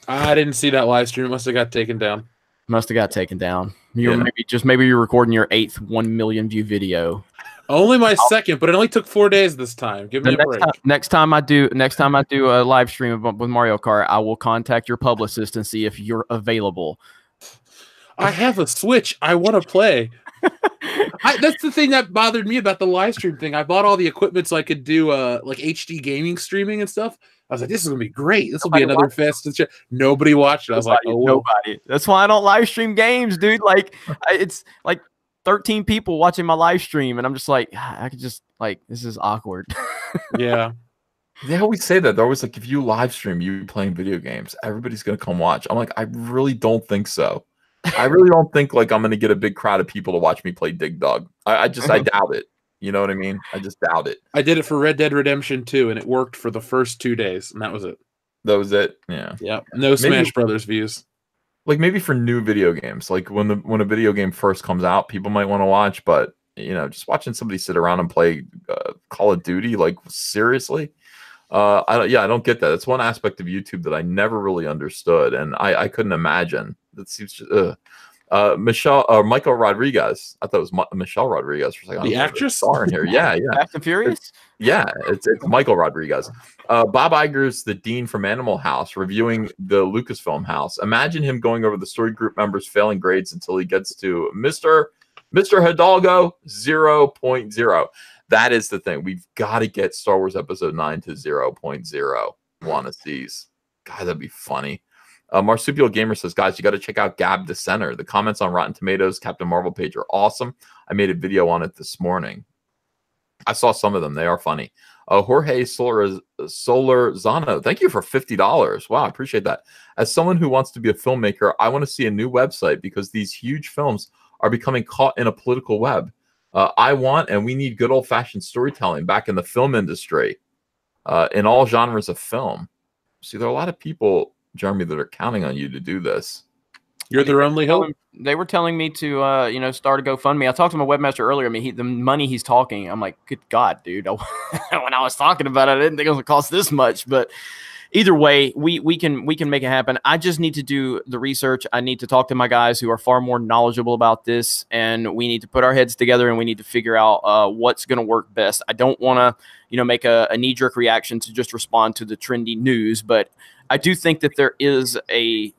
I didn't see that live stream. It must have got taken down. Must have got taken down. Maybe you're recording your 8th 1 million view video. Only my second, but it only took 4 days this time. Give me a break. Next time I do a live stream with Mario Kart, I will contact your publicist and see if you're available. I have a Switch. I want to play. That's the thing that bothered me about the live stream thing. I bought all the equipment so I could do like HD gaming streaming and stuff. I was like, this is gonna be great. This will be another fest. Nobody watched it. I was like, oh, nobody. That's why I don't live stream games, dude. Like it's like 13 people watching my live stream, and I'm just like, I could just like, this is awkward. Yeah. They always say that. They're always like, if you live stream you playing video games, everybody's gonna come watch. I'm like, I really don't think so. I really don't think like I'm gonna get a big crowd of people to watch me play Dig Dug. I doubt it. You know what I mean? I just doubt it. I did it for Red Dead Redemption 2, and it worked for the first 2 days, and that was it. That was it. Yeah. Yeah. No Smash Brothers views. Like maybe for new video games, like when a video game first comes out, people might want to watch, but you know, just watching somebody sit around and play Call of Duty, like seriously, I don't get that. It's one aspect of YouTube that I never really understood, and I couldn't imagine. That seems just, Michael Rodriguez. I thought it was Michelle Rodriguez for a second. The actress star in here. Yeah. Fast and Furious. It's Michael Rodriguez. Bob Iger's the dean from Animal House reviewing the Lucasfilm house. Imagine him going over the story group members' failing grades until he gets to Mr. Hidalgo 0.0. That is the thing. We've got to get Star Wars Episode 9 to 0.0. Wanna sees. God, that'd be funny. Marsupial Gamer says, guys, you got to check out Gab the Center. The comments on Rotten Tomatoes Captain Marvel page are awesome. I made a video on it this morning. I saw some of them. They are funny. Jorge Solarzano, thank you for $50. Wow, I appreciate that. As someone who wants to be a filmmaker, I want to see a new website because these huge films are becoming caught in a political web. I want and we need good old-fashioned storytelling back in the film industry, in all genres of film. See, there are a lot of people, Jeremy, that are counting on you to do this. You're their only hope. They were telling me to, start a GoFundMe. I talked to my webmaster earlier. I mean, the money he's talking, I'm like, good God, dude. When I was talking about it, I didn't think it was going to cost this much. But either way, we can make it happen. I just need to do the research. I need to talk to my guys who are far more knowledgeable about this, and we need to put our heads together and we need to figure out what's going to work best. I don't want to, make a knee-jerk reaction to just respond to the trendy news, but I do think that there is a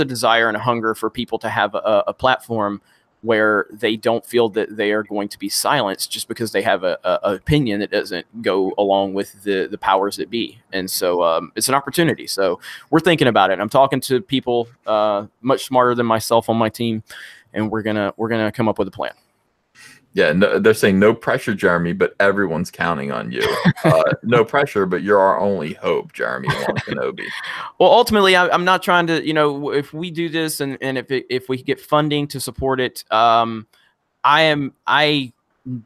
desire and a hunger for people to have a platform where they don't feel that they are going to be silenced just because they have a opinion that doesn't go along with the powers that be. And so it's an opportunity. So we're thinking about it. I'm talking to people much smarter than myself on my team, and we're gonna come up with a plan. Yeah, no, they're saying no pressure, Jeremy, but everyone's counting on you. No pressure, but you're our only hope, Jeremy Kenobi. Well, ultimately, I'm not trying to, if we do this and if we get funding to support it, I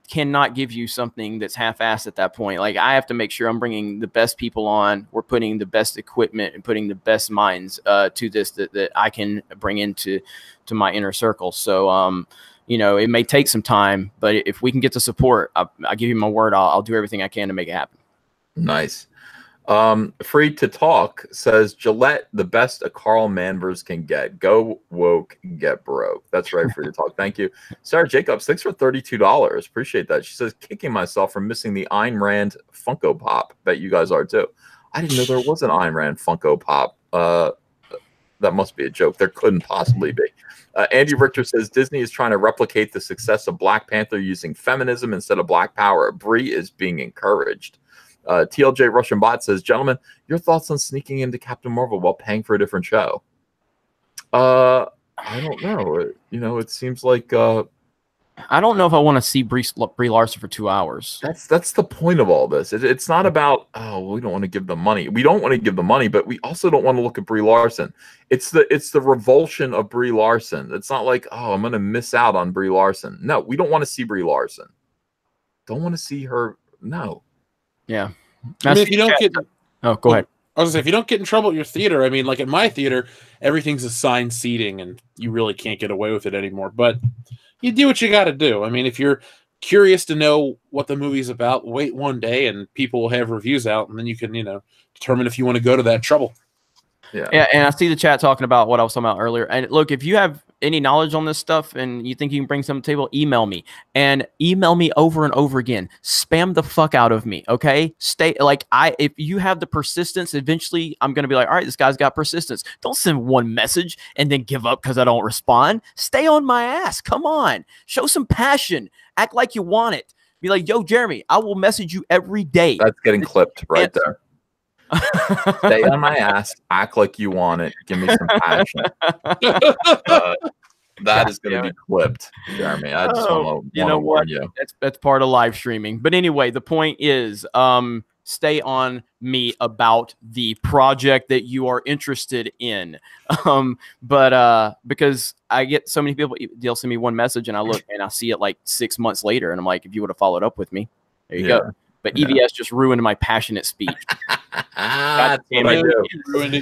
cannot give you something that's half-assed at that point. Like, I have to make sure I'm bringing the best people on. We're putting the best equipment and putting the best minds to this that I can bring into my inner circle. So, it may take some time, but if we can get the support, I'll give you my word. I'll do everything I can to make it happen. Nice. Free to Talk says, Gillette, the best a Carl Manvers can get. Go woke, get broke. That's right, Free to Talk. Thank you. Sarah Jacobs, thanks for $32. Appreciate that. She says, kicking myself for missing the Ayn Rand Funko Pop. Bet you guys are too. I didn't know there was an Ayn Rand Funko Pop. That must be a joke. There couldn't possibly be. Andy Richter says Disney is trying to replicate the success of Black Panther using feminism instead of Black Power. Brie is being encouraged. TLJ Russian Bot says, gentlemen, your thoughts on sneaking into Captain Marvel while paying for a different show? I don't know. It seems like I don't know if I want to see Brie Larson for 2 hours. That's the point of all this. It's not about, oh, we don't want to give them money. We don't want to give them money, but we also don't want to look at Brie Larson. It's the revulsion of Brie Larson. It's not like, oh, I'm going to miss out on Brie Larson. No, we don't want to see Brie Larson. Don't want to see her. No. Yeah. I mean, if you don't get, oh, go ahead. I was gonna say, if you don't get in trouble at your theater, I mean, like at my theater, everything's assigned seating, and you really can't get away with it anymore. But you do what you got to do. I mean, if you're curious to know what the movie's about, wait one day, and people will have reviews out, and then you can, determine if you want to go to that trouble. Yeah, and I see the chat talking about what I was talking about earlier. And look, if you have any knowledge on this stuff and you think you can bring something to the table, email me. And email me over and over again. Spam the fuck out of me, okay? If you have the persistence, eventually I'm going to be like, all right, this guy's got persistence. Don't send one message and then give up because I don't respond. Stay on my ass. Come on. Show some passion. Act like you want it. Be like, yo, Jeremy, I will message you every day. That's getting clipped right there. Stay on my ass, act like you want it, give me some passion. That is going to be clipped, Jeremy. I just want to warn you. That's part of live streaming. But anyway, the point is, stay on me about the project that you are interested in. Because I get so many people, they'll send me one message and I look and I see it like 6 months later, and I'm like, if you would have followed up with me, there you go. But EVS just ruined my passionate speech. God damn it.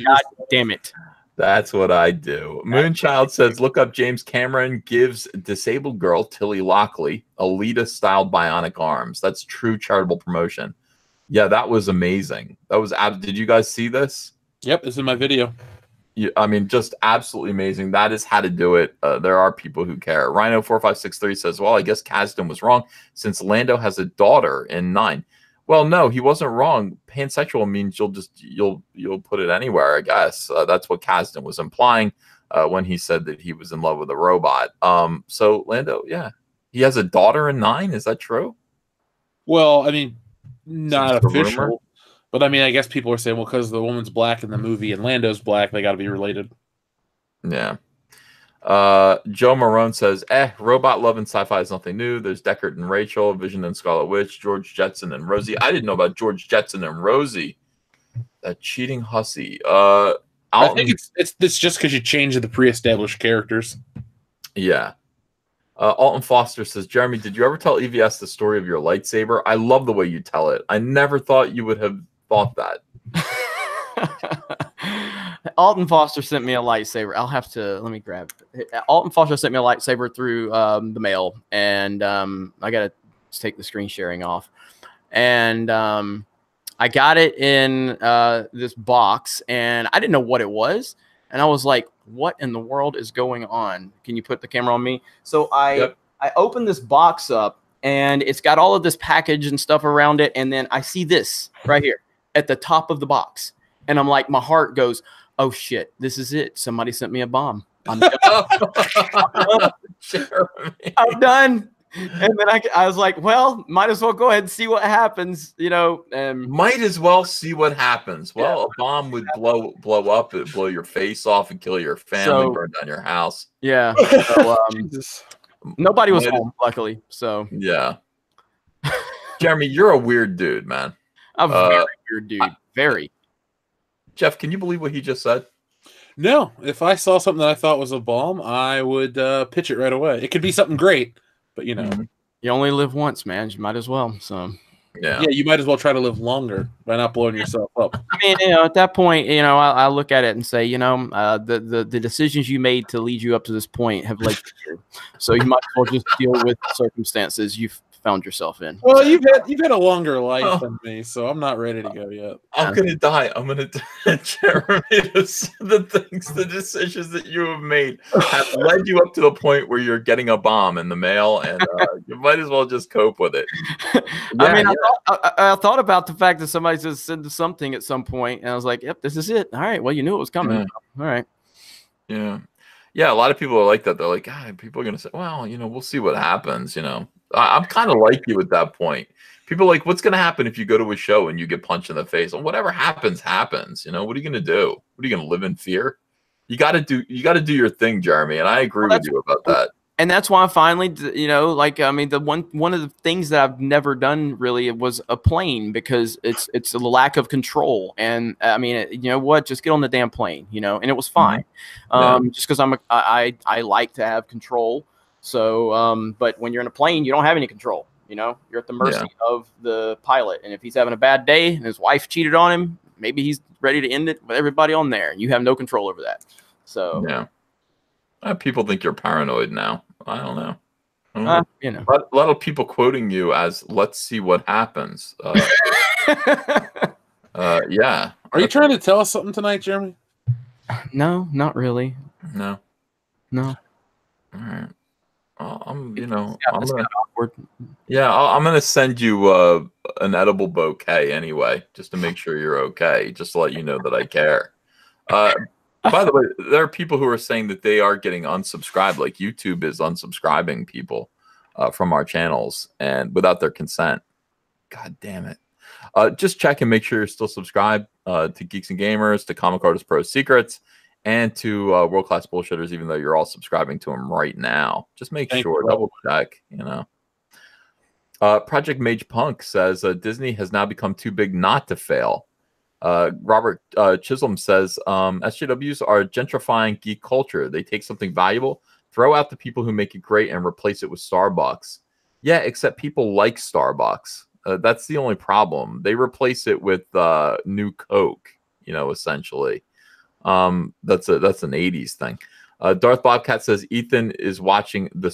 God damn it. That's what I do. Moonchild says, look up James Cameron gives disabled girl Tilly Lockley Alita-styled bionic arms. That's true charitable promotion. Yeah, that was amazing. That was. Did you guys see this? Yep, it's in my video. Yeah, I mean, just absolutely amazing. That is how to do it. There are people who care. Rhino4563 says, well, I guess Kasdan was wrong since Lando has a daughter in 9. Well, no, he wasn't wrong. Pansexual means you'll put it anywhere, I guess. That's what Kasdan was implying when he said that he was in love with a robot. So Lando, yeah, he has a daughter in 9. Is that true? Well, I mean, not official, but I mean, I guess people are saying, well, because the woman's black in the movie and Lando's black, they got to be related. Yeah. Joe Marone says, robot love and sci-fi is nothing new. There's Deckard and Rachel, Vision and Scarlet Witch, George Jetson and Rosie. I didn't know about George Jetson and Rosie. That cheating hussy. I think it's just because you changed the pre-established characters. Yeah. Alton Foster says, Jeremy, did you ever tell EVS the story of your lightsaber? I love the way you tell it. I never thought you would have thought that. Alton Foster sent me a lightsaber. I'll have to let me grab it. Alton Foster sent me a lightsaber through the mail, and I gotta take the screen sharing off. And I got it in this box, and I didn't know what it was. And I was like, what in the world is going on? Can you put the camera on me? So I opened this box up, and it's got all of this package and stuff around it. And then I see this right here at the top of the box. And I'm like, my heart goes, oh, shit, this is it. Somebody sent me a bomb. I'm done. I'm done. And then I was like, well, might as well go ahead and see what happens, might as well see what happens. Well, a bomb would blow up, it'd blow your face off and kill your family, burn down your house. Yeah. So, nobody was home, luckily. So yeah. Jeremy, you're a weird dude, man. A very weird dude. Very. Jeff, can you believe what he just said? No. If I saw something that I thought was a bomb, I would pitch it right away. It could be something great. But you only live once, man. You might as well. So yeah, you might as well try to live longer by not blowing yourself up. I mean, at that point, I look at it and say, the decisions you made to lead you up to this point have led you here. So you might as well just deal with the circumstances you've found yourself in. Well, you've had a longer life than me, so I'm not ready to go yet. I'm gonna die. Jeremy, the decisions that you have made have led you up to the point where you're getting a bomb in the mail, and you might as well just cope with it. I thought about the fact that somebody just said something at some point, and I was like, "Yep, this is it." All right, well, you knew it was coming. All right. Yeah. A lot of people are like that. They're like, people are gonna say, "Well, we'll see what happens." I'm kind of like you at that point. People are like, what's going to happen if you go to a show and you get punched in the face? Well, whatever happens, happens. What are you going to do? What are you going to live in fear? You got to do your thing, Jeremy. And I agree with you about that. And that's why I finally, like, I mean, the one of the things that I've never done really was a plane, because it's a lack of control. And I mean, you know what? Just get on the damn plane, and it was fine. Just because I like to have control. So, but when you're in a plane, you don't have any control. You're at the mercy of the pilot. And if he's having a bad day and his wife cheated on him, maybe he's ready to end it with everybody on there. You have no control over that. So yeah. People think you're paranoid now. I don't know. A lot of people quoting you as "Let's see what happens." Yeah. Are you trying to tell us something tonight, Jeremy? No, not really. No. All right. I'm gonna send you an edible bouquet anyway, just to make sure you're okay, just to let you know that I care. By the way, there are people who are saying that they are getting unsubscribed, like YouTube is unsubscribing people from our channels and without their consent. God damn it. Just check and make sure you're still subscribed to Geeks and Gamers, to Comic Artist Pro Secrets, and to World Class Bullshitters, even though you're all subscribing to them right now. Just make sure, double check, Project Mage Punk says Disney has now become too big not to fail. Robert Chisholm says SJWs are gentrifying geek culture. They take something valuable, throw out the people who make it great, and replace it with Starbucks. Yeah, except people like Starbucks. That's the only problem. They replace it with new Coke, essentially. That's an 80s thing. Darth Bobcat says Ethan is watching The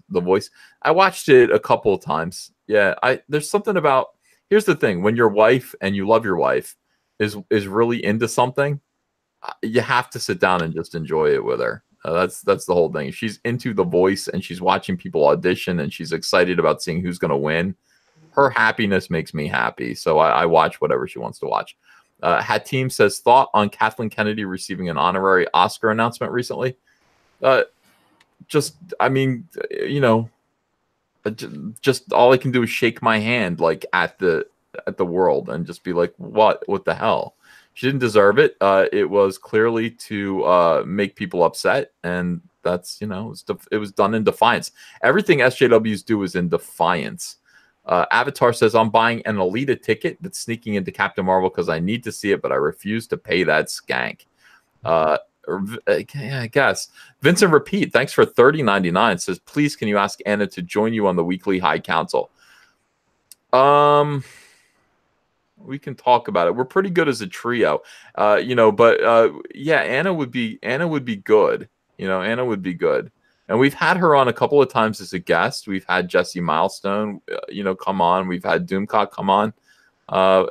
Voice. I watched it a couple of times. Yeah, there's something about, here's the thing, when your wife, and you love your wife, is really into something, you have to sit down and just enjoy it with her. That's the whole thing. She's into The Voice and she's watching people audition and she's excited about seeing who's going to win. Her happiness makes me happy, so I watch whatever she wants to watch. Hatim says, thought on Kathleen Kennedy receiving an honorary Oscar announcement recently. Just all I can do is shake my hand like at the world and just be like, what the hell? She didn't deserve it. It was clearly to make people upset, and that's it was done in defiance. Everything SJWs do is in defiance. Avatar says, I'm buying an Alita ticket that's sneaking into Captain Marvel because I need to see it, but I refuse to pay that skank. I guess. Vincent Repeat, thanks for $30.99, says, please can you ask Anna to join you on the weekly High Council? We can talk about it. We're pretty good as a trio, but yeah, Anna would be good. Anna would be good. And we've had her on a couple of times as a guest. We've had Jesse Milestone, come on. We've had Doomcock come on.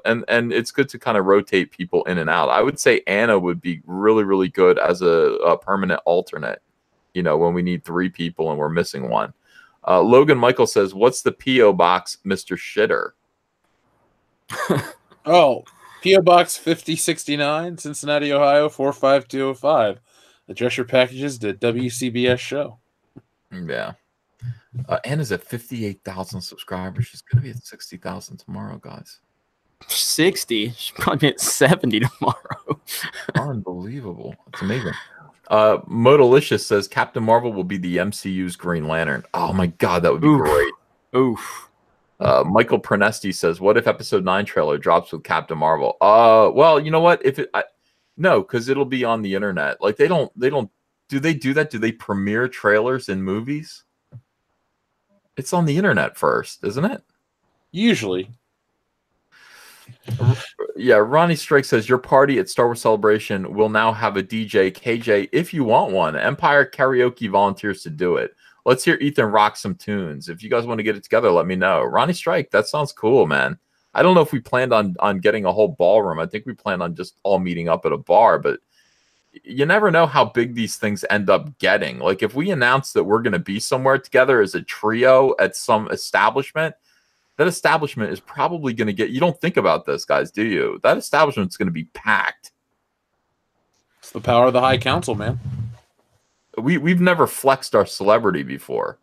And it's good to kind of rotate people in and out. I would say Anna would be really, really good as a permanent alternate, when we need 3 people and we're missing one. Logan Michael says, what's the P.O. Box, Mr. Shitter? Oh, P.O. Box 5069, Cincinnati, Ohio, 45205. Address your packages to WCBS show. Yeah. Anna's at 58,000 subscribers. She's going to be at 60,000 tomorrow, guys. 60? She's probably at 70 tomorrow. Unbelievable. It's amazing. Modalicious says Captain Marvel will be the MCU's Green Lantern. Oh my God, that would be great. Oof. Michael Prenesti says, what if episode 9 trailer drops with Captain Marvel? Well, you know what? No, because it'll be on the internet. Like they don't do they do that? Do they premiere trailers in movies? It's on the internet first, isn't it? Usually. Yeah, Ronnie Strike says, your party at Star Wars Celebration will now have a DJ. KJ, if you want one. Empire Karaoke volunteers to do it. Let's hear Ethan rock some tunes. If you guys want to get it together, let me know. Ronnie Strike, that sounds cool, man. I don't know if we planned on getting a whole ballroom. I think we planned on just all meeting up at a bar, but you never know how big these things end up getting. Like if we announce that we're going to be somewhere together as a trio at some establishment, that establishment is probably going to get, you don't think about this, guys, do you? That establishment's going to be packed. It's the power of the High Council, man. We've never flexed our celebrity before.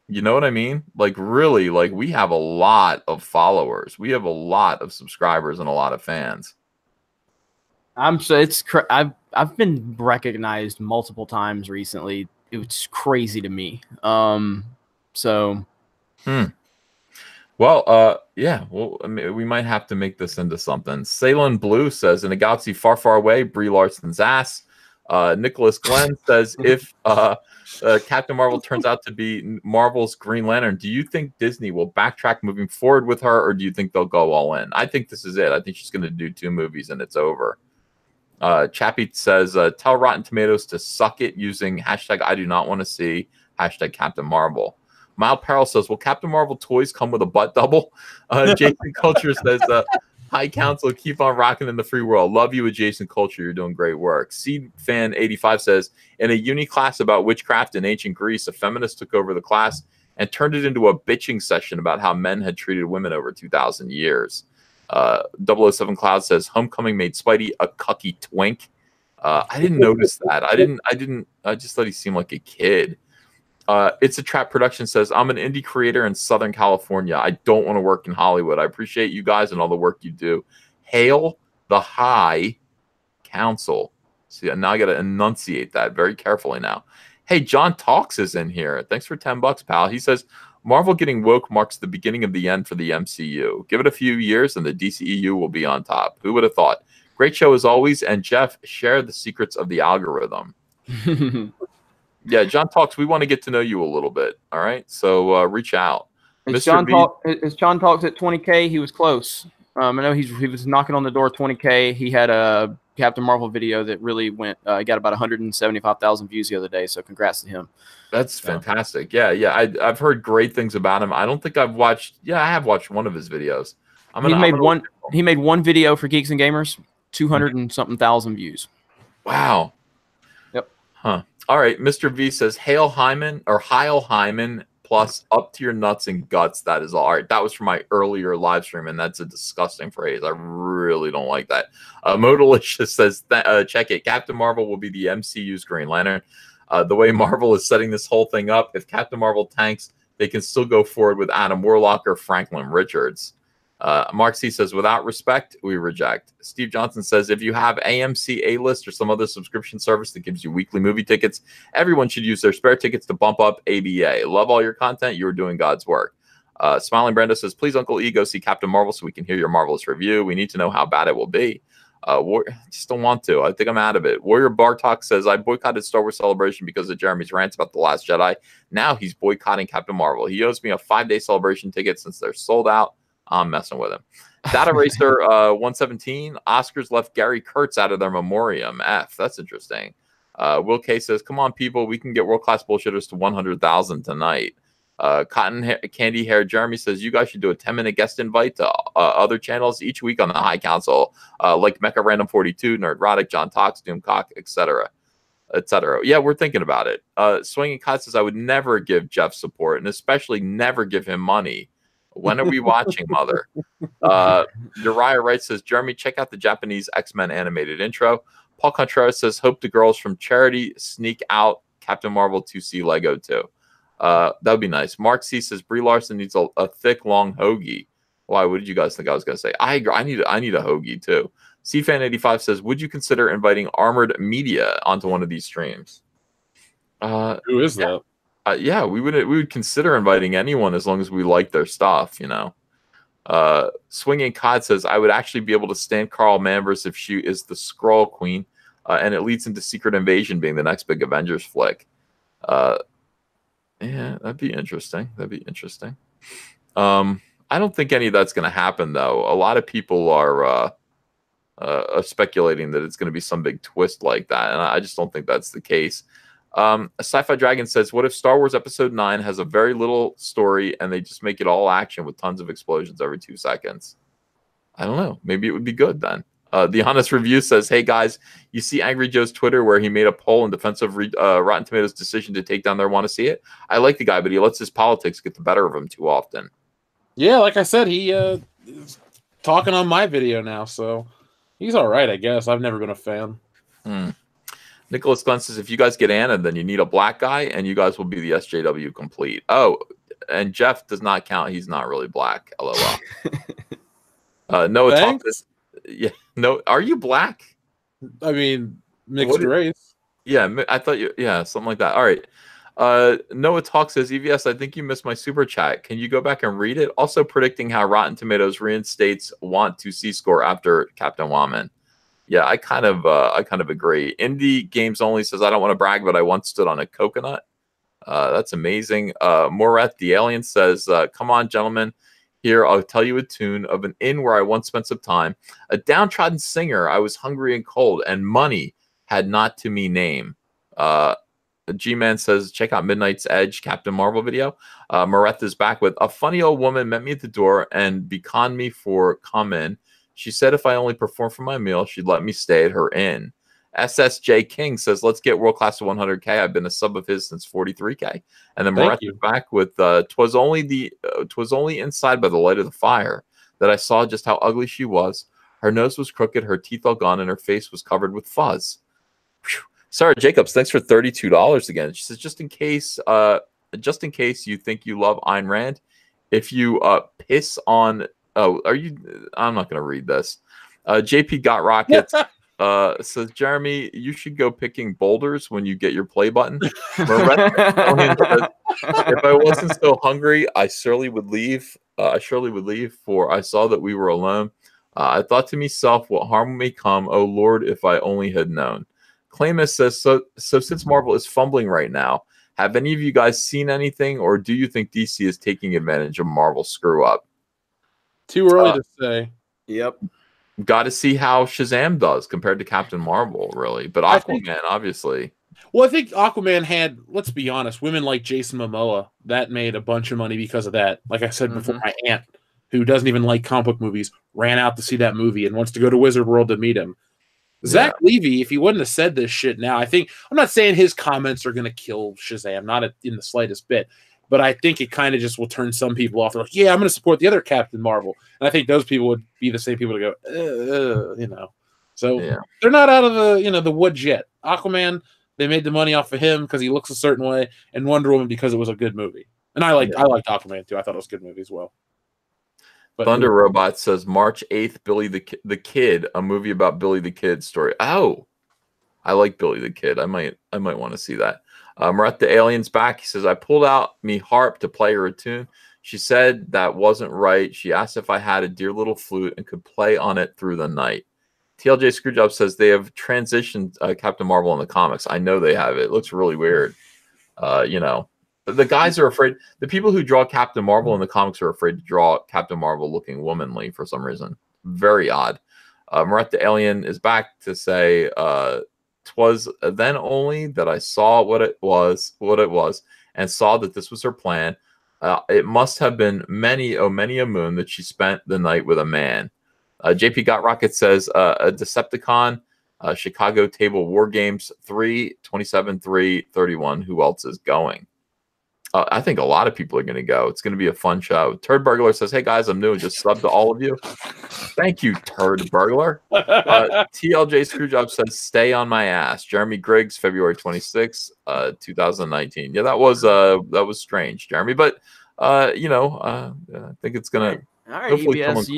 You know what I mean? Like really, like we have a lot of followers. We have a lot of subscribers and a lot of fans. I've been recognized multiple times recently it's crazy to me. So. Well, yeah. Well, I mean, we might have to make this into something. Salem Blue says, in a galaxy far, far away, Brie Larson's ass. Nicholas Glenn says, if Captain Marvel turns out to be Marvel's Green Lantern, do you think Disney will backtrack moving forward with her, or do you think they'll go all in? I think this is it. I think she's going to do 2 movies and it's over. Chappie says, tell Rotten Tomatoes to suck it using hashtag I do not want to see, hashtag Captain Marvel. Mile Peril says, will Captain Marvel toys come with a butt double? Jason Culture says, High Council, keep on rocking in the free world. Love you, Adjacent Culture. You're doing great work. Seed Fan 85 says, in a uni class about witchcraft in ancient Greece, a feminist took over the class and turned it into a bitching session about how men had treated women over 2,000 years. 007 Cloud says, Homecoming made Spidey a cucky twink. I didn't notice that. I just thought he seemed like a kid. It's a Trap Production says, I'm an indie creator in Southern California. I don't want to work in Hollywood. I appreciate you guys and all the work you do. Hail the High Council. See, now I got to enunciate that very carefully now. Hey, John Talks is in here. Thanks for $10, pal. He says, Marvel getting woke marks the beginning of the end for the MCU. Give it a few years and the DCEU will be on top. Who would have thought? Great show as always. And Jeff, share the secrets of the algorithm. Yeah, John Talks, we want to get to know you a little bit. All right. So reach out. Is John Talks at 20K? He was close. I know he was knocking on the door 20K. He had a Captain Marvel video that really went, got about 175,000 views the other day. So congrats to him. That's fantastic. Yeah. I've heard great things about him. I don't think I've watched. Yeah, I have watched one of his videos. He made one video for Geeks and Gamers, 200 and something thousand views. Wow. Yep. Huh. All right. Mr. V says, Hail Hyman or Heil Hyman plus up to your nuts and guts. That is all right. That was from my earlier live stream, and that's a disgusting phrase. I really don't like that. Modalicious says, check it. Captain Marvel will be the MCU's Green Lantern. The way Marvel is setting this whole thing up, if Captain Marvel tanks, they can still go forward with Adam Warlock or Franklin Richards. Mark C says, without respect, we reject. Steve Johnson says, if you have AMC A-List or some other subscription service that gives you weekly movie tickets, everyone should use their spare tickets to bump up ABA. Love all your content. You're doing God's work. Smiling Brenda says, please, Uncle E, go see Captain Marvel so we can hear your marvelous review. We need to know how bad it will be. Just don't want to. I think I'm out of it. Warrior Bartok says, I boycotted Star Wars Celebration because of Jeremy's rants about The Last Jedi. Now he's boycotting Captain Marvel. He owes me a 5-day celebration ticket since they're sold out. I'm messing with him. Data Racer 117. Oscars left Gary Kurtz out of their memoriam. F. That's interesting. Will K says, come on, people. We can get world-class bullshitters to 100,000 tonight. Candy Hair Jeremy says, you guys should do a 10-minute guest invite to other channels each week on the High Council, like Mecha Random 42, Nerdrotic, John Talks, Doomcock, etc. etc. Yeah, we're thinking about it. Swinging Cot says, I would never give Jeff support, and especially never give him money. When are we watching, mother? Uriah Wright says, Jeremy, check out the Japanese X-Men animated intro. Paul Contreras says, hope the girls from Charity sneak out Captain Marvel to see Lego too. That would be nice. Mark C says, Brie Larson needs a thick, long hoagie. Why? What did you guys think I was going to say? I agree. I need a hoagie too. CFan85 says, would you consider inviting Armored Media onto one of these streams? Who is that? Yeah, we would consider inviting anyone as long as we like their stuff, you know. Swinging Cod says, I would actually be able to stand Carl Manvers if she is the Skrull Queen, and it leads into Secret Invasion being the next big Avengers flick. Yeah, that'd be interesting. I don't think any of that's going to happen, though. A lot of people are speculating that it's going to be some big twist like that, and I just don't think that's the case. Sci-Fi Dragon says, what if Star Wars Episode 9 has a very little story and they just make it all action with tons of explosions every 2 seconds? I don't know. Maybe it would be good then. The Honest Review says, hey guys, you see Angry Joe's Twitter where he made a poll in defense of Rotten Tomatoes' decision to take down their Want to See It? I like the guy, but he lets his politics get the better of him too often. Yeah, like I said, he is talking on my video now, so he's all right, I guess. I've never been a fan. Nicholas Glenn says, if you guys get Anna, then you need a black guy, and you guys will be the SJW complete. Oh, and Jeff does not count. He's not really black. LOL. Noah Thomas. Yeah. No. Are you black? I mean, mixed race. Yeah, I thought you. Yeah, something like that. All right. Noah Talk says, EVS, I think you missed my super chat. Can you go back and read it? Also predicting how Rotten Tomatoes reinstates want to C score after Captain Woman. Yeah, I kind of agree. Indie Games Only says, I don't want to brag, but I once stood on a coconut. That's amazing. Moret the Alien says, come on, gentlemen. Here, I'll tell you a tune of an inn where I once spent some time. A downtrodden singer, I was hungry and cold, and money had not to me name. G-Man says, check out Midnight's Edge Captain Marvel video. Moretha's back with, a funny old woman met me at the door and beckoned me for come in. She said if I only performed for my meal, she'd let me stay at her inn. SSJ King says, let's get world class to 100K. I've been a sub of his since 43K. And then Moretha's back with, 'twas only inside by the light of the fire that I saw just how ugly she was. Her nose was crooked, her teeth all gone, and her face was covered with fuzz. Whew. Sarah Jacobs, thanks for $32 again. She says, just in case you think you love Ayn Rand, if you piss on, I'm not going to read this. JP Got Rockets says, Jeremy, you should go picking boulders when you get your play button. If I wasn't so hungry, I surely would leave. For I saw that we were alone. I thought to myself, what harm may come? Oh Lord, if I only had known. Clamus says, so since Marvel is fumbling right now, have any of you guys seen anything, or do you think DC is taking advantage of Marvel's screw up? Too early to say. Yep. Got to see how Shazam does compared to Captain Marvel, really. But Aquaman, obviously. Well, I think Aquaman had, let's be honest, women like Jason Momoa. That made a bunch of money because of that. Like I said before, my aunt, who doesn't even like comic book movies, ran out to see that movie and wants to go to Wizard World to meet him. Zach Levy, if he wouldn't have said this shit now, I'm not saying his comments are going to kill Shazam, not in the slightest bit, but I think it kind of just will turn some people off. They're like, yeah, I'm going to support the other Captain Marvel. And I think those people would be the same people to go, So they're not out of the woods yet. Aquaman, they made the money off of him because he looks a certain way, and Wonder Woman because it was a good movie. And I liked Aquaman too. I thought it was a good movie as well. But Thunder Robot says March 8th, Billy the Kid, a movie about Billy the Kid story. Oh, I like Billy the Kid. I might want to see that. Murat the Alien's back. He says, I pulled out me harp to play her a tune. She said that wasn't right. She asked if I had a dear little flute and could play on it through the night. TLJ Screwjob says they have transitioned Captain Marvel in the comics. I know they have. It looks really weird. The guys are afraid. The people who draw Captain Marvel in the comics are afraid to draw Captain Marvel looking womanly for some reason. Very odd. Murat the Alien is back to say, 'twas then only that I saw what it was, and saw that this was her plan. It must have been many a moon that she spent the night with a man. JP Got Rocket says, a Decepticon, Chicago Table War Games 3, 27/3/31. Who else is going? I think a lot of people are going to go. It's going to be a fun show. Turd Burglar says, hey, guys, I'm new and just subbed to all of you. Thank you, Turd Burglar. TLJ Screwjob says, stay on my ass. Jeremy Griggs, February 26, 2019. Yeah, that was strange, Jeremy. But, I think it's going to. All right, EBS,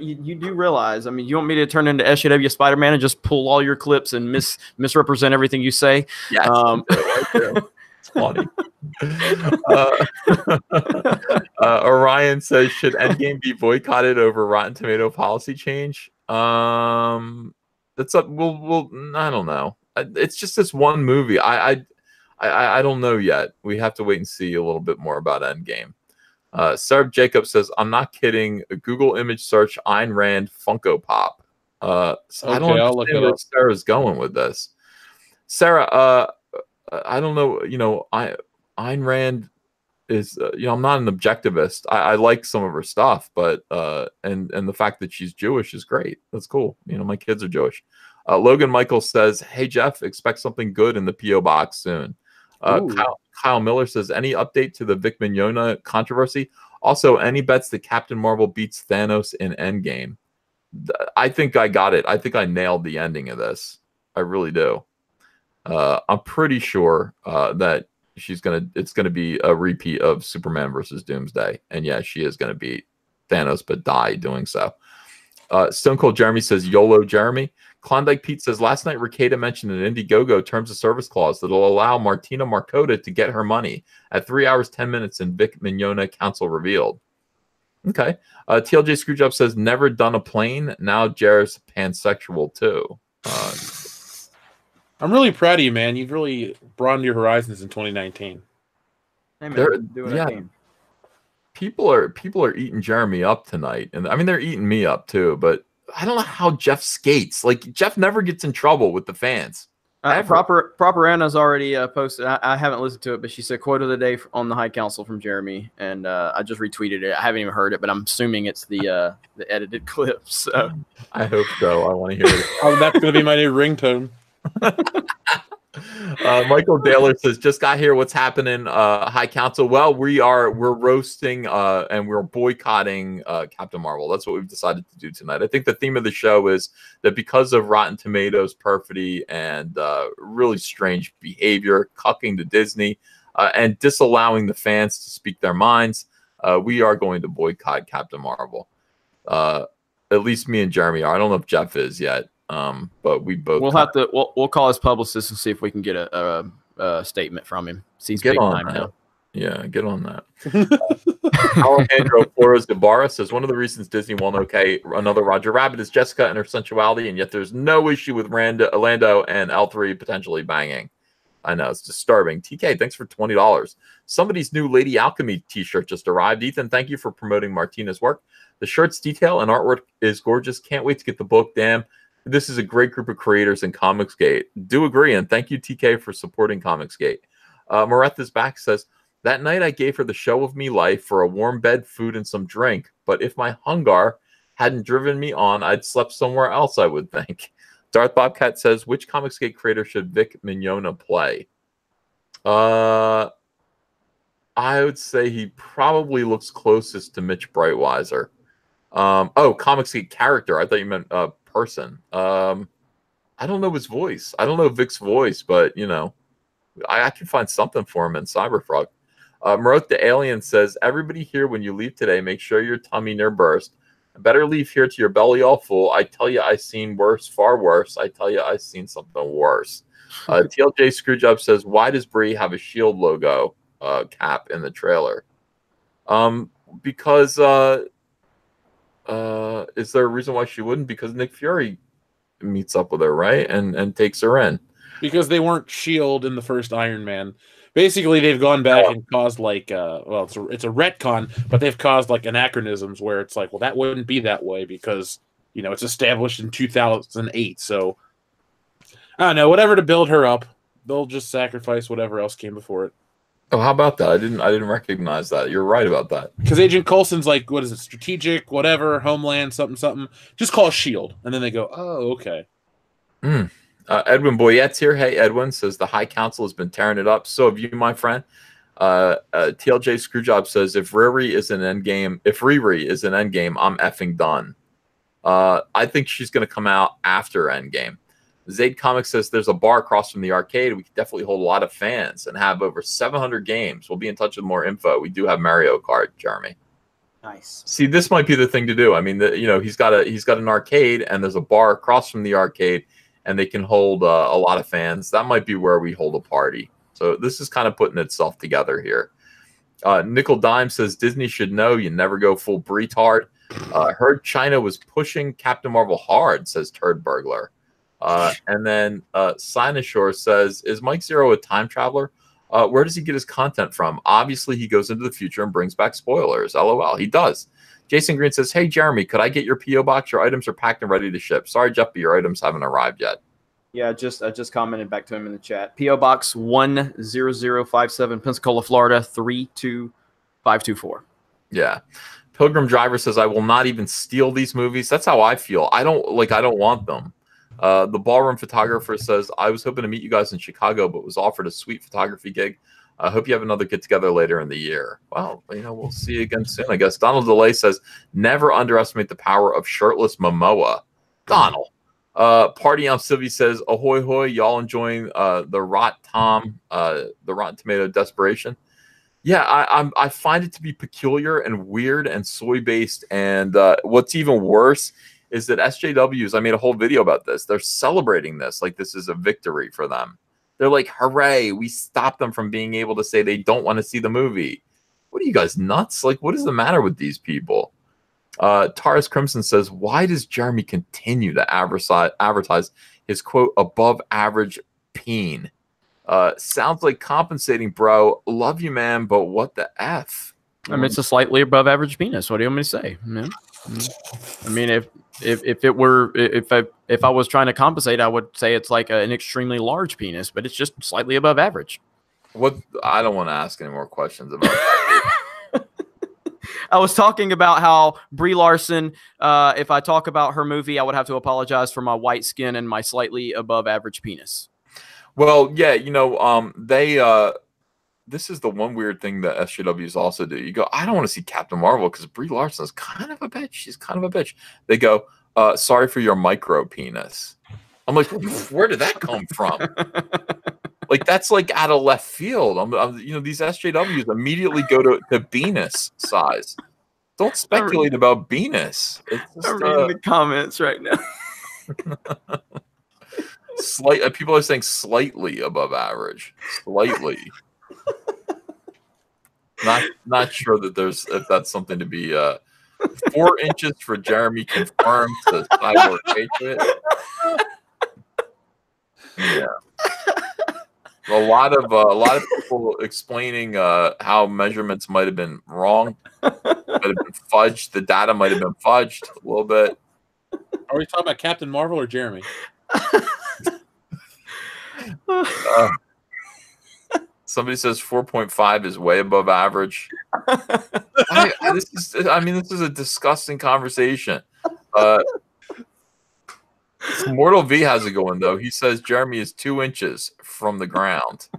you do realize, I mean, you want me to turn into SJW Spider-Man and just pull all your clips and misrepresent everything you say? Yeah, it's funny. Orion says, should Endgame be boycotted over Rotten Tomato policy change? That's up. I don't know. It's just this one movie. I don't know yet. We have to wait and see a little bit more about Endgame. Sarah Jacob says, I'm not kidding. A Google image search Ayn Rand Funko Pop. So I don't understand where Sarah's going with this. Sarah, I don't know. Ayn Rand is, I'm not an objectivist. I like some of her stuff, but and the fact that she's Jewish is great. That's cool. My kids are Jewish. Logan Michael says, hey Jeff, expect something good in the PO box soon. Kyle Miller says, any update to the Vic Mignogna controversy? Also, any bets that Captain Marvel beats Thanos in Endgame? I think I got it. I think I nailed the ending of this. I really do. I'm pretty sure that it's gonna be a repeat of Superman versus Doomsday, and yeah, she is gonna beat Thanos, but die doing so. Stone Cold Jeremy says, YOLO Jeremy. Klondike Pete says, last night Ricada mentioned an Indiegogo terms of service clause that will allow Martina Markota to get her money at 3 hours, 10 minutes, and Vic Mignogna counsel revealed. Okay. TLJ Screwjob says, never done a plane. Now Jared's pansexual too. I'm really proud of you, man. You've really broadened your horizons in 2019. Hey, man, do what I can. People are eating Jeremy up tonight, and I mean they're eating me up too. But I don't know how Jeff skates. Like Jeff never gets in trouble with the fans. Proper Anna's already posted. I haven't listened to it, but she said quote of the day on the High Council from Jeremy, and I just retweeted it. I haven't even heard it, but I'm assuming it's the edited clip. So I hope so. I want to hear it. Oh, that's gonna be my new ringtone. Michael Daler says, just got here. What's happening? High Council. Well, we're roasting and we're boycotting Captain Marvel. That's what we've decided to do tonight. I think the theme of the show is that because of Rotten Tomatoes perfidy and really strange behavior, cucking to Disney, and disallowing the fans to speak their minds, we are going to boycott Captain Marvel. At least me and Jeremy are. I don't know if Jeff is yet. But we both we'll call his publicist and see if we can get a statement from him. He's get big on time that. now. Yeah, get on that. Alejandro Flores Ibarra says one of the reasons Disney won't okay another Roger Rabbit is Jessica and her sensuality, and yet there's no issue with Orlando and L3 potentially banging. I know, it's disturbing. TK, thanks for $20. Somebody's new Lady Alchemy t-shirt just arrived. Ethan, thank you for promoting Martina's work. The shirt's detail and artwork is gorgeous. Can't wait to get the book. Damn. This is a great group of creators in Comicsgate. Do agree, and thank you, TK, for supporting Comicsgate. Moretha's back says, that night I gave her the show of me life for a warm bed, food, and some drink. But if my hunger hadn't driven me on, I'd slept somewhere else, I would think. Darth Bobcat says, which Comicsgate creator should Vic Mignogna play? I would say he probably looks closest to Mitch Breitweiser. Comicsgate character. I thought you meant person. I don't know his voice. I don't know Vic's voice, but you know, I can find something for him in Cyberfrog. Maroth the Alien says, everybody here, when you leave today, make sure your tummy near burst. Better leave here to your belly all full. I tell you, I seen worse, far worse. I tell you, I seen something worse. TLJ Screwjob says, why does Brie have a Shield logo cap in the trailer? Because is there a reason why she wouldn't? Because Nick Fury meets up with her, right? And takes her in. Because they weren't S.H.I.E.L.D. in the first Iron Man. Basically, they've gone back and caused it's a retcon, but they've caused like anachronisms where it's like, well, that wouldn't be that way because, you know, it's established in 2008. So I don't know, whatever to build her up, they'll just sacrifice whatever else came before it. Oh, how about that? I didn't recognize that. You're right about that. Because Agent Coulson's like, what is it? Strategic, whatever, Homeland, something. Just call S.H.I.E.L.D. And then they go, oh, okay. Edwin Boyette's here. Hey, Edwin says the High Council has been tearing it up. So have you, my friend. TLJ Screwjob says if Riri is an Endgame, I'm effing done. I think she's going to come out after Endgame. Zaid Comics says there's a bar across from the arcade. We could definitely hold a lot of fans and have over 700 games. We'll be in touch with more info. We do have Mario Kart, Jeremy. Nice. See, this might be the thing to do. I mean, he's got an arcade and there's a bar across from the arcade, and they can hold a lot of fans. That might be where we hold a party. So this is kind of putting itself together here. Nickel Dime says Disney should know you never go full Bretard. Heard China was pushing Captain Marvel hard, says Turd Burglar. And then Sinashore says, is Mike Zero a time traveler? Where does he get his content from? Obviously, he goes into the future and brings back spoilers. LOL. He does. Jason Green says, hey, Jeremy, could I get your P.O. box? Your items are packed and ready to ship. Sorry, Jeff, but your items haven't arrived yet. Yeah, I just commented back to him in the chat. P.O. Box 10057, Pensacola, Florida, 32524. Yeah. Pilgrim Driver says, I will not even steal these movies. That's how I feel. I don't want them. The Ballroom Photographer says, I was hoping to meet you guys in Chicago, but was offered a sweet photography gig. I hope you have another get-together later in the year. Well, we'll see you again soon, I guess. Donald DeLay says, never underestimate the power of shirtless Momoa. Donald. Party on Sylvie says, ahoy hoy, y'all enjoying the Rotten Tomato Desperation? Yeah, I find it to be peculiar and weird and soy-based, and what's even worse is that SJWs, I made a whole video about this. They're celebrating this like this is a victory for them. They're like, hooray, we stopped them from being able to say they don't want to see the movie. What are you guys, nuts? Like, what is the matter with these people? Taurus Crimson says, why does Jeremy continue to advertise his, quote, above average peen? Sounds like compensating, bro. Love you, man, but what the F? I mean, it's a slightly above average penis. What do you want me to say? I mean, if I was trying to compensate, I would say it's like an extremely large penis, but it's just slightly above average. What? I don't want to ask any more questions about that. I was talking about how Brie Larson, if I talk about her movie, I would have to apologize for my white skin and my slightly above average penis. Well, yeah, you know, this is the one weird thing that SJWs also do. You go, I don't want to see Captain Marvel because Brie Larson is kind of a bitch. She's kind of a bitch. They go, sorry for your micro penis. I'm like, where did that come from? Like, that's like out of left field. You know, these SJWs immediately go to penis size. Don't speculate about penis. I'm reading the comments right now. People are saying slightly above average. Slightly. Not sure that if that's something to be 4 inches for Jeremy confirmed to Cyborg Patriot. Yeah. A lot of people explaining how measurements might have been wrong, might have been fudged. The data might have been fudged a little bit. Are we talking about Captain Marvel or Jeremy? Somebody says 4.5 is way above average. This is a disgusting conversation. Mortal V has it going though. He says Jeremy is 2 inches from the ground.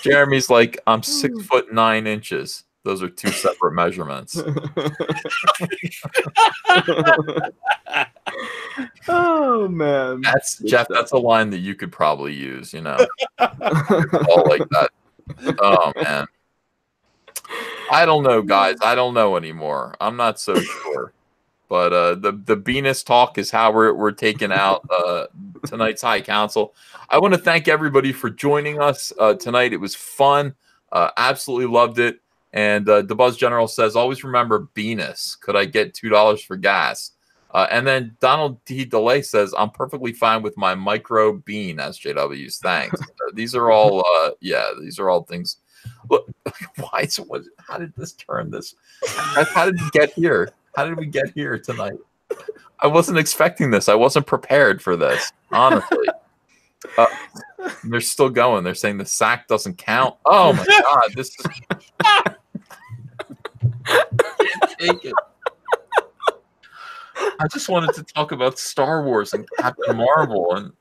Jeremy's like, I'm 6'9". Those are 2 separate measurements. Oh man, that's Jeff. That's a line that you could probably use. You know, all like that. Oh man, I don't know, guys. I don't know anymore. I'm not so sure. But the Venus talk is how we're taking out tonight's High Council. I want to thank everybody for joining us tonight. It was fun. Absolutely loved it. And the Buzz General says, always remember Venus. Could I get $2 for gas? And then Donald D. DeLay says, I'm perfectly fine with my micro bean SJWs. Thanks. These are all, these are all things. Look, how did this turn this? How did we get here? How did we get here tonight? I wasn't expecting this. I wasn't prepared for this, honestly. They're still going. They're saying the sack doesn't count. Oh, my God. This is... I can't take it. I just wanted to talk about Star Wars and Captain Marvel. And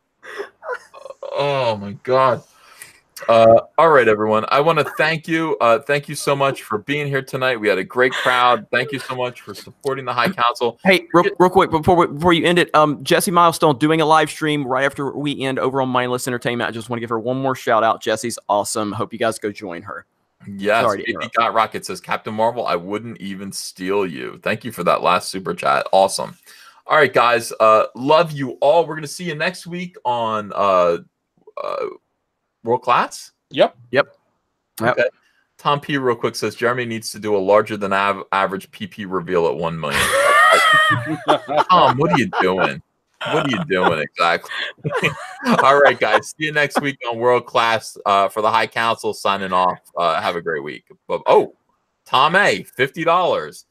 oh, my God. All right, everyone. I want to thank you. Thank you so much for being here tonight. We had a great crowd. Thank you so much for supporting the High Council. Hey, real quick before you end it, Jesse Milestone doing a live stream right after we end over on Mindless Entertainment. I just want to give her one more shout out. Jesse's awesome. Hope you guys go join her. Yes, Baby Got Rocket says, Captain Marvel, I wouldn't even steal you. Thank you for that last super chat. Awesome. All right, guys. Love you all. We're going to see you next week on World Class? Yep. Okay. Tom P. real quick says, Jeremy needs to do a larger than average PP reveal at 1 million. Tom, what are you doing? What are you doing exactly? All right, guys. See you next week on World Class for the High Council. Signing off. Have a great week. Oh, Tom A., $50.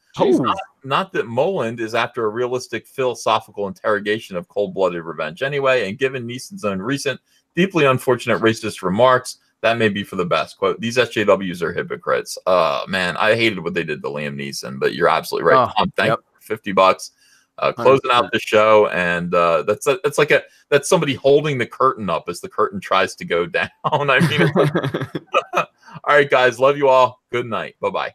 Not that Moland is after a realistic philosophical interrogation of cold-blooded revenge anyway, and given Neeson's own recent, deeply unfortunate racist remarks, that may be for the best. Quote, these SJWs are hypocrites. Man, I hated what they did to Liam Neeson, but you're absolutely right. Tom, thank you for $50. Closing out the show, and that's somebody holding the curtain up as the curtain tries to go down. I mean, all right, guys, love you all. Good night. Bye-bye.